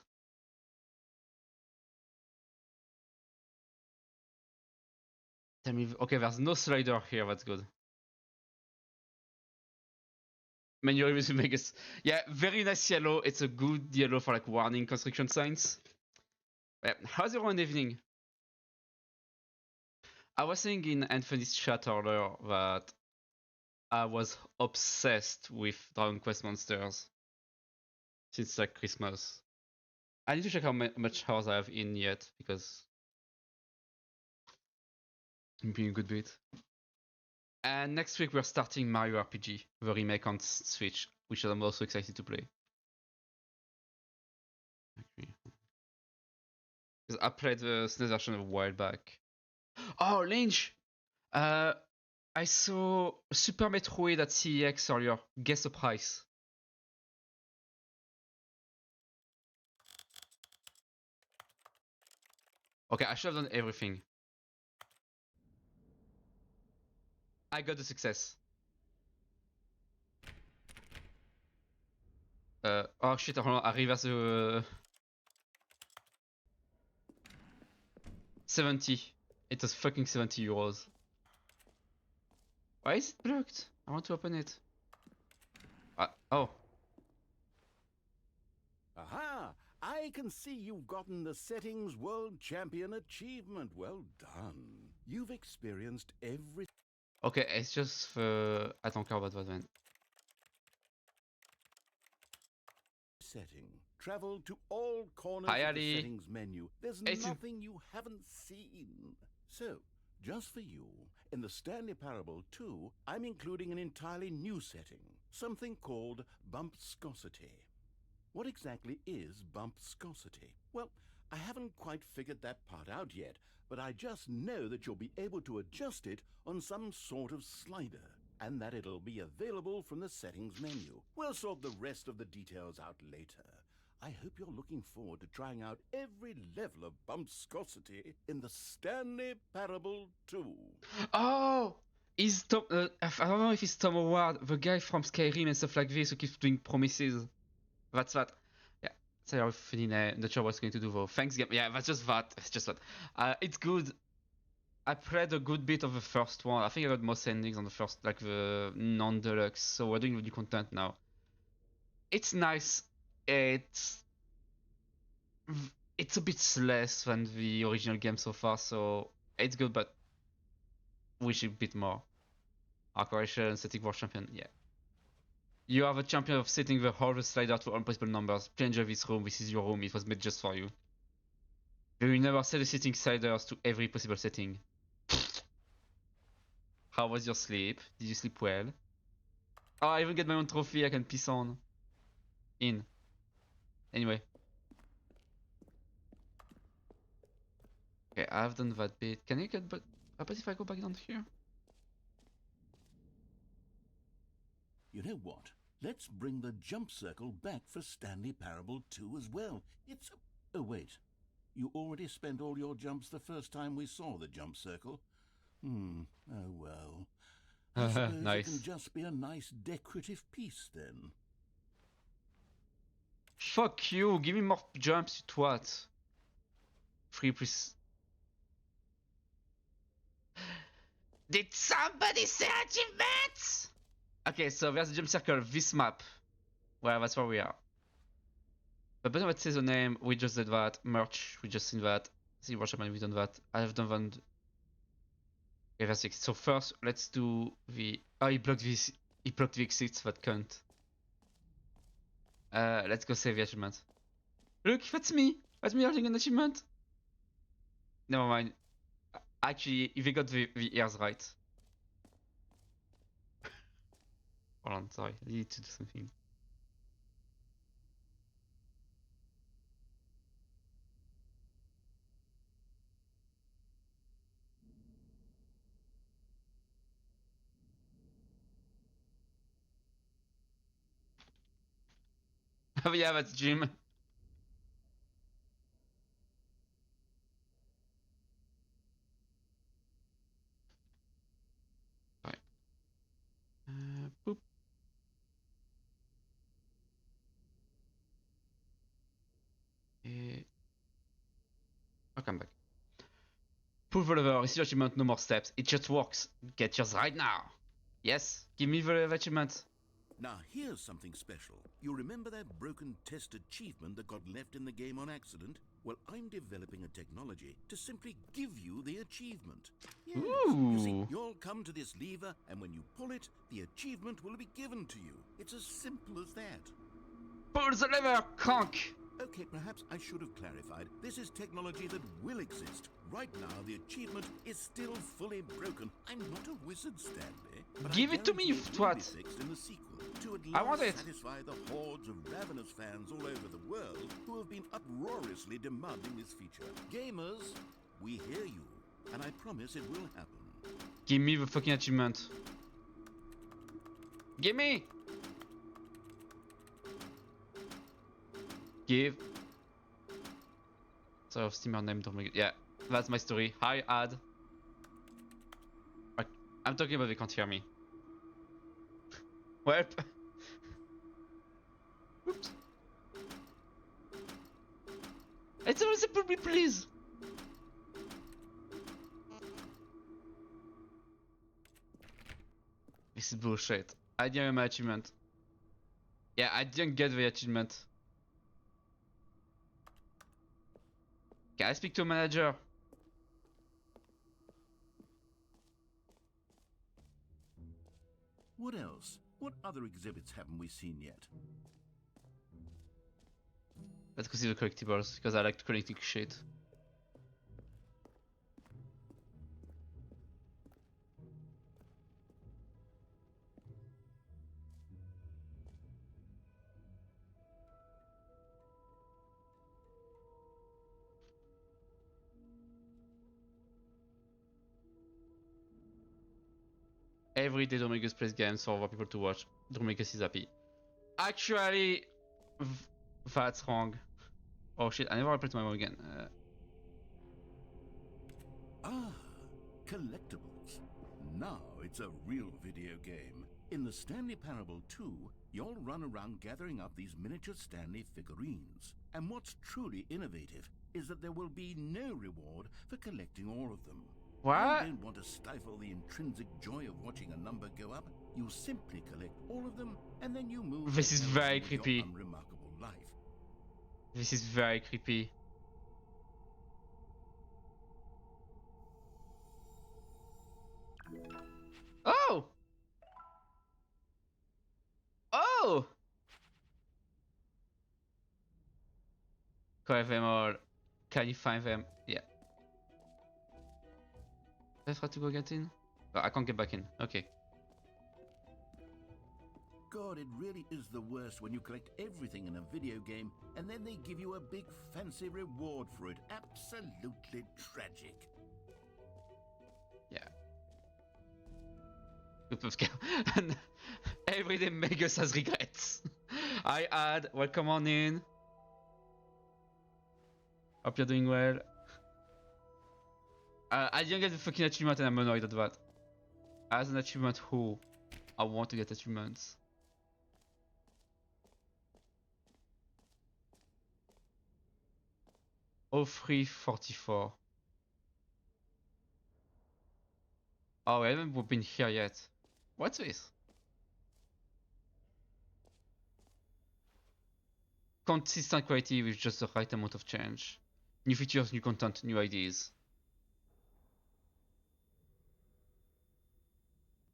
Tell me... Okay, there's no slider here, that's good. Menu reviews make us... Yeah, very nice yellow. It's a good yellow for like warning construction signs. Yeah, how's your own evening? I was saying in Anthony's chat earlier that I was obsessed with Dragon Quest Monsters since like Christmas. I need to check how much hours I have in yet because I'm being a good bit. And next week we're starting Mario RPG, the remake on Switch, which I'm also excited to play. Because I played the SNES version a while back. Oh, Lynch! I saw Super Metroid at CEX earlier. Guess the price. Okay, I should have done everything. I got the success. Oh shit, hold on, I reverse the... 70. It was fucking 70 euros. Why is it blocked? I want to open it. Oh. Aha! I can see you've gotten the Settings World Champion achievement. Well done. You've experienced every Okay, it's just the... I don't care about that then. setting. Travel to all corners Hi, of the Ali. settings menu. There's It's... nothing you haven't seen. So, Just for you, in the Stanley Parable 2, I'm including an entirely new setting, something called bumpscosity. What exactly is bumpscosity? Well, I haven't quite figured that part out yet, but I just know that you'll be able to adjust it on some sort of slider, and that it'll be available from the settings menu. We'll sort the rest of the details out later. I hope you're looking forward to trying out every level of bumpscosity in the Stanley Parable 2. Oh! Is Tom, I don't know if it's Tom Howard, the guy from Skyrim and stuff like this who keeps doing promises. That's that. Yeah, it's a funny name. Not sure what it's going to do though. Thanks, game. Yeah, that's just that. It's just that. It's good. I played a good bit of the first one. I think I got most endings on the first, like the non-deluxe. So we're doing the new content now. It's nice. It's a bit less than the original game so far, so it's good, but wish a bit more. Correction, setting for champion, yeah. You have a champion of setting the whole slider to all possible numbers. Please enjoy this room. This is your room. It was made just for you. You will never set the setting sliders to every possible setting. How was your sleep? Did you sleep well? Oh, I even get my own trophy I can piss on. In. Anyway. Okay, I've done that bit. Can you get, but how about if I go back down here? You know what? Let's bring the jump circle back for Stanley Parable 2 as well. It's a... Oh, wait. You already spent all your jumps the first time we saw the jump circle. Oh well. I suppose Nice. it can just be a nice decorative piece then. Fuck you, give me more jumps, you twat. Free please. Did somebody say achievements? Okay, so there's the jump circle, this map. Well, that's where we are. But bottom it says the name, we just did that. Merch, we just seen that. See, worshipman, we done that. I have done that. Okay, that's it. So first, let's do the... Oh, he blocked this. He blocked the exits, that cunt. Let's go save the achievement. Look, that's me! That's me holding an achievement! Never mind. Actually, if we got the ears right. Hold on, sorry. I need to do something. Oh yeah, that's Jim. Right. Boop. I'll come back. Pull the lever, receive achievement, no more steps. It just works. Get yours right now. Yes, give me the achievement. Now here's something special. You remember that broken test achievement that got left in the game on accident? Well, I'm developing a technology to simply give you the achievement. Yes. You see, Ooh. you'll come to this lever, and when you pull it, the achievement will be given to you. It's as simple as that. Pull the lever, conk! Okay, perhaps I should have clarified. This is technology that will exist. Right now, the achievement is still fully broken. I'm not a wizard, Stanley. But Give I it to me, you guarantee it will be twat. fixed in the sequel to at I want least it. satisfy the hordes of ravenous fans all over the world who have been uproariously demanding this feature. Gamers, we hear you, and I promise it will happen. Give me the fucking achievement. Give me! Give. Sorry, of steamer name, don't make it. Yeah, that's my story. Hi, ad. I'm talking about they can't hear me. Well. Oops. It's always a puppy, please. This is bullshit. I didn't get my achievement. Yeah, I didn't get the achievement. Can I speak to a manager? What else? What other exhibits haven't we seen yet? Let's go see the collectibles, because I like collecting shit. Every day Dromegus plays games for other people to watch. Dromegus is happy. Actually, that's wrong. Oh shit, I never replayed my mom again. Ah, collectibles. Now it's a real video game. In the Stanley Parable 2, you'll run around gathering up these miniature Stanley figurines. And what's truly innovative is that there will be no reward for collecting all of them. What? You don't want to stifle the intrinsic joy of watching a number go up. You simply collect all of them, and then you move. This is very with your creepy. unremarkable life. This is very creepy. Oh! Oh! Collect them all. Can you find them? Yeah. Let's try to go get in. Oh, I can't get back in. Okay. God, it really is the worst when you collect everything in a video game and then they give you a big fancy reward for it. Absolutely tragic. Yeah. Group of scale. And every day Megas has regrets. Hi Ad, welcome on in. Hope you're doing well. I didn't get the fucking achievement and I'm annoyed at that. As an achievement who? I want to get achievements. Oh, 344. Oh, I haven't been here yet. What's this? Consistent quality with just the right amount of change. New features, new content, new ideas.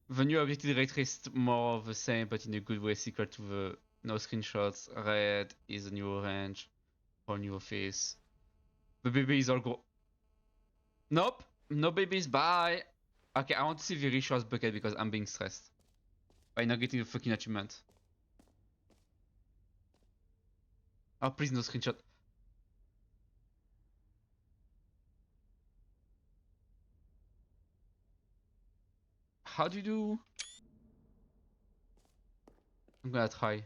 The new updated ray traced more of the same, but in a good way, sequel to the no screenshots. Red is a new orange, whole new face. The baby is all Nope, no babies, bye. Okay, I want to see the Richard's bucket because I'm being stressed by not getting the fucking achievement. Oh, please no screenshot. How do you do? I'm gonna try to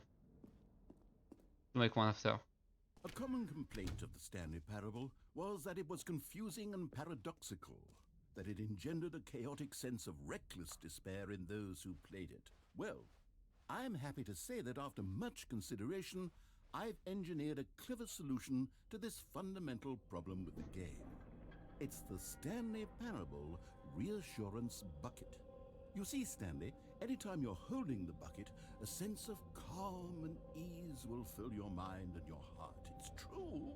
make one after. A common complaint of the Stanley Parable was that it was confusing and paradoxical, that it engendered a chaotic sense of reckless despair in those who played it. Well, I'm happy to say that after much consideration, I've engineered a clever solution to this fundamental problem with the game. It's the Stanley Parable Reassurance Bucket. You see, Stanley, anytime you're holding the bucket, a sense of calm and ease will fill your mind and your heart. It's true.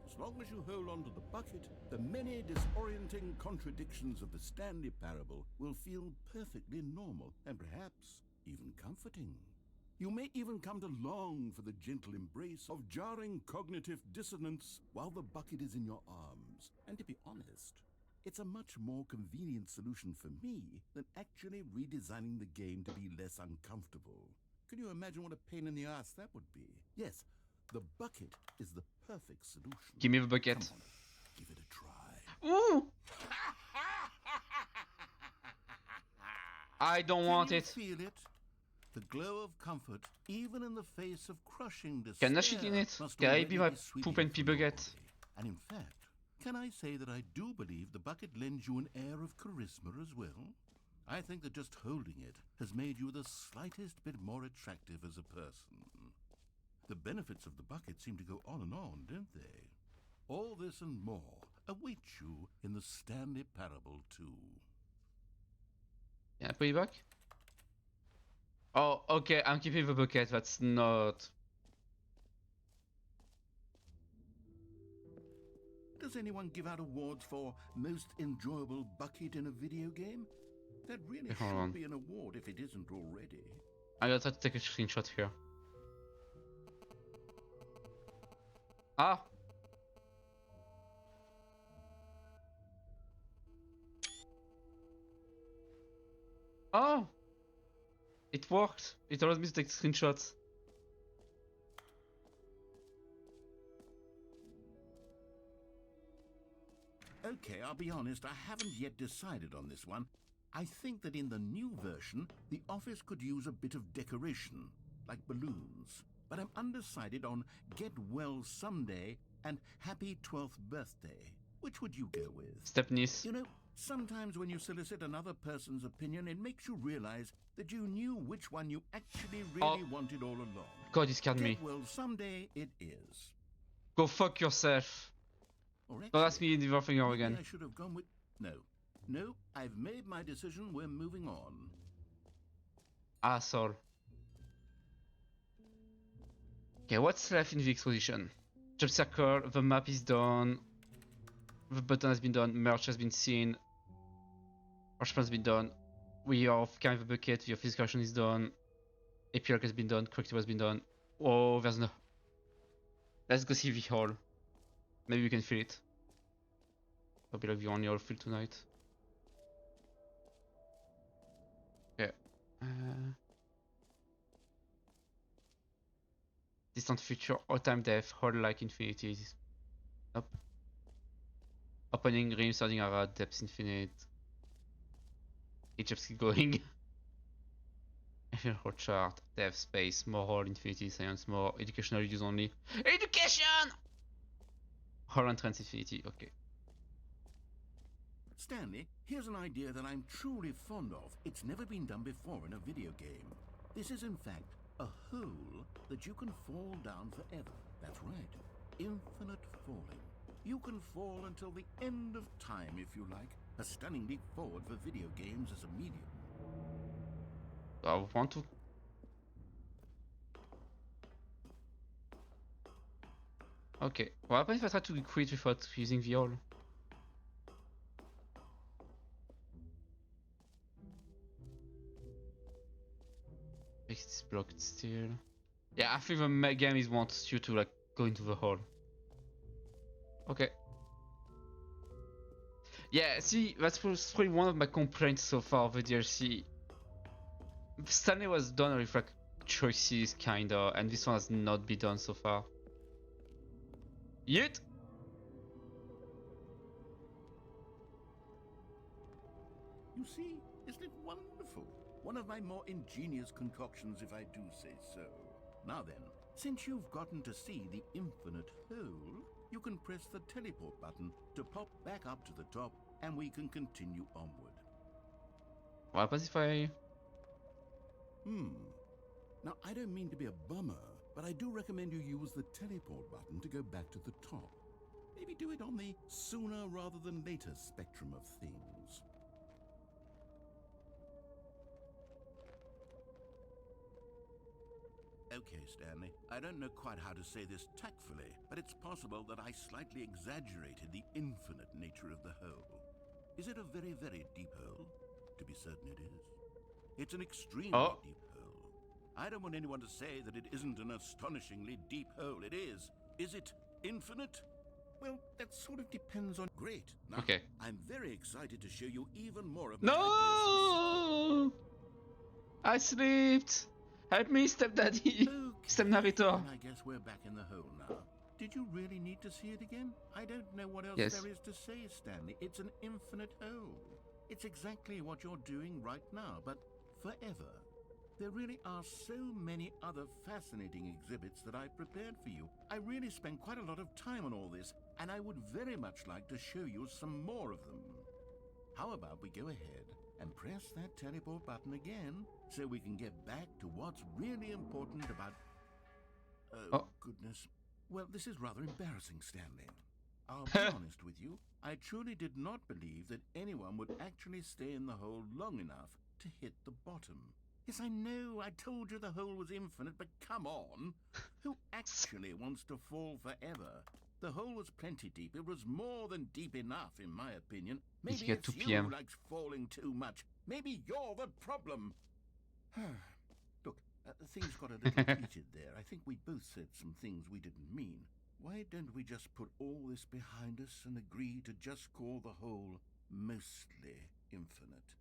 As long as you hold on to the bucket, the many disorienting contradictions of the Stanley Parable will feel perfectly normal and perhaps even comforting. You may even come to long for the gentle embrace of jarring cognitive dissonance while the bucket is in your arms. And to be honest, it's a much more convenient solution for me than actually redesigning the game to be less uncomfortable. Can you imagine what a pain in the ass that would be? Yes, the bucket is the perfect solution. Give me the bucket. Come on, give it a try. Ooh! I don't want Can you it. feel it? The glow of comfort, even in the face of crushing despair. Can I shit in it? must Can I already be my sweeping poop and pee through your bucket? body. And in fact, can I say that I do believe the bucket lends you an air of charisma as well? I think that just holding it has made you the slightest bit more attractive as a person. The benefits of the bucket seem to go on and on, don't they? All this and more await you in the Stanley Parable 2. Can I put it back? Oh, okay, I'm keeping the bucket, that's not... Does anyone give out awards for most enjoyable bucket in a video game? That really Okay, hold on. should be an award if it isn't already. I gotta try to take a screenshot here. Ah! Oh! It worked! It allows me to take screenshots. Okay, I'll be honest, I haven't yet decided on this one. I think that in the new version, the office could use a bit of decoration, like balloons. But I'm undecided on Get Well Someday and Happy 12th Birthday. Which would you go with? Stepniece. You know, sometimes when you solicit another person's opinion, it makes you realize that you knew which one you actually really wanted all along. God, he scared me. Get Well Someday it is. Go fuck yourself. Or Don't ask me the finger maybe again. I should have gone with... No, I've made my decision. We're moving on. Asshole. Okay, what's left in the exposition? Job circle, the map is done. The button has been done, merch has been seen. Marshmallow has been done. We are carrying the bucket, the physical action is done. Epilogue has been done, corrective has been done. Oh, there's no... Let's go see the hall. Maybe we can feel it. I'll be like the only hall feel tonight. Okay. Distant future, all-time death, hall like infinity. Nope. Opening, rim, starting ara, depths infinite. It just keep going. Hall chart, depth, space, more hall, infinity, science, more, educational use only. Education! Hall entrance, infinity, okay. Stanley, here's an idea that I'm truly fond of. It's never been done before in a video game. This is in fact a hole that you can fall down forever. That's right. Infinite falling. You can fall until the end of time if you like. A stunning leap forward for video games as a medium. I want to... Okay, what happens if I try to quit without using the hall? It's blocked still. Yeah, I think the game is wants you to like go into the hall. Okay. Yeah, see, that's probably one of my complaints so far of the DLC. Stanley was done with like choices kinda, and this one has not been done so far. Yet. You see, isn't it wonderful? One of my more ingenious concoctions, if I do say so. Now then, since you've gotten to see the infinite hole, you can press the teleport button to pop back up to the top, and we can continue onward. What happens if I... Now, I don't mean to be a bummer, but I do recommend you use the teleport button to go back to the top. Maybe do it on the sooner rather than later spectrum of things. Okay, Stanley, I don't know quite how to say this tactfully, but it's possible that I slightly exaggerated the infinite nature of the hole. Is it a very, very deep hole? To be certain it is. It's an extremely deep hole. I don't want anyone to say that it isn't an astonishingly deep hole. It is. Is it infinite? Well, that sort of depends on... Great. Now, Okay. I'm very excited to show you even more of my ideas. No! I slipped! Help me, stepdaddy! Okay, Step narrator! and I guess we're back in the hole now. Did you really need to see it again? I don't know what else Yes. there is to say, Stanley. It's an infinite hole. It's exactly what you're doing right now, but forever. There really are so many other fascinating exhibits that I've prepared for you. I really spent quite a lot of time on all this, and I would very much like to show you some more of them. How about we go ahead and press that teleport button again, so we can get back to what's really important about... Oh, goodness. Well, this is rather embarrassing, Stanley. I'll be honest with you. I truly did not believe that anyone would actually stay in the hole long enough to hit the bottom. Yes, I know, I told you the hole was infinite, but come on. Who actually wants to fall forever? The hole was plenty deep. It was more than deep enough, in my opinion. Maybe get it's 2 you PM. who likes falling too much. Maybe you're the problem. Look, things got a little heated there. I think we both said some things we didn't mean. Why don't we just put all this behind us and agree to just call the hole mostly infinite?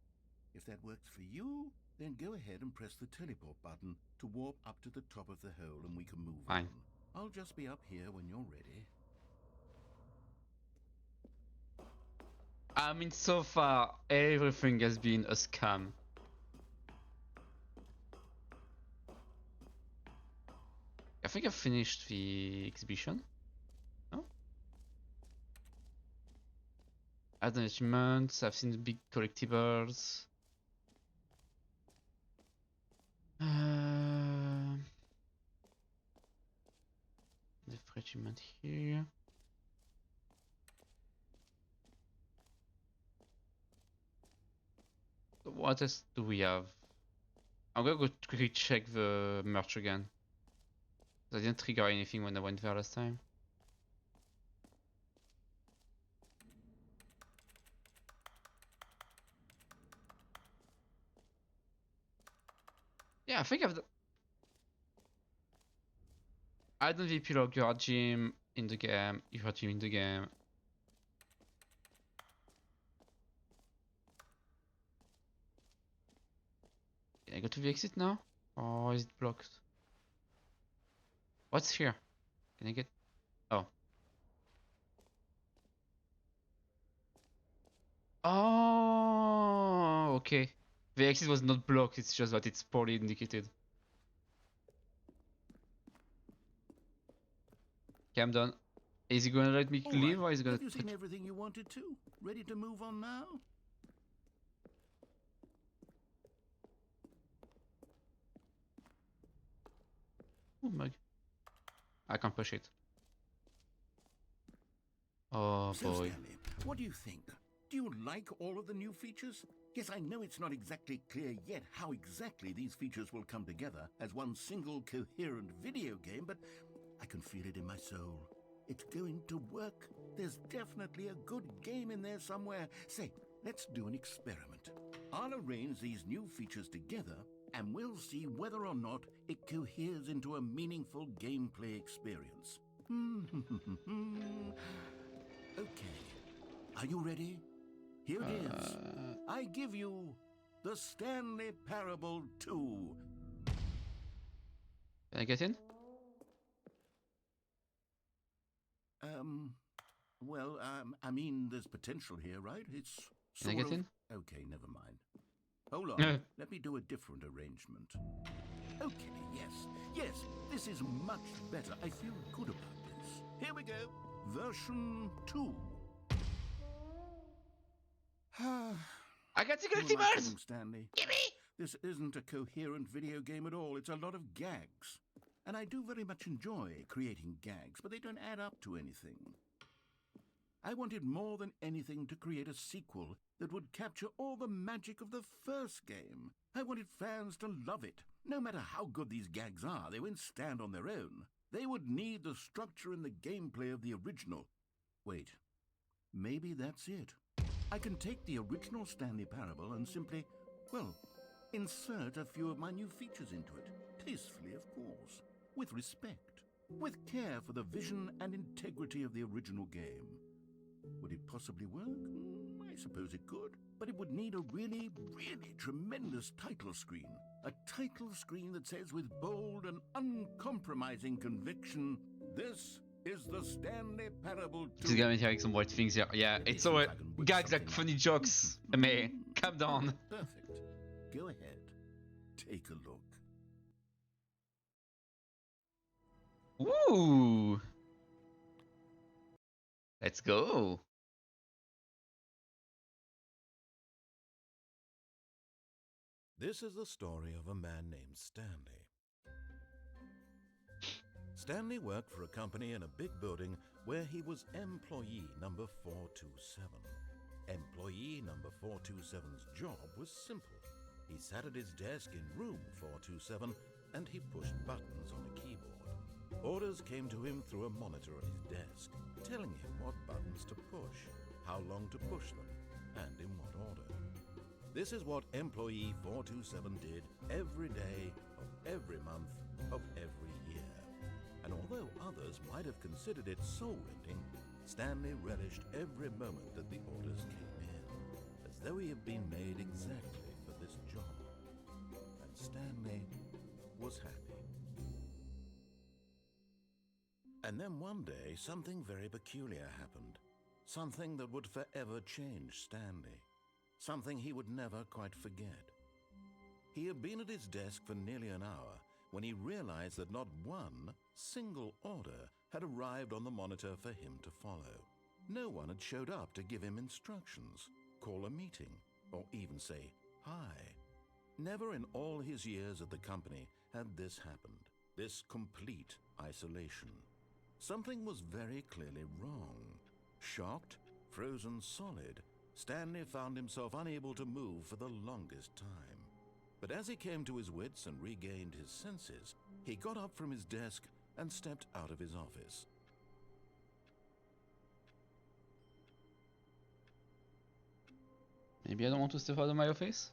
If that works for you, then go ahead and press the teleport button to warp up to the top of the hole and we can move Fine. on. I'll just be up here when you're ready. I mean, so far, everything has been a scam. I think I finished the exhibition. No? Add an achievements, I've seen the big collectibles. The free achievement here. So what else do we have? I'm gonna go quickly check the merch again. I didn't trigger anything when I went there last time. Yeah, I think I've done the epilogue, your gym in the game, your gym in the game. Can I go to the exit now? Or is it blocked? What's here? Can I get... Oh. Oh, okay. The exit was not blocked, it's just that it's poorly indicated. Okay, I'm done. Is he gonna let me All leave right. or is he gonna... Have you seen everything you wanted to? Ready to move on now? Oh my... I can't push it. Oh So, boy. Stanley, what do you think? Do you like all of the new features? Yes, I know it's not exactly clear yet how exactly these features will come together as one single coherent video game, but I can feel it in my soul. It's going to work. There's definitely a good game in there somewhere. Say, let's do an experiment. I'll arrange these new features together and we'll see whether or not it coheres into a meaningful gameplay experience. Okay. Are you ready? Here it is. I give you the Stanley Parable 2. Can I get in? I mean, there's potential here, right? It's Can I sort get of... in? Okay, never mind. Hold on. Let me do a different arrangement. Okay, yes, this is much better. I feel good about this. Here we go. Version 2. I got the Who am I collectibles! kidding, Stanley? This isn't a coherent video game at all. It's a lot of gags. And I do very much enjoy creating gags, but they don't add up to anything. I wanted more than anything to create a sequel that would capture all the magic of the first game. I wanted fans to love it. No matter how good these gags are, they won't stand on their own. They would need the structure and the gameplay of the original. Wait, maybe that's it. I can take the original Stanley Parable and simply, well, insert a few of my new features into it. Tastefully, of course. With respect. With care for the vision and integrity of the original game. Would it possibly work? I suppose it could. But it would need a really, really tremendous title screen. A title screen that says with bold and uncompromising conviction, "This is the Stanley Parable 2. This guy having some white things here. Yeah, Let me it's see if all I can whip gags like something funny up. jokes. Man, calm down. Perfect. Go ahead. Take a look. Ooh. Let's go. This is the story of a man named Stanley. Stanley worked for a company in a big building where he was employee number 427. Employee number 427's job was simple. He sat at his desk in room 427 and he pushed buttons on a keyboard. Orders came to him through a monitor at his desk, telling him what buttons to push, how long to push them, and in what order. This is what employee 427 did every day of every month of every year. And although others might have considered it soul-rending, Stanley relished every moment that the orders came in, as though he had been made exactly for this job. And Stanley was happy. And then one day, something very peculiar happened. Something that would forever change Stanley. Something he would never quite forget. He had been at his desk for nearly an hour when he realized that not one single order had arrived on the monitor for him to follow. No one had showed up to give him instructions, call a meeting, or even say hi. Never in all his years at the company had this happened, this complete isolation. Something was very clearly wrong. Shocked, frozen solid, Stanley found himself unable to move for the longest time. But as he came to his wits and regained his senses, he got up from his desk and stepped out of his office. Maybe I don't want to step out of my office?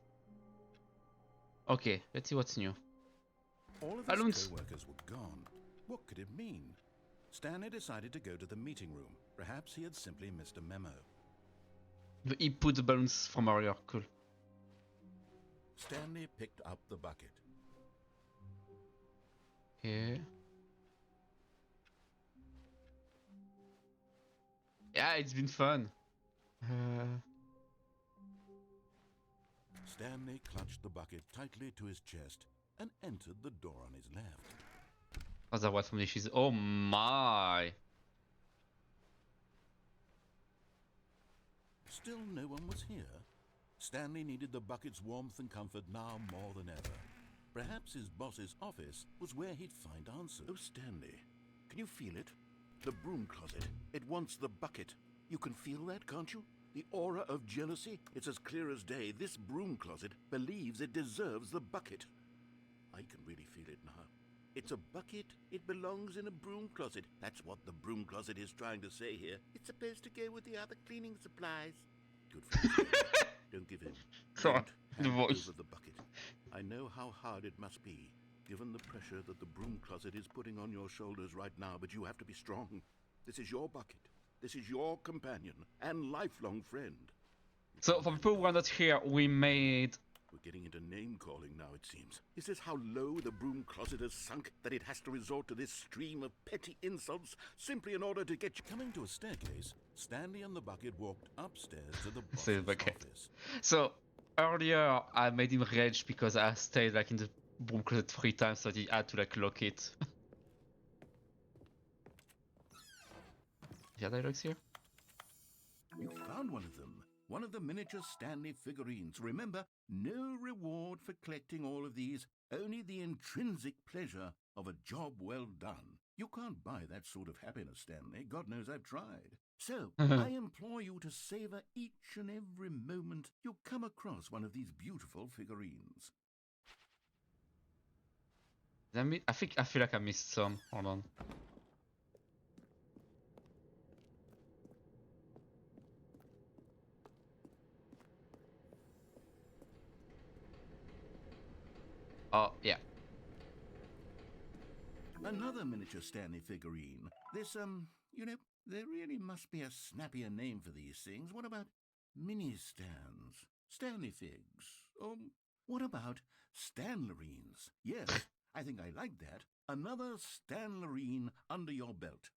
Okay, let's see what's new. All of Balloons. his co-workers were gone. What could it mean? Stanley decided to go to the meeting room. Perhaps he had simply missed a memo. He put the balloons from earlier, cool. Stanley picked up the bucket. Okay. Yeah, it's been fun. Stanley clutched the bucket tightly to his chest and entered the door on his left. Other what from dishes? Oh my! Still no one was here. Stanley needed the bucket's warmth and comfort now more than ever. Perhaps his boss's office was where he'd find answers. Oh, Stanley, can you feel it? The broom closet. It wants the bucket. You can feel that, can't you? The aura of jealousy. It's as clear as day. This broom closet believes it deserves the bucket. I can really feel it now. It's a bucket. It belongs in a broom closet. That's what the broom closet is trying to say here. It's supposed to go with the other cleaning supplies. Good for you. Don't give in. Sorry, Don't the hand voice. over the bucket. I know how hard it must be, given the pressure that the broom closet is putting on your shoulders right now, but you have to be strong. This is your bucket. This is your companion and lifelong friend. So for people who are not here, we made... We're getting into name-calling now, it seems. Is this how low the broom closet has sunk, that it has to resort to this stream of petty insults simply in order to get you... Coming to a staircase, Stanley and the bucket walked upstairs to the boss's bucket. office. So earlier I made him rage because I stayed like in the broom closet 3 times, so he had to like lock it. Yeah, dialogues here? You found one of them. One of the miniature Stanley figurines. Remember, no reward for collecting all of these, only the intrinsic pleasure of a job well done. You can't buy that sort of happiness, Stanley. God knows I've tried. So, I implore you to savor each and every moment you come across one of these beautiful figurines. I feel like I missed some. Hold on. Oh, yeah. Another miniature Stanley figurine. This, you know, there really must be a snappier name for these things. What about mini-stands? Stanley figs? What about Stanlerines? Yes, I think I like that. Another Stanlerine under your belt.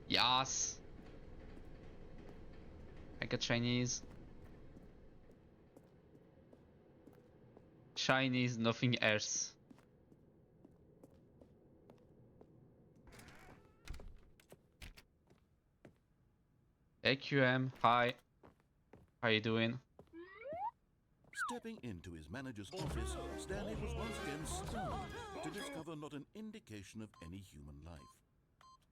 Yes! I got Chinese. Chinese, nothing else. AQM, hi. How you doing? Stepping into his manager's office, Stanley was once again stunned to discover not an indication of any human life.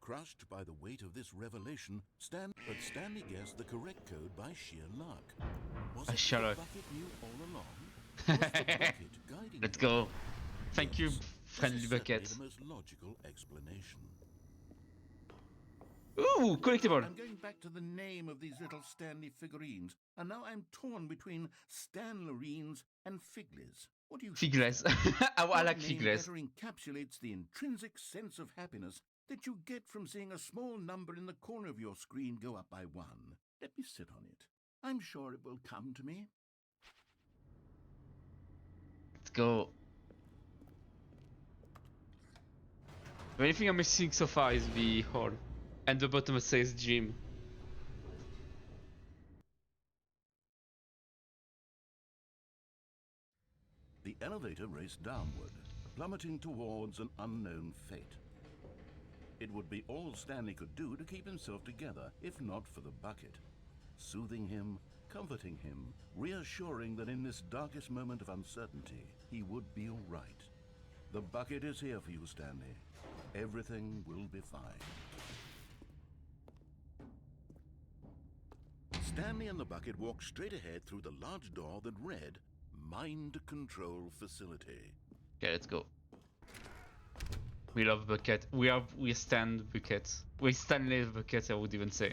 Crushed by the weight of this revelation, but Stanley guessed the correct code by sheer luck. Was it shut the up. bucket knew all along? Was the bucket guiding Let's him? go. Thank you, Yes, friendly this is certainly bucket. the most logical explanation. Ooh, collectible. I'm going back to the name of these little Stanley figurines, and now I'm torn between Stanlerines and Figlets. What do you think? Figless. I What like name Figless. better encapsulates the intrinsic sense of happiness that you get from seeing a small number in the corner of your screen go up by 1? Let me sit on it. I'm sure it will come to me. Let's go. The only thing I'm missing so far is the hall. And the bottom says gym. the elevator raced downward, plummeting towards an unknown fate. It would be all Stanley could do to keep himself together, if not for the bucket. Soothing him, comforting him, reassuring that in this darkest moment of uncertainty, he would be all right. The bucket is here for you, Stanley. Everything will be fine. Stanley and the bucket walked straight ahead through the large door that read, Mind Control Facility. Okay, let's go. We love bucket. We stand bucket. We Stanley bucket, I would even say.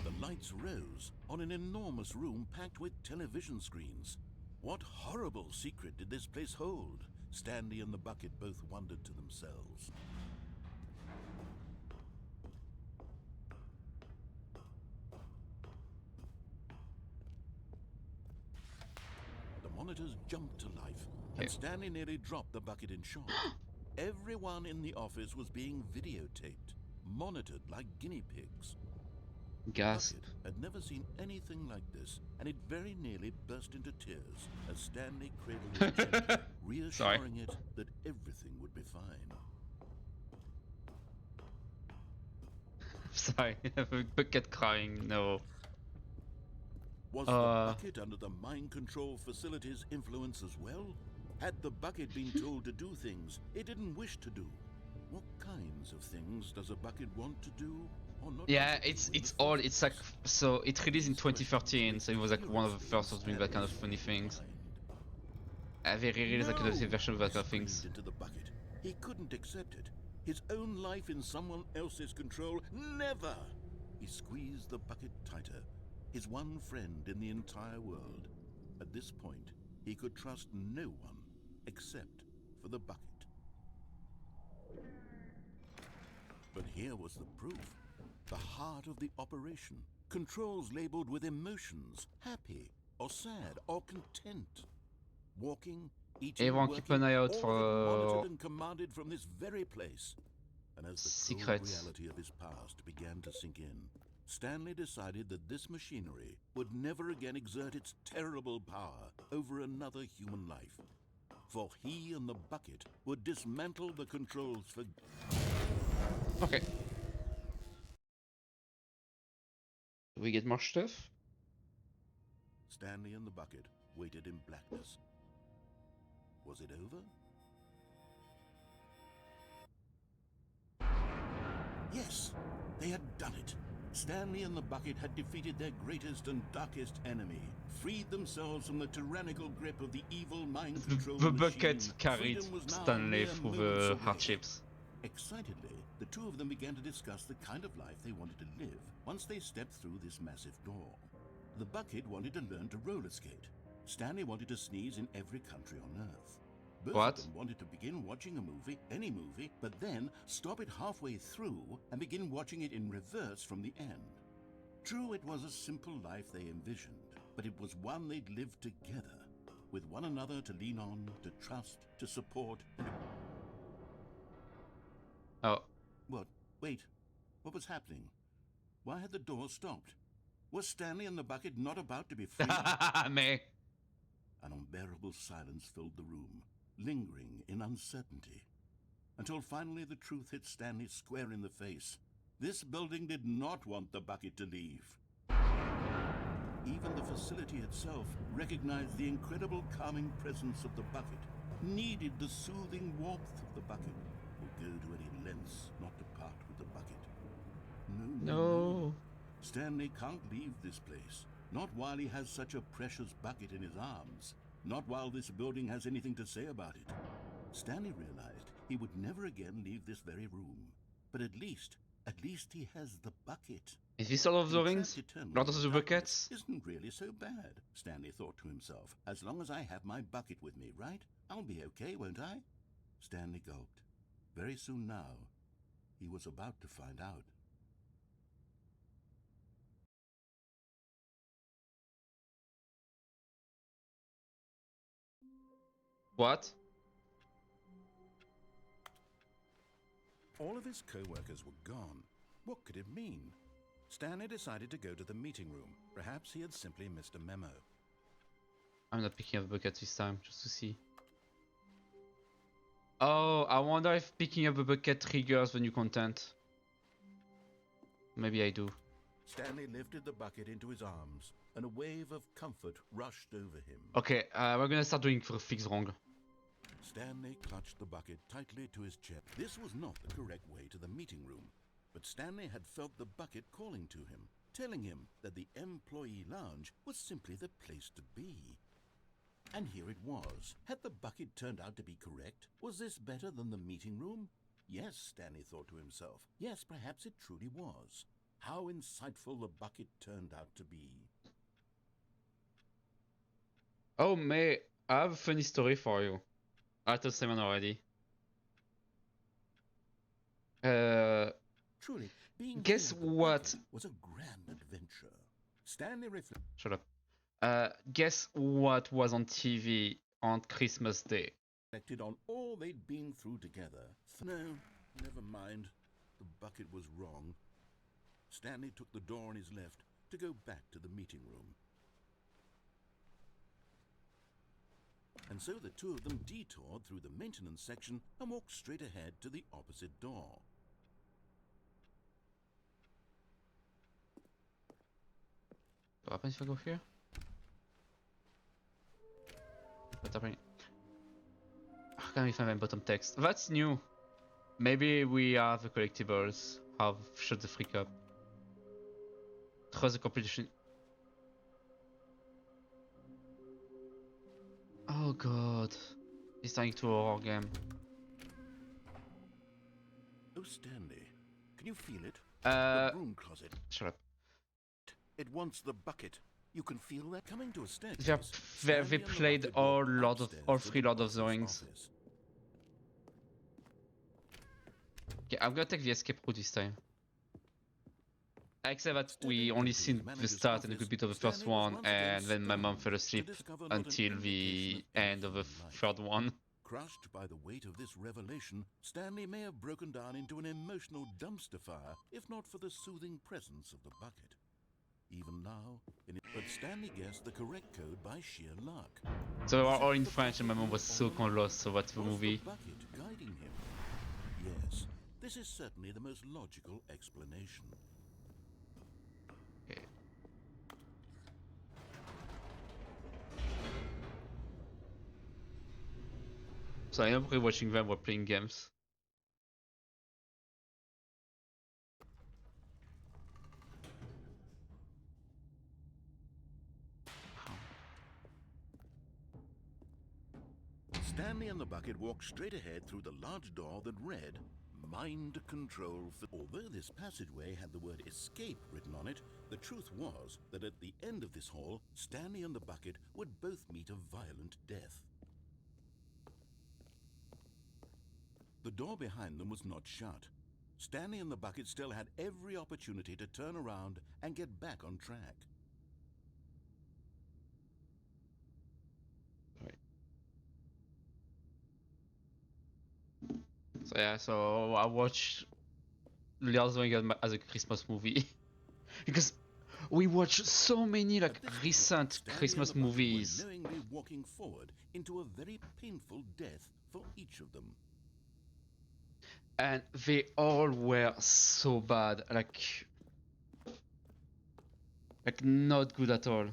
The lights rose on an enormous room packed with television screens. What horrible secret did this place hold? Stanley and the bucket both wondered to themselves. The monitors jumped to life, and Stanley nearly dropped the bucket in shock. Everyone in the office was being videotaped, monitored like guinea pigs. Gasp. Bucket had never seen anything like this, and it very nearly burst into tears as Stanley cradled it gently, reassuring it that everything would be fine. Sorry, bucket crying, no. Was the bucket under the mind control facility's influence as well? Had the bucket been told to do things it didn't wish to do? What kinds of things does a bucket want to do or not? Yeah, it's like, so it released in 2013, so it was like one of the first of doing that kind of funny things. They released like a version of that kind of things. Into the bucket. He couldn't accept it. His own life in someone else's control, never! He squeezed the bucket tighter. His one friend in the entire world. At this point, he could trust no one except for the bucket. But here was the proof. The heart of the operation. Controls labeled with emotions, happy or sad or content. Walking, eating, Everyone working, keep an eye out all for monitored and commanded from this very place. And as the cold secrets. reality of his past began to sink in, Stanley decided that this machinery would never again exert its terrible power over another human life. For he and the bucket would dismantle the controls for... Okay. Do we get more stuff? Stanley and the bucket waited in blackness. Was it over? Yes, they had done it. Stanley and the bucket had defeated their greatest and darkest enemy, freed themselves from the tyrannical grip of the evil mind control The machine. bucket carried Freedom was now Stanley mere through moments the away. hardships. Excitedly, the two of them began to discuss the kind of life they wanted to live once they stepped through this massive door. The bucket wanted to learn to roller skate. Stanley wanted to sneeze in every country on Earth. Both What? of them wanted to begin watching a movie, any movie, but then stop it halfway through and begin watching it in reverse from the end. True, it was a simple life they envisioned, but it was one they'd lived together, with one another to lean on, to trust, to support, and... Oh. What? Wait. What was happening? Why had the door stopped? Was Stanley and the bucket not about to be free? Me. An unbearable silence filled the room, lingering in uncertainty. Until finally the truth hit Stanley square in the face. This building did not want the bucket to leave. Even the facility itself recognized the incredible calming presence of the bucket, needed the soothing warmth of the bucket, would go to any lengths not to part with the bucket. No. Stanley can't leave this place. Not while he has such a precious bucket in his arms. Not while this building has anything to say about it. Stanley realized he would never again leave this very room. But at least he has the bucket. Is this all of the And rings? trapped eternally Lord of in the darkness Buckets? isn't really so bad, Stanley thought to himself. As long as I have my bucket with me, right? I'll be okay, won't I? Stanley gulped. Very soon now, he was about to find out. What? All of his co-workers were gone. What could it mean? Stanley decided to go to the meeting room. Perhaps he had simply missed a memo. I'm not picking up the bucket this time, just to see. Oh, I wonder if picking up a bucket triggers the new content. Maybe I do. Stanley lifted the bucket into his arms, and a wave of comfort rushed over him. Okay, we're gonna start doing for fix wrong. Stanley clutched the bucket tightly to his chest. This was not the correct way to the meeting room, but Stanley had felt the bucket calling to him, telling him that the employee lounge was simply the place to be. And here it was. Had the bucket turned out to be correct? Was this better than the meeting room? Yes, Stanley thought to himself. Yes, perhaps it truly was. How insightful the bucket turned out to be. Oh, May, I have a funny story for you. I told Simon already. Truly, being Guess here at the what? bucket was a grand adventure. Stanley reflected. Shut up. Guess what was on TV on Christmas Day? Reflected on all they'd been through together. No, never mind. The bucket was wrong. Stanley took the door on his left to go back to the meeting room. And so the two of them detoured through the maintenance section and walked straight ahead to the opposite door. What happens if I go here? What's happening? How can we find my bottom text? That's new. Maybe we have the collectibles. Have shut the freak up. Trust the competition. Oh god. He's turning to a horror game. Oh, Stanley, can you feel it? The broom closet. Shut up. It wants the bucket. You can feel that coming to a staircase. They played all three Lord of the Rings. Okay, I'm gonna take the escape route this time. Except that we only seen the start and a good bit of the first one, and then my mom fell asleep until the end of the third one. Crushed by the weight of this revelation, Stanley may have broken down into an emotional dumpster fire, if not for the soothing presence of the bucket. Even now, but Stanley guessed the correct code by sheer luck. So they were all in French, and my mom was so lost about the movie. Was the bucket guiding him? Yes, this is certainly the most logical explanation. Okay. So I am rewatching them while playing games. Stanley and the bucket walked straight ahead through the large door that read, Mind Control. Although this passageway had the word escape written on it, the truth was that at the end of this hall, Stanley and the bucket would both meet a violent death. The door behind them was not shut. Stanley and the bucket still had every opportunity to turn around and get back on track. So yeah, so I watched Lord of the Rings as a Christmas movie. Because we watch so many like recent Christmas movies. Knowingly walking forward into a very painful death for each of them. And they all were so bad, like not good at all.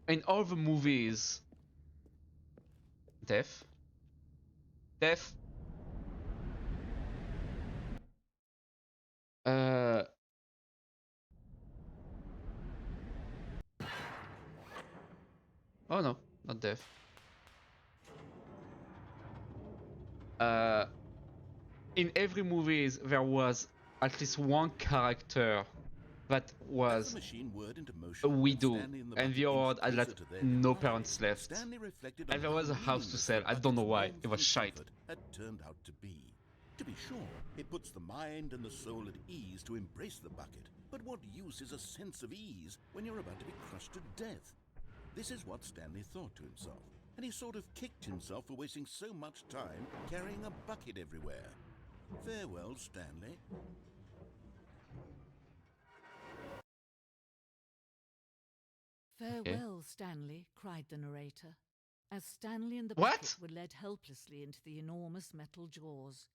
In all the movies, death. Oh no, not death. In every movies there was at least one character that was a widow, and the other had like no parents left. And there was a house to sell. I don't know why. It was shite. Had turned out to be. To be sure, it puts the mind and the soul at ease to embrace the bucket. But what use is a sense of ease when you're about to be crushed to death? This is what Stanley thought to himself, and he sort of kicked himself for wasting so much time carrying a bucket everywhere. Farewell, Stanley. Farewell, Stanley, cried the narrator. as Stanley and the What? bucket were led helplessly into the enormous metal jaws.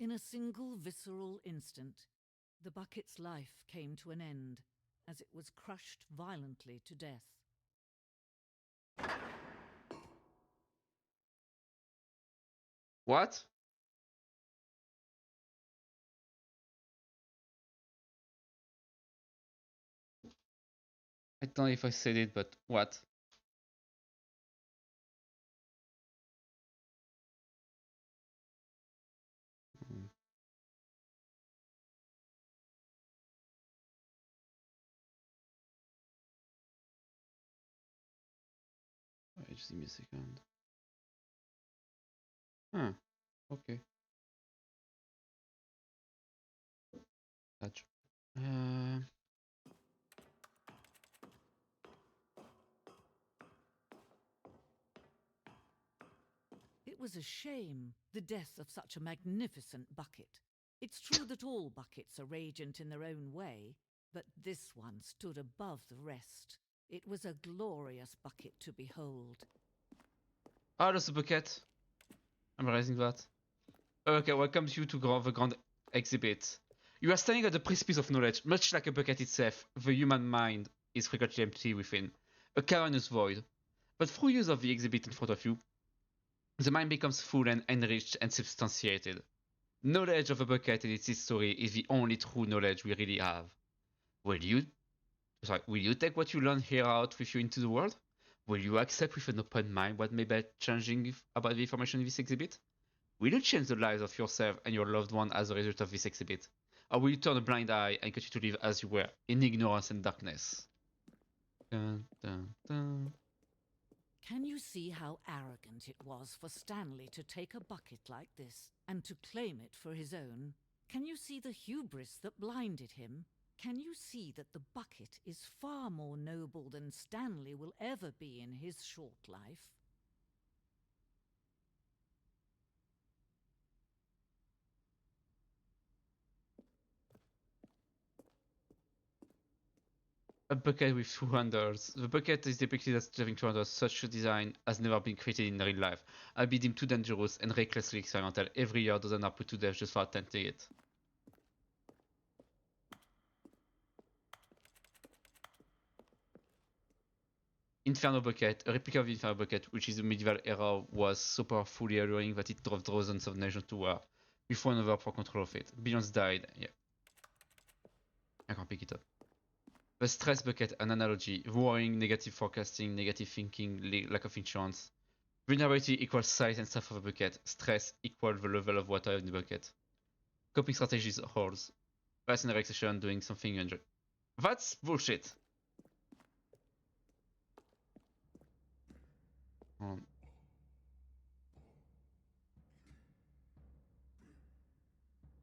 In a single visceral instant, the bucket's life came to an end as it was crushed violently to death. What? I don't know if I said it, but what? Wait, just give me a second. Huh. Okay. Touch. It was a shame, the death of such a magnificent bucket. It's true that all buckets are radiant in their own way, but this one stood above the rest. It was a glorious bucket to behold. Ah, there's a bucket. I'm realizing that. Okay, welcome you to the grand exhibit. You are standing at the precipice of knowledge, much like a bucket itself. The human mind is frequently empty within, a cavernous void. But through use of the exhibit in front of you, the mind becomes full and enriched and substantiated. Knowledge of a bucket and its history is the only true knowledge we really have. Will you take what you learn here out with you into the world? Will you accept with an open mind what may be changing about the information in this exhibit? Will you change the lives of yourself and your loved one as a result of this exhibit? Or will you turn a blind eye and continue to live as you were, in ignorance and darkness? Dun, dun, dun. Can you see how arrogant it was for Stanley to take a bucket like this and to claim it for his own? Can you see the hubris that blinded him? Can you see that the bucket is far more noble than Stanley will ever be in his short life? A bucket with 2 handles. The bucket is depicted as having 2 handles. Such a design has never been created in real life. I'd be deemed too dangerous and recklessly experimental. Every year, dozens are put to death just for attempting it. Inferno Bucket, a replica of the Inferno Bucket, which is the medieval era, was so powerfully alluring that it drove dozens of nations to war, with one another for control of it. Billions died. Yeah. I can't pick it up. The Stress Bucket, an analogy. Worrying, negative forecasting, negative thinking, lack of insurance. Vulnerability equals size and stuff of a bucket. Stress equals the level of water in the bucket. Coping strategies holes. Pass and relaxation, doing something you enjoy. That's bullshit.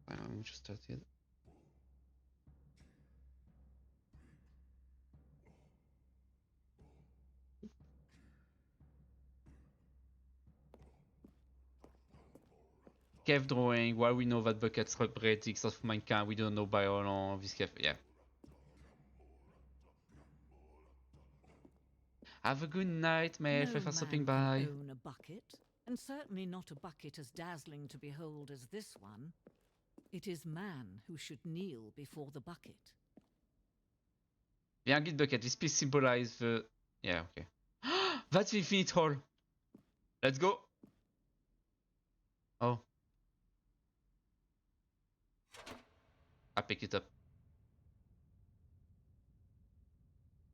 I'm just started. Cave drawing. While we know that buckets represent the extent of mankind, we don't know by how long this cave. Yeah. Have a good night, mate. No Thanks for stopping man by. can own a bucket, and certainly not a bucket as dazzling to behold as this one. It is man who should kneel before the bucket. The Anguid Bucket. This piece symbolizes the... Yeah, okay. That's the Infinite Hall. Let's go. Oh. I pick it up.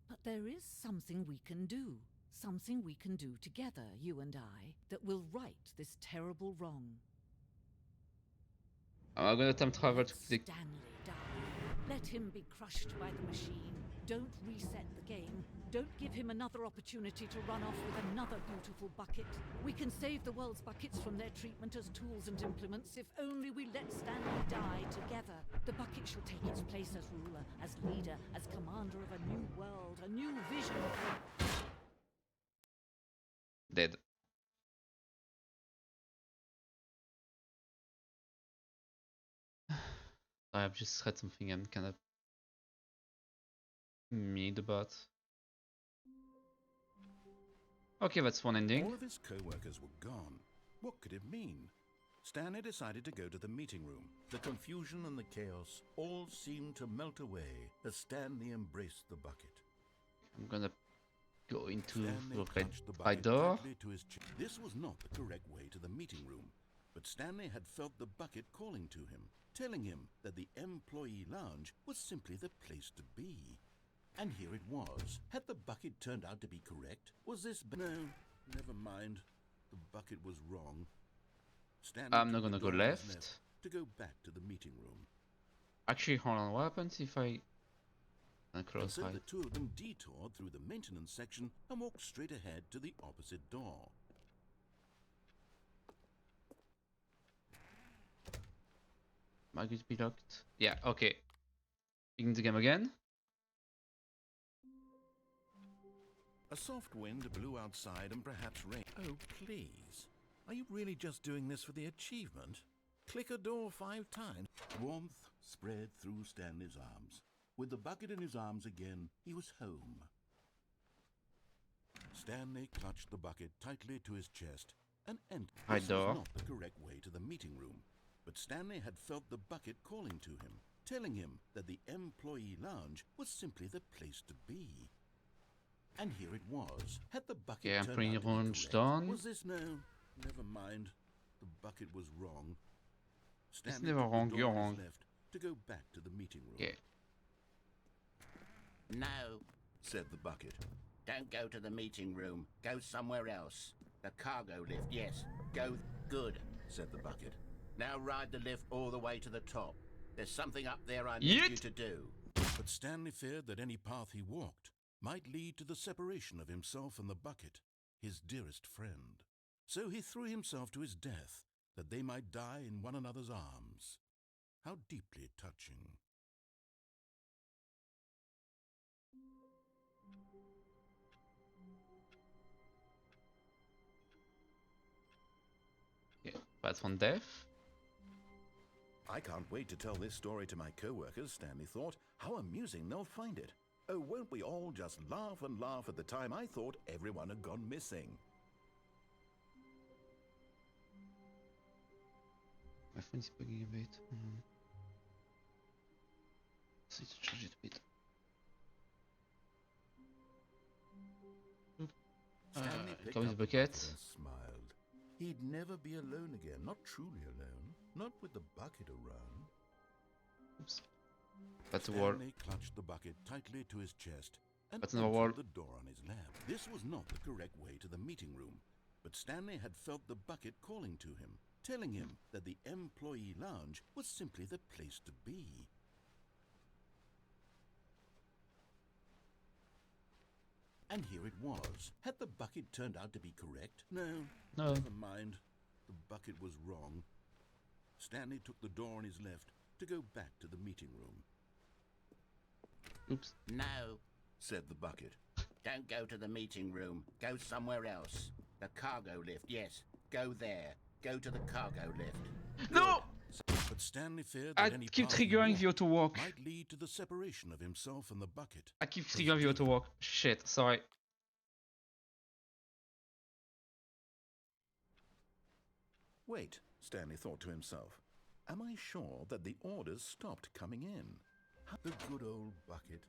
But there is something we can do. Something we can do together, you and I, that will right this terrible wrong. I'm gonna time travel Let to the... Stanley die. Let him be crushed by the machine. Don't reset the game. Don't give him another opportunity to run off with another beautiful bucket. We can save the world's buckets from their treatment as tools and implements if only we let Stanley die together. The bucket shall take its place as ruler, as leader, as commander of a new world, a new vision. Dead. I've just read something I'm kind of mad about. Okay, that's one ending. All of his co-workers were gone. What could it mean? Stanley decided to go to the meeting room. The confusion and the chaos all seemed to melt away as Stanley embraced the bucket. I'm gonna go into Stanley the clutched the red bucket door. tightly to his chest. This was not the correct way to the meeting room, but Stanley had felt the bucket calling to him, telling him that the employee lounge was simply the place to be. And here it was. Had the bucket turned out to be correct? Was this... No, never mind. The bucket was wrong. Stanley I'm not took gonna the go door on his left. to go back to the meeting room. Actually, hold on. What happens if I And close so right? the two of them detoured through the maintenance section and walked straight ahead to the opposite door. Might it be locked? Yeah, okay. Begin the game again. A soft wind blew outside and perhaps rain. Oh, please. Are you really just doing this for the achievement? Click a door 5 times. Warmth spread through Stanley's arms. With the bucket in his arms again, he was home. Stanley clutched the bucket tightly to his chest and entered. Right This door. was not the correct way to the meeting room, but Stanley had felt the bucket calling to him, telling him that the employee lounge was simply the place to be. And here it was. Had the bucket Okay, I'm turned putting out to the be orange correct? down. Was this no? Never mind. The bucket was wrong. It's Stanley never took the wrong, door you're on his wrong. left to go back to the meeting room. Yeah. No, Said the bucket. don't go to the meeting room. Go somewhere else. The cargo lift, yes. Go good, Said the bucket. Now ride the lift all the way to the top. There's something up there I need Yeet. you to do. But Stanley feared that any path he walked might lead to the separation of himself and the bucket, his dearest friend. So he threw himself to his death, that they might die in one another's arms. How deeply touching. Yeah. Path from death. I can't wait to tell this story to my co-workers, Stanley thought. How amusing they'll find it. Oh, won't we all just laugh and laugh at the time I thought everyone had gone missing? My phone is bugging a bit. So it's charge it a bit. Stanley picked Comes up the the bucket. and smiled. He'd never be alone again, not truly alone, not with the bucket around. Oops. That's a wall. Stanley clutched the bucket tightly to his chest and That's another entered wall. the door on his lap. This was not the correct way to the meeting room, but Stanley had felt the bucket calling to him, telling him that the employee lounge was simply the place to be. And here it was. Had the bucket turned out to be correct? No. No. Never mind. The bucket was wrong. Stanley took the door on his left to go back to the meeting room. Oops. No, Said the bucket. don't go to the meeting room. Go somewhere else. The cargo lift, yes. Go there. Go to the cargo lift. No! But Stanley feared I that any keep path he triggering walked the auto walk. might lead to the separation of himself and the bucket. I keep triggering the auto walk. Shit, sorry. Wait, Stanley thought to himself. Am I sure that the orders stopped coming in? The good old bucket.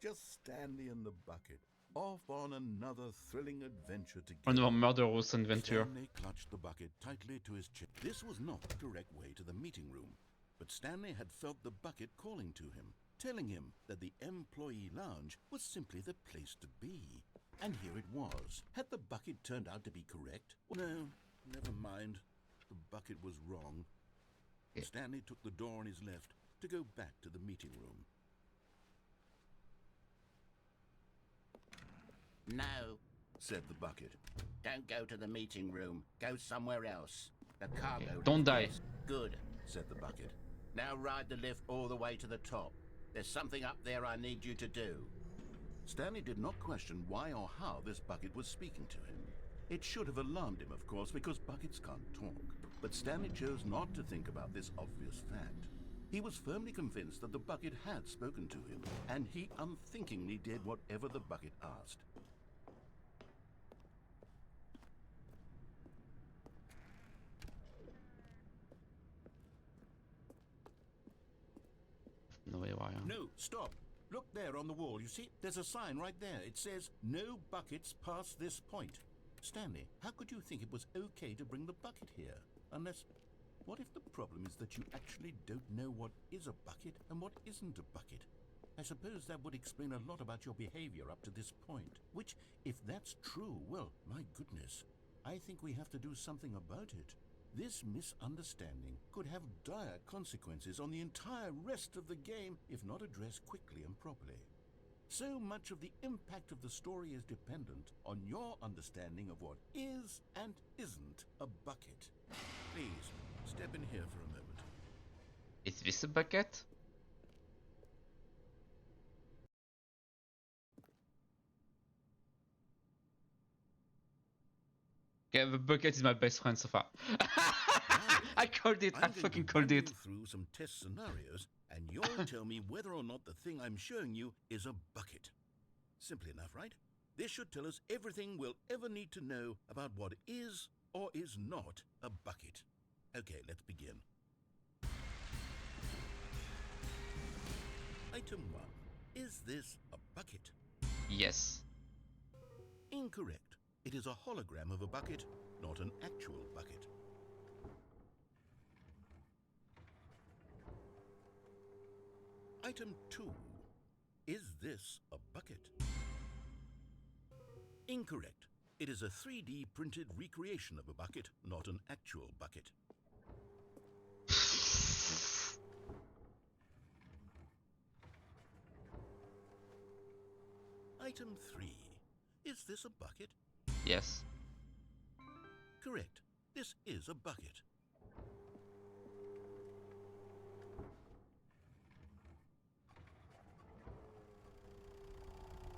Just Stanley and the bucket. Off on another thrilling adventure together. Another murderous adventure. Stanley clutched the bucket tightly to his chest. This was not the correct way to the meeting room, but Stanley had felt the bucket calling to him, telling him that the employee lounge was simply the place to be. And here it was. Had the bucket turned out to be correct? No, never mind. The bucket was wrong. Yeah. Stanley took the door on his left to go back to the meeting room. No, Said the bucket. don't go to the meeting room. Go somewhere else. The cargo lift, Don't die. yes. Good. Said the bucket. Now ride the lift all the way to the top. There's something up there I need you to do. Stanley did not question why or how this bucket was speaking to him. It should have alarmed him, of course, because buckets can't talk. But Stanley chose not to think about this obvious fact. He was firmly convinced that the bucket had spoken to him, and he unthinkingly did whatever the bucket asked. why. No, stop. Look there on the wall. You see, there's a sign right there. It says, no buckets past this point. Stanley, how could you think it was okay to bring the bucket here? Unless, what if the problem is that you actually don't know what is a bucket and what isn't a bucket? I suppose that would explain a lot about your behavior up to this point. Which, if that's true, well, my goodness, I think we have to do something about it. This misunderstanding could have dire consequences on the entire rest of the game if not addressed quickly and properly. So much of the impact of the story is dependent on your understanding of what is and isn't a bucket. Please, step in here for a moment. Is this a bucket? Okay, the bucket is my best friend so far. I called it. I fucking called it. Through some test scenarios, and you'll tell me whether or not the thing I'm showing you is a bucket. Simple enough, right? This should tell us everything we'll ever need to know about what is or is not a bucket. Okay, let's begin. Item 1. Is this a bucket? Yes. Incorrect. It is a hologram of a bucket, not an actual bucket. Item 2. Is this a bucket? Incorrect. It is a 3D printed recreation of a bucket, not an actual bucket. Item 3. Is this a bucket? Yes. Correct. This is a bucket.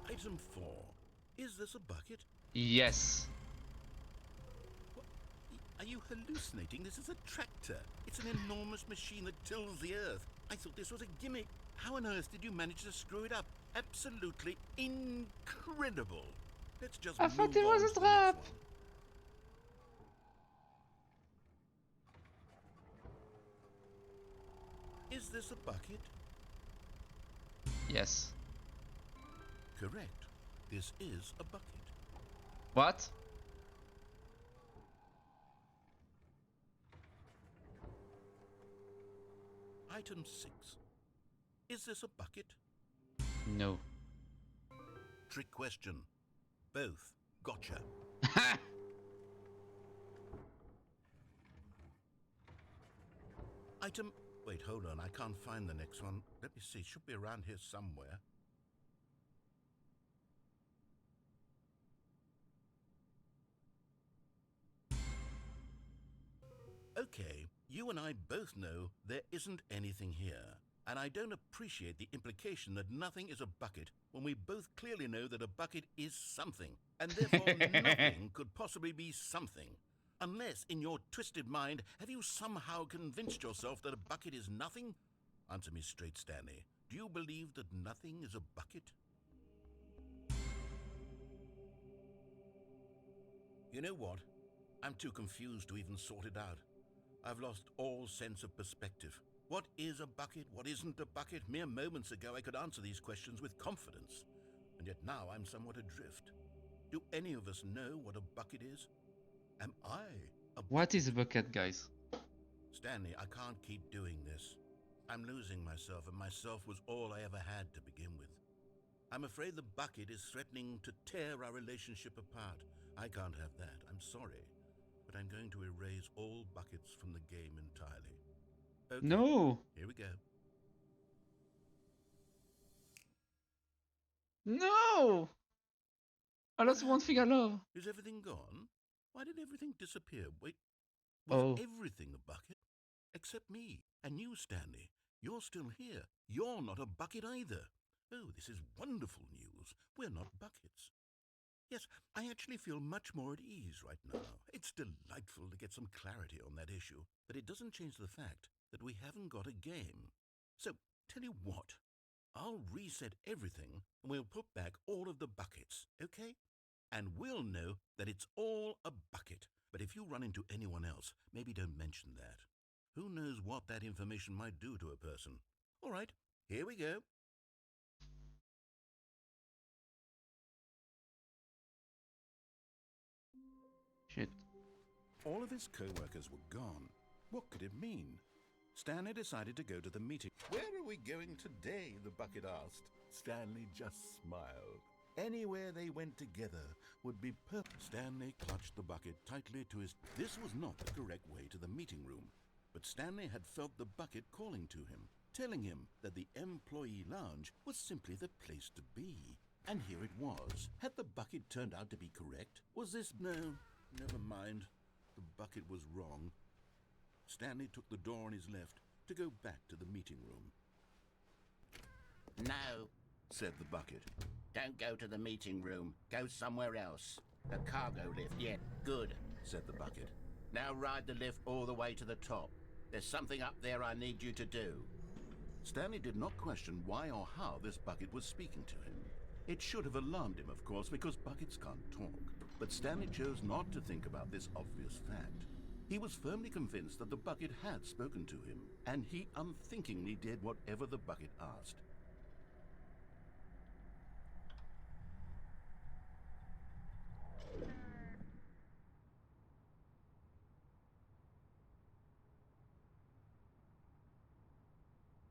Item 4. Is this a bucket? Yes. What? Are you hallucinating? This is a tractor. It's an enormous machine that tills the earth. I thought this was a gimmick. How on earth did you manage to screw it up? Absolutely incredible. Let's just I thought it was move a on to the next trap. one. Is this a bucket? Yes. Correct. This is a bucket. What? Item 6. Is this a bucket? No. Trick question. Both. Gotcha. Item... Wait, hold on. I can't find the next one. Let me see. It should be around here somewhere. Okay, you and I both know there isn't anything here. And I don't appreciate the implication that nothing is a bucket when we both clearly know that a bucket is something. And therefore nothing could possibly be something. Unless, in your twisted mind, have you somehow convinced yourself that a bucket is nothing? Answer me straight, Stanley. Do you believe that nothing is a bucket? You know what? I'm too confused to even sort it out. I've lost all sense of perspective. What is a bucket? What isn't a bucket? Mere moments ago I could answer these questions with confidence. And yet now I'm somewhat adrift. Do any of us know what a bucket is? Am I a bucket? What is a bucket, guys? Stanley, I can't keep doing this. I'm losing myself, and myself was all I ever had to begin with. I'm afraid the bucket is threatening to tear our relationship apart. I can't have that. I'm sorry. But I'm going to erase all buckets from the game entirely. Okay, No. here we go. No. Oh, that's one thing I love. Is everything gone? Why did everything disappear? Wait, was everything a bucket? Except me and you, Stanley. You're still here. You're not a bucket either. Oh, this is wonderful news. We're not buckets. Yes, I actually feel much more at ease right now. It's delightful to get some clarity on that issue, but it doesn't change the fact that we haven't got a game. So, tell you what, I'll reset everything and we'll put back all of the buckets, okay? And we'll know that it's all a bucket. But if you run into anyone else, maybe don't mention that. Who knows what that information might do to a person? All right, Here we go. Shit. All of his co-workers were gone. What could it mean? Stanley decided to go to the meeting. Where are we going today? The bucket asked. Stanley just smiled. Anywhere they went together would be perfect. Stanley clutched the bucket tightly to his... This was not the correct way to the meeting room, but Stanley had felt the bucket calling to him, telling him that the employee lounge was simply the place to be. And here it was. Had the bucket turned out to be correct? Was this... No, never mind. The bucket was wrong. Stanley took the door on his left to go back to the meeting room. No, Said the bucket. don't go to the meeting room. Go somewhere else. The cargo lift, yeah. Good, Said the bucket. now ride the lift all the way to the top. There's something up there I need you to do. Stanley did not question why or how this bucket was speaking to him. It should have alarmed him, of course, because buckets can't talk. But Stanley chose not to think about this obvious fact. He was firmly convinced that the bucket had spoken to him, and he unthinkingly did whatever the bucket asked.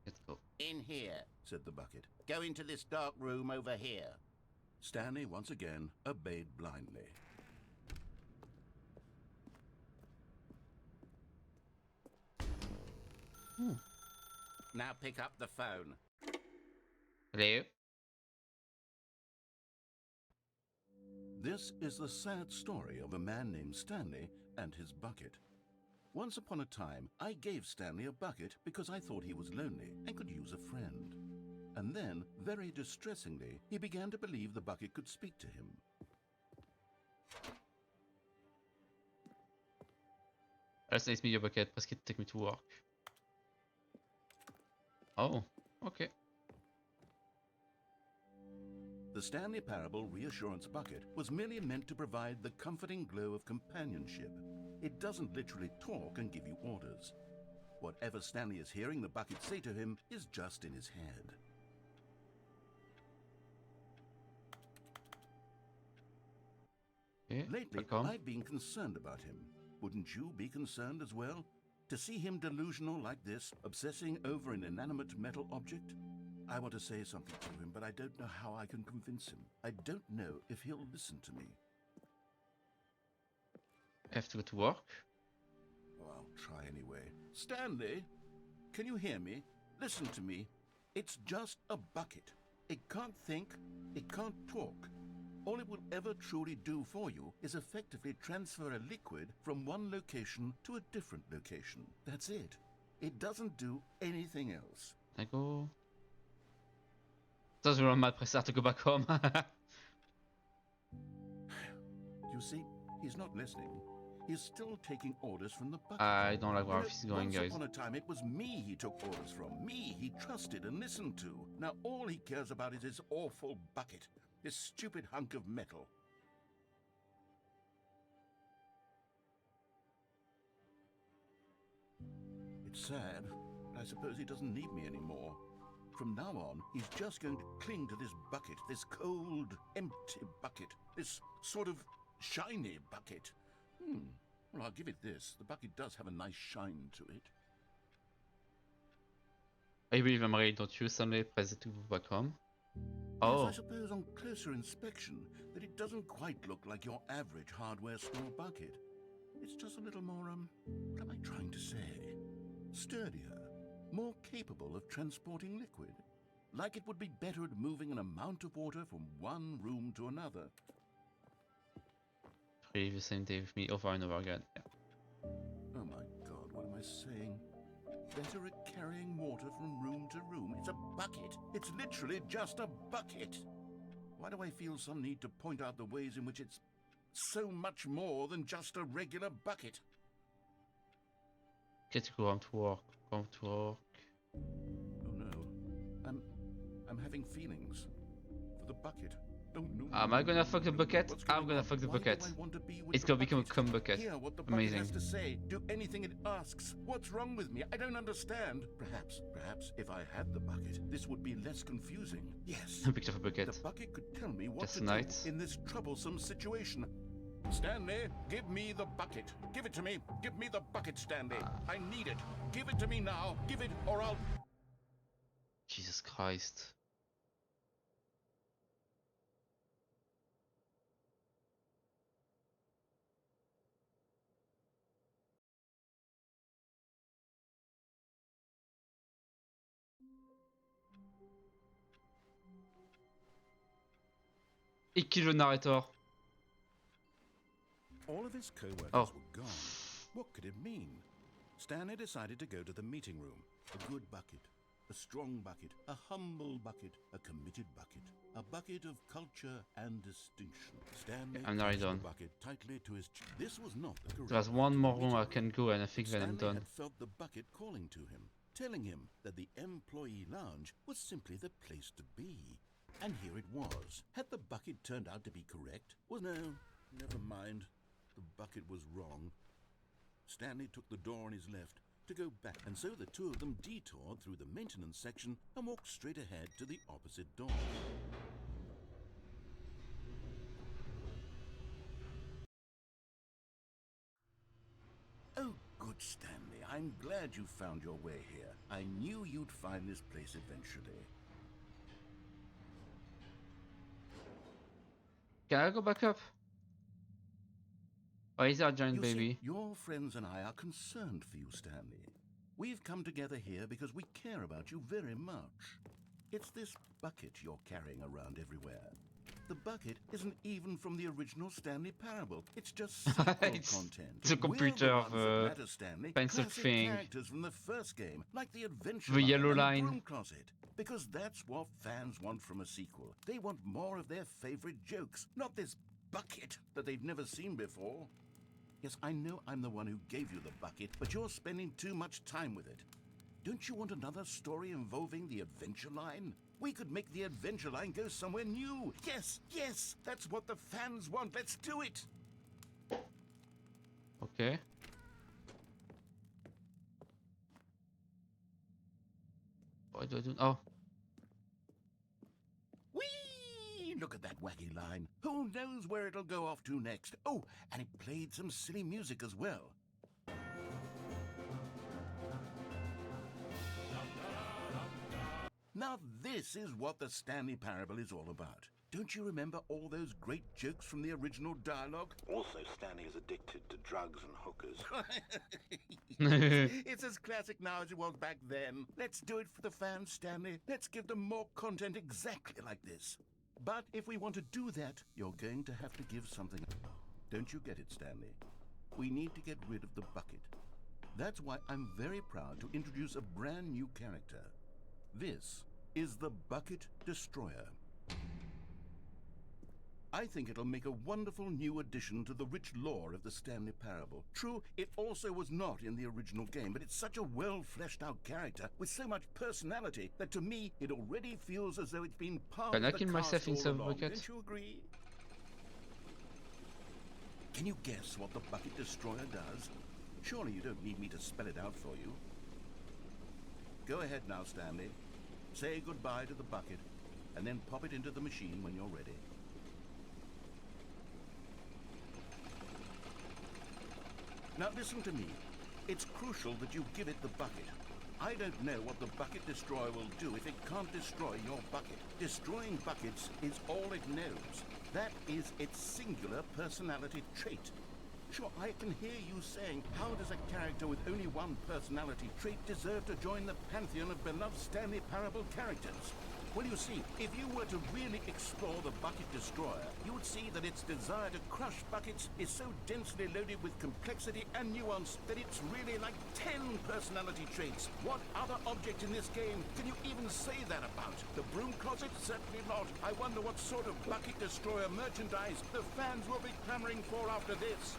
Let's go. In here. Said the bucket. Go into this dark room over here. Stanley once again obeyed blindly. Now pick up the phone. Hello? This is the sad story of a man named Stanley and his bucket. Once upon a time, I gave Stanley a bucket because I thought he was lonely and could use a friend. And then, very distressingly, he began to believe the bucket could speak to him. That's nice media bucket. Press it take me to work. Oh, okay. The Stanley Parable Reassurance Bucket was merely meant to provide the comforting glow of companionship. It doesn't literally talk and give you orders. Whatever Stanley is hearing the bucket say to him is just in his head. Okay, Lately, welcome. I've been concerned about him. Wouldn't you be concerned as well? To see him delusional like this, obsessing over an inanimate metal object? I want to say something to him, but I don't know how I can convince him. I don't know if he'll listen to me. I have to go to work. Oh, I'll try anyway. Stanley, can you hear me? Listen to me. It's just a bucket. It can't think, it can't talk. All it will ever truly do for you is effectively transfer a liquid from one location to a different location. That's it. It doesn't do anything else. I go. Doesn't really mad press R to go back home. You see, he's not listening. He's still taking orders from the bucket. I don't like where You know, he's going, once guys. upon a time, it was me he took orders from. Me he trusted and listened to. Now all he cares about is his awful bucket. This stupid hunk of metal. It's sad, but I suppose he doesn't need me anymore. From now on, he's just going to cling to this bucket, this cold, empty bucket, this sort of shiny bucket. Well, I'll give it this. The bucket does have a nice shine to it. I believe I'm ready, don't you? Stanley, press it to go back home. Yes, Oh, I suppose on closer inspection that it doesn't quite look like your average hardware store bucket. It's just a little more, what am I trying to say? Sturdier, more capable of transporting liquid. Like it would be better at moving an amount of water from one room to another. read the same day with me over and over again. Yeah. Oh my god, what am I saying? Better at carrying water from room to room. It's a bucket. It's literally just a bucket. Why do I feel some need to point out the ways in which it's so much more than just a regular bucket? Get to go home to work. Go home to work. Oh no. I'm having feelings for the bucket. Don't know. Am I gonna fuck the bucket? What's I'm going gonna on? fuck the Why do bucket. I want to be with It's the gonna become a bucket? cum bucket. Hear what the bucket Amazing. has to say. Do anything it asks. What's wrong with me? I don't understand. Perhaps if I had the bucket, this would be less confusing. Yes. I picked up a bucket. The bucket could tell me what That's to nice. do in this troublesome situation. Stanley, give me the bucket. Give it to me. Give me the bucket, Stanley. I need it. Give it to me now. Give it or I'll... Jesus Christ. Et qui le narrator? All of his co-workers Oh. were gone. What could it mean? Stanley decided to go to the meeting room. A good bucket, a strong bucket, a humble bucket, a committed bucket, a bucket of culture and distinction. Stanley I'm nearly clutched done. the bucket tightly to his chest. This was not the correct There's way one to more the room I meeting can room. go and I think then I'm Stanley done. had felt the bucket calling to him, telling him that the employee lounge was simply the place to be. And here it was. Had the bucket turned out to be correct? Well, no, never mind. The bucket was wrong. Stanley took the door on his left to go back, and so the two of them detoured through the maintenance section and walked straight ahead to the opposite door. Oh, good Stanley. I'm glad you found your way here. I knew you'd find this place eventually. Can I go back up? Oh, he's our giant You baby. see, your friends and I are concerned for you, Stanley. We've come together here because we care about you very much. It's this bucket you're carrying around everywhere. The bucket isn't even from the original Stanley Parable. It's just sequel content. It's a computer We're the ones that of matter, Stanley. pencil Classic thing. characters from the first game, like the Adventure The Line yellow and line. the Broom Closet. Because that's what fans want from a sequel. They want more of their favorite jokes, not this bucket that they've never seen before. Yes, I know I'm the one who gave you the bucket, but you're spending too much time with it. Don't you want another story involving the Adventure Line? We could make the Adventure Line go somewhere new. Yes, yes, that's what the fans want. Let's do it. Okay. What do I do? Oh. Whee! Look at that wacky line. Who knows where it'll go off to next? Oh, and it played some silly music as well. Now this is what the Stanley Parable is all about. Don't you remember all those great jokes from the original dialogue? Also, Stanley is addicted to drugs and hookers. It's as classic now as it was back then. Let's do it for the fans, Stanley. Let's give them more content exactly like this. But if we want to do that, you're going to have to give something. Don't you get it, Stanley? We need to get rid of the bucket. That's why I'm very proud to introduce a brand new character. This is the Bucket Destroyer. I think it'll make a wonderful new addition to the rich lore of the Stanley Parable. True, it also was not in the original game, but it's such a well-fleshed-out character with so much personality that to me, it already feels as though it's been part Can I of the kill myself cast all inside the along. bucket? Don't you agree? Can you guess what the Bucket Destroyer does? Surely you don't need me to spell it out for you. Go ahead now, Stanley. Say goodbye to the bucket, and then pop it into the machine when you're ready. Now listen to me. It's crucial that you give it the bucket. I don't know what the Bucket Destroyer will do if it can't destroy your bucket. Destroying buckets is all it knows. That is its singular personality trait. Sure, I can hear you saying, how does a character with only one personality trait deserve to join the pantheon of beloved Stanley Parable characters? Well, you see, if you were to really explore the Bucket Destroyer, you would see that its desire to crush buckets is so densely loaded with complexity and nuance that it's really like 10 personality traits. What other object in this game can you even say that about? The Broom Closet? Certainly not. I wonder what sort of Bucket Destroyer merchandise the fans will be clamoring for after this.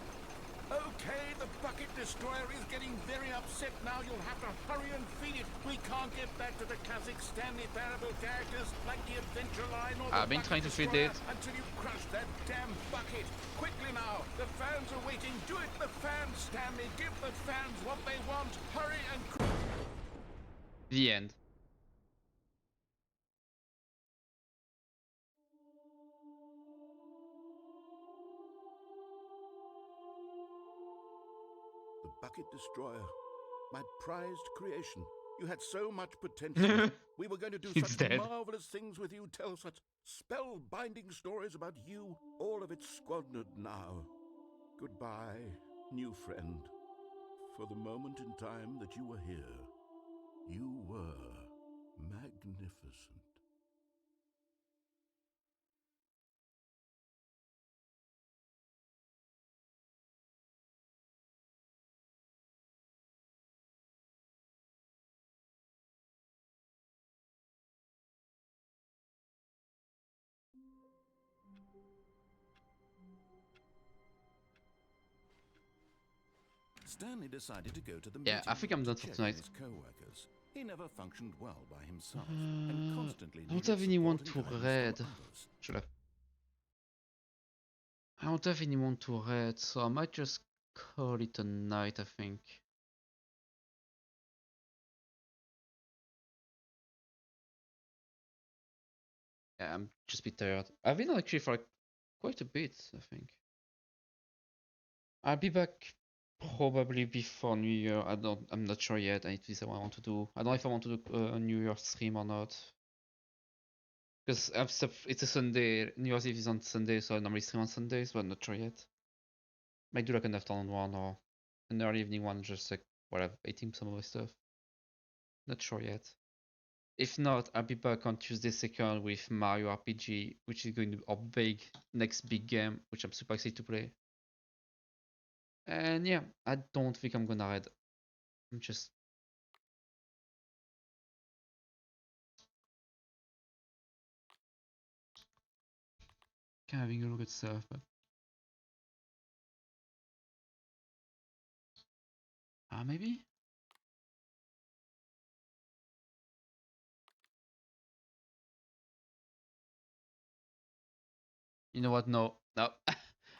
Okay, the bucket destroyer is getting very upset now. You'll have to hurry and feed it. We can't get back to the classic Stanley Parable characters like the Adventure Line or the I've been trying to feed Destroyer it. until you crush that damn bucket. Quickly now, the fans are waiting. Do it, the fans, Stanley. Give the fans what they want. Hurry and... The end. The bucket destroyer. My prized creation. You had so much potential. We were going to do It's such dead. marvelous things with you, tell such spellbinding stories about you. All of it squandered now. Goodbye, new friend. For the moment in time that you were here, you were magnificent. Stanley decided to go to the Yeah, I meeting think room I'm to done for check on tonight. his co-workers. He never functioned well by himself and constantly I don't needed have anyone support to and read. guidance from others. Shut up. I don't have anyone to read, so I might just call it a night, I think. Yeah, I'm just a bit tired. I've been actually for like quite a bit, I think. I'll be back probably before New Year. I'm not sure yet. I need to decide what I want to do. I don't know if I want to do a New Year stream or not. Because it's a Sunday. New Year's Eve is on Sunday, so I normally stream on Sundays, but I'm not sure yet. Might do like an afternoon one or an early evening one, just like whatever, eating some of my stuff. Not sure yet. If not, I'll be back on Tuesday 2nd with Mario RPG, which is going to be our next big game, which I'm super excited to play. And yeah, I don't think I'm gonna read. I'm just kind of having a look at stuff, but maybe. You know what? No, no.